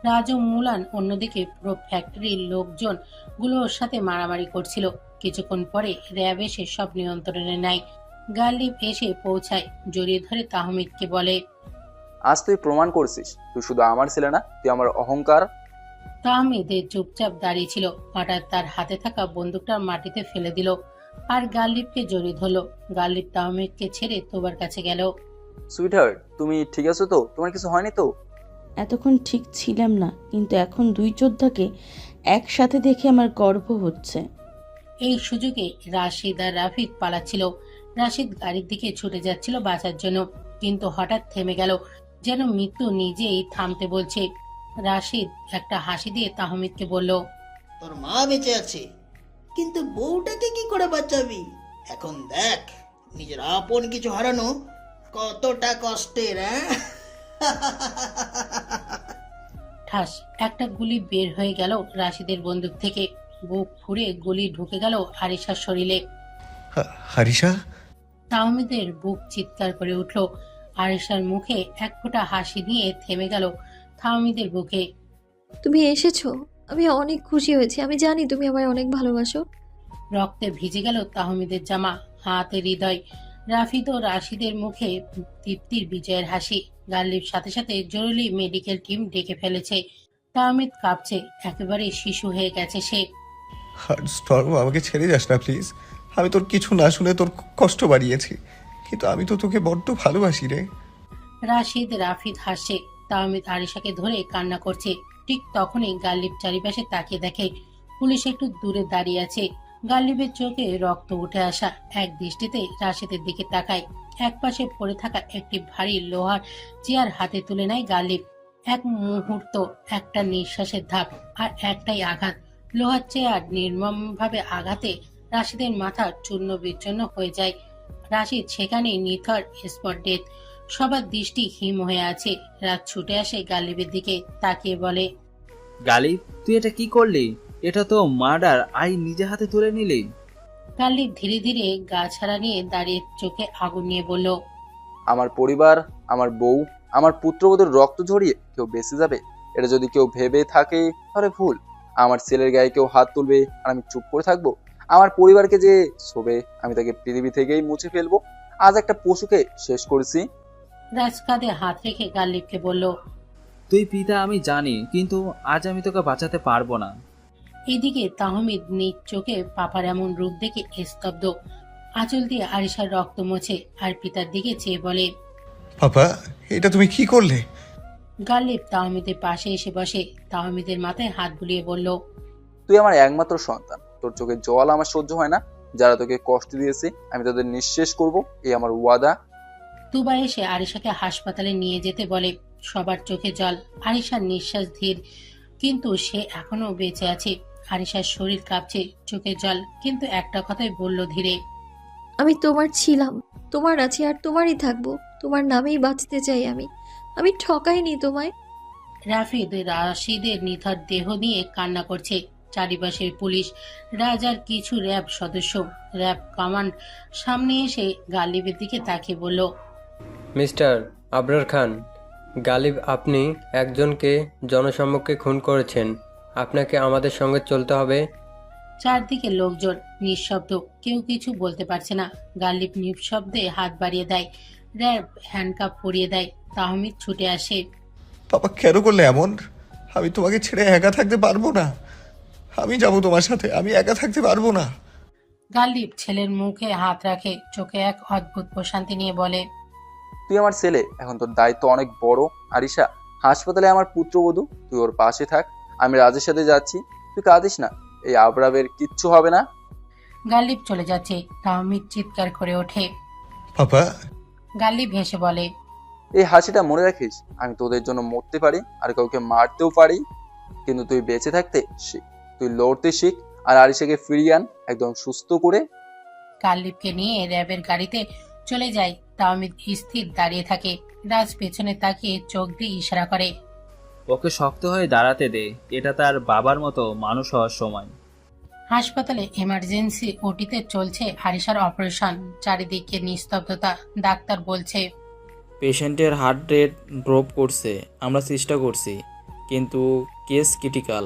রাজ ও মুলান অন্যদিকে পুরো ফ্যাক্টরির লোকজন গুলোর সাথে মারামারি করছিল। কিছুক্ষণ পরে র্যাব এসে সব নিয়ন্ত্রণে নেয়। গালিব এসে পৌঁছায়, জড়িয়ে ধরে তাহমিদকে বলে, আজ তুই প্রমাণ করছিস তুই শুধু আমার ছেলে না, তুই আমার অহংকার। তাহমিদে চুপচাপ দাঁড়িয়ে ছিল। হঠাৎ তার হাতে থাকা বন্দুকটা মাটিতে ফেলে দিল আর গালিবকে জড়িয়ে ধরলো। গালিব তাহমিদকে ছেড়ে তোবার কাছে গেল। সুইটহার্ট, তুমি ঠিক আছো তো? তোমার কিছু হয়নি তো? এতক্ষণ ঠিক ছিলাম না, কিন্তু এখন দুই যোদ্ধাকে একসাথে দেখে আমার গর্ব হচ্ছে। এই সুযোগে রাশিদ আর রাফিদ পালাচ্ছিল। রাশিদ গাড়ির দিকে ছুটে যাচ্ছিল বাঁচার জন্য, কিন্তু হঠাৎ থেমে গেল, যেন মৃত্যু নিজেই থামতে বলছে। রাশিদ একটা হাসি দিয়ে তাহমিদকে বলল, তোর মা বেঁচে আছে, কিন্তু বউটাকে কি করে বাঁচাবি? এখন দেখ নিজের আপন কিছু হারানো কতটা কষ্টের। ঠাস একটা গুলি বের হয়ে গেল রাশিদের বন্দুক থেকে। বুক ফুঁড়ে গুলি ঢুকে গেল আরিশার শরীরে। হারিসা? তাহমিদের বুক চিৎকার করে উঠল। আরিশার মুখে এক ফোঁটা হাসি নিয়ে থেমে গেল তাহমিদের বুকে। তুমি এসেছো, আমি অনেক খুশি হয়েছি। আমি জানি তুমি আমায় অনেক ভালোবাসো। রক্তে ভিজে গেল তাহমিদের জামা, হাতে হৃদয়। রাফিদ ও রাশিদের মুখে তৃপ্তির বিজয়ের হাসি। গালিব সাথে সাথে জরুরি মেডিকেল টিম ডেকে ফেলেছে। তাহমিদ কাঁপছে, একেবারে শিশু হয়ে গেছে সে। স্টর্ম, আমাকে ছেড়ে যাস না প্লিজ। আমি তোর কিছু না শুনে তোর কষ্ট বাড়িয়েছি, কিন্তু আমি তো তোকে বড্ড ভালোবাসি রে। রাশিদ রাফিদ হাসছে, তাহমিদ আরিশাকে ধরে কান্না করছে। ঠিক তখনই গালিব চারিপাশে তাকিয়ে দেখে পুলিশ একটু দূরে দাঁড়িয়ে আছে। গালিবের চোখে রক্ত উঠে আসা, এক দৃষ্টিতে রাশিদের দিকে তাকায়। একপাশে পড়ে থাকা একটি ভারী লোহার চেয়ার হাতে তুলে নেয় গালিব। এক মুহূর্ত, একটা নিঃশ্বাসের ধাপ আর একটাই আঘাত। লোহার চেয়ার নির্মম ভাবে আঘাতে রাশিদের মাথা চূর্ণ বিচ্ছন্ন হয়ে যায়। রাশিদ সেখানেই নিথর, স্পট ডেথ। সবার দৃষ্টি হিম হয়ে আছে। রাত ছুটে আসে গালিবের দিকে, তাকিয়ে বলে, গালিব, তুই এটা কি করলি? এটা তো মার্ডার, আই নিজে হাতে তুলে নিলি। গালিব ধীরে ধীরে গা ছাড়া নিয়ে দাঁড়িয়ে চোখে আগুন নিয়ে বলল, আমার পরিবার, আমার বউ, আমার পুত্রবধূর রক্ত ঝরিয়ে কেউ বেঁচে যাবে, এটা যদি কেউ ভেবে থাকে তাহলে ভুল। আমার ছেলের গায়ে কেউ হাত তুলবে আর আমি চুপ করে থাকবো? আমার পরিবারকে যে ছোবে আমি তাকে পৃথিবী থেকেই মুছে ফেলবো। আজ একটা পশুকে শেষ করেছি। রাজ কাঁধে হাত রেখে গালিবকে বলল, তুই পিতা আমি জানি, কিন্তু আজ আমি তোকে বাঁচাতে পারবো না। এদিকে তাহমিদ নিজ চোখে পাপার এমন রূপ দেখে স্তব্ধ। আঁচল দিয়ে আরিশার রক্ত মোছে আর পিতার দিকে চেয়ে বলে, পাপা, এটা তুমি কি করলে? গালিব তাহমিদের পাশে এসে বসে, তাহমিদের মাথায় হাত বুলিয়ে বলল, তুই আমার একমাত্র সন্তান, তোর চোখে জল আমার সহ্য হয় না। যারা তোকে কষ্ট দিয়েছে আমি তাদের নিঃশেষ করব, এই আমার ওয়াদা। তুবা এসে আরিশাকে হাসপাতালে নিয়ে যেতে বলে। সবার চোখে জল। আরিশার নিঃশ্বাস ধীর, কিন্তু সে এখনো বেঁচে আছে। আরিশার শরীর কাঁপছে, চোখে জল, কিন্তু একটা কথাই বলল ধীরে, আমি তোমার ছিলাম, তোমার আছি আর তোমারই থাকবো। তোমার নামেই বাঁচতে চাই আমি। আমি ঠকাইনি তোমায়। রাফিদ রাশিদের নিথর দেহ নিয়ে কান্না করছে। চারিপাশের পুলিশ, রাজার কিছু র্যাব সদস্য। র্যাব কমান্ড সামনে এসে গালিবের দিকে তাকিয়ে বলল, মিস্টার আবরার খান, গালিব, আপনি একজনকে জনসম্মুখে খুন করেছেন। আপনাকে আমাদের সঙ্গে চলতে হবে। চারদিকে লোকজন নিঃশব্দ, কেউ কিছু বলতে পারছে না। গালিব নিঃশব্দে হাত বাড়িয়ে দেয়। র্যাব হ্যান্ডকাপ পরিয়ে দেয়। তাহমিদ ছুটে আসে। পাপা, কেন করলে এমন? আমি তোমাকে ছেড়ে একা থাকতে পারবো না। আমি যাব তোমার সাথে, আমি একা থাকতে পারবো না। গালিব ছেলের মুখে হাত রাখে, চোখে এক অদ্ভুত প্রশান্তি নিয়ে বলে, তুই আমার ছেলে, এখন তোর দায়িত্ব অনেক বড়। আরিশা হাসপাতালে আমার পুত্রবধূ, তুই ওর পাশে থাক। আমি রাজের সাথে যাচ্ছি, তুই কাঁদিস না, এই আবরাবের কিচ্ছু হবে না। গালিব চলে যাচ্ছে। তাহমিদ চিৎকার করে ওঠে। পাপা। গালিব হেসে বলে, এই হাসিটা মনে রাখিস, আমি তোদের জন্য মরতে পারি আর কাউকে মারতেও পারি, কিন্তু তুই বেঁচে থাকতে শিখ, তুই লড়তে শিখ আর আরিশাকে ফিরিয়ে আন একদম সুস্থ করে। গালিবকে নিয়ে র্যাবের গাড়িতে চলে যায়। তাহমিদ স্থির দাঁড়িয়ে থাকে। রাজ পেছনে তাকিয়ে চোখ দিয়ে ইশারা করে, ওকে শক্ত হয়ে দাঁড়াতে দে, এটা তার বাবার মতো মানুষ হওয়ার সময়। হাসপাতালে এমার্জেন্সি ওটিতে চলছে আরিশার অপারেশন। চারিদিকে নিস্তব্ধতা। ডাক্তার বলছে, পেশেন্টের হার্ট রেট ড্রপ করছে, আমরা চেষ্টা করছি, কিন্তু কেস ক্রিটিক্যাল।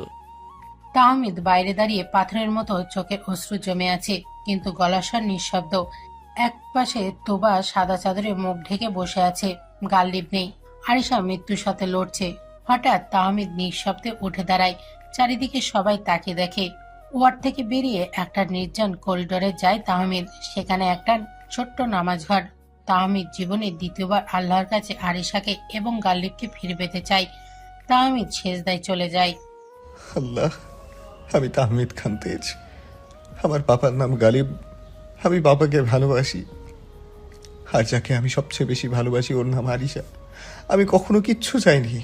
তাহমিদ বাইরে দাঁড়িয়ে পাথরের মতো চোখের অশ্রু জমে আছে, কিন্তু গলাস্বর নিঃশব্দ। এক পাশে তোবা সাদা চাদরে মুখ ঢেকে বসে আছে, গাল্লিব নেই। আরিশা মৃত্যুর সাথে লড়ছে। হঠাৎ তাহমিদ নিঃশব্দে উঠে দাঁড়ায়। চারিদিকে সবাই তাকিয়ে দেখে। ওয়ার্ড থেকে বেরিয়ে একটা নির্জন করিডোরে যায় তাহমিদ। সেখানে একটা ছোট্ট নামাজ ঘর। তাহমিদ জীবনে দ্বিতীয়বার আল্লাহর কাছে আরিশাকে এবং গাল্লিবকে ফিরে পেতে চায়। তাহমিদ সেজদায় চলে যায়। আল্লাহ, আমি তাহমিদ খান তেজ। আমার বাবার নাম গালিব। আমি বাবাকে ভালোবাসি, আর যাকে আমি সবচেয়ে বেশি ভালোবাসি ওর নাম আরিশা। আমি কখনো কিচ্ছু চাইনি।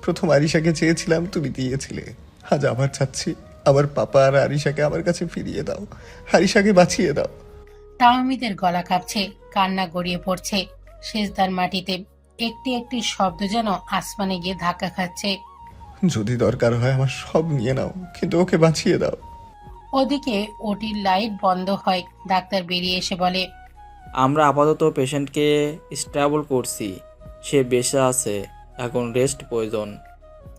প্রথম আরিশাকে চেয়েছিলাম, তুমি দিয়েছিলে। আজ আবার চাচ্ছি, আমার পাপা আর আরিশাকে আমার কাছে ফিরিয়ে দাও। আরিশাকে বাঁচিয়ে দাও। তাহমিদের গলা কাঁপছে, কান্না গড়িয়ে পড়ছে। সেজদার মাটিতে একটি একটি শব্দ যেন আসমানে গিয়ে ধাক্কা খাচ্ছে। যদি দরকার হয় আমার সব নিয়ে নাও, কিন্তু ওকে বাঁচিয়ে দাও। ওদিকে ওটির লাইট বন্ধ হয়। ডাক্তার বেরিয়ে এসে বলে, আমরা আপাতত পেশেন্টকে স্টেবল করছি, সে বেঁচে আছে, এখন রেস্ট প্রয়োজন।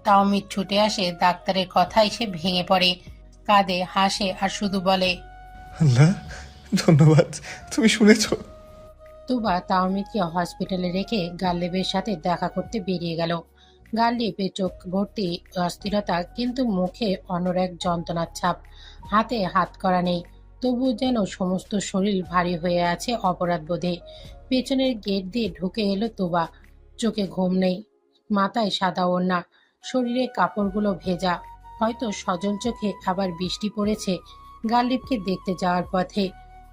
তাহমিদ ছুটে আসে। ডাক্তারের কথায় সে ভেঙে পড়ে, কাঁদে, হাসে আর শুধু বলে, আল্লাহ ধন্যবাদ, তুমি শুনেছো। তুবা তাহমিদকে হসপিটালে রেখে গাল্লিবের সাথে দেখা করতে বেরিয়ে গেল। গাল্লিবের চোখ ভর্তি অস্থিরতা, কিন্তু মুখে অন্য এক যন্ত্রণার ছাপ। হাতে হাত করা নেই, তবু যেন সমস্ত শরীর ভারী হয়ে আছে অপরাধ বোধে। পেছনের গেট দিয়ে ঢুকে এলো তুবা। চোখে ঘুম নেই, মাথায় সাদা ওড়না, শরীরে কাপড়গুলো ভেজা। হয়তো সজল চোখে আবার বৃষ্টি পড়েছে। গাল্লিবকে দেখতে যাওয়ার পথে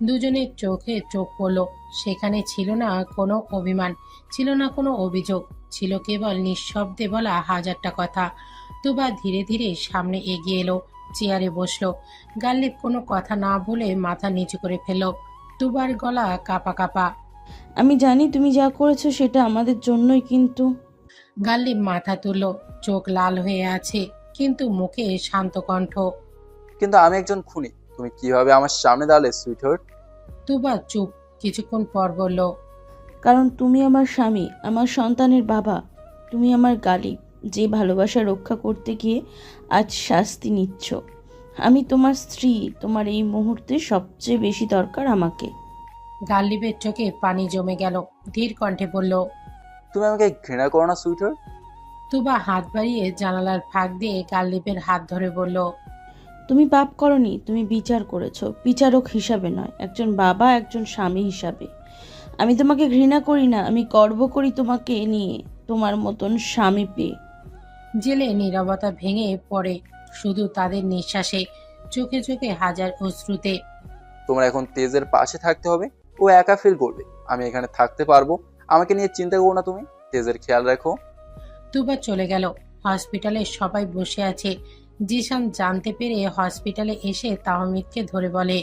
দুজনের চোখে চোখ পড়ল। সেখানে ছিল না কোনো অভিমান, ছিল না কোনো অভিযোগ, ছিল কেবল নিঃশব্দে বলা হাজারটা কথা। তুবা ধীরে ধীরে সামনে এগিয়ে এলো, চেয়ারে বসলো। গাল্লিব কোনো কথা না বলে মাথা নিচু করে ফেলল। তুবার গলা কাঁপা কাঁপা। আমি জানি তুমি যা করেছো সেটা আমাদের জন্যই, কিন্তু গাল্লিব মাথা তুলল, চোখ লাল হয়ে আছে, কিন্তু মুখে শান্ত কণ্ঠ। কিন্তু আমি একজন খুনি, তুমি কিভাবে আমার সামনে দাঁড়ালে সুইটহার্ট? তুবা চুপ। কিছুক্ষণ পর বলল, কারণ তুমি আমার স্বামী, আমার সন্তানের বাবা। তুমি আমার গালিব, যে ভালোবাসা রক্ষা করতে গিয়ে আজ শাস্তি নিচ্ছ। আমি তোমার স্ত্রী, তোমার এই মুহূর্তে সবচেয়ে বেশি দরকার আমাকে। গাল্লিবের চোখে পানি জমে গেল। ধীর কণ্ঠে বলল, তুমি আমাকে ঘৃণা করো না সুইটহার্ট? তুবা হাত বাড়িয়ে জানালার ফাঁক দিয়ে গাল্লিবের হাত ধরে বলল, তুমি পাপ করনি, তুমি বিচার করেছো, বিচারক হিসাবে নয়, একজন বাবা, একজন স্বামী হিসাবে। আমি তোমাকে ঘৃণা করি না, আমি গর্ব করি তোমাকে নিয়ে, তোমার মতন স্বামী পেয়ে। জেলে নীরবতা ভেঙে পড়ে শুধু তাদের নিঃশ্বাসে, চোখে চোখে হাজার অশ্রুতে। তোমার এখন তেজের পাশে থাকতে হবে। ও একা ফিল করবে, আমি এখানে থাকতে পারবো। আমাকে নিয়ে চিন্তা করো না তুমি, তেজের খেয়াল রাখো। তুবা চলে গেল। হসপিটালে সবাই বসে আছে। জিশান জানতে পেরে হসপিটালে এসে তাহমিদকে ধরে বলে,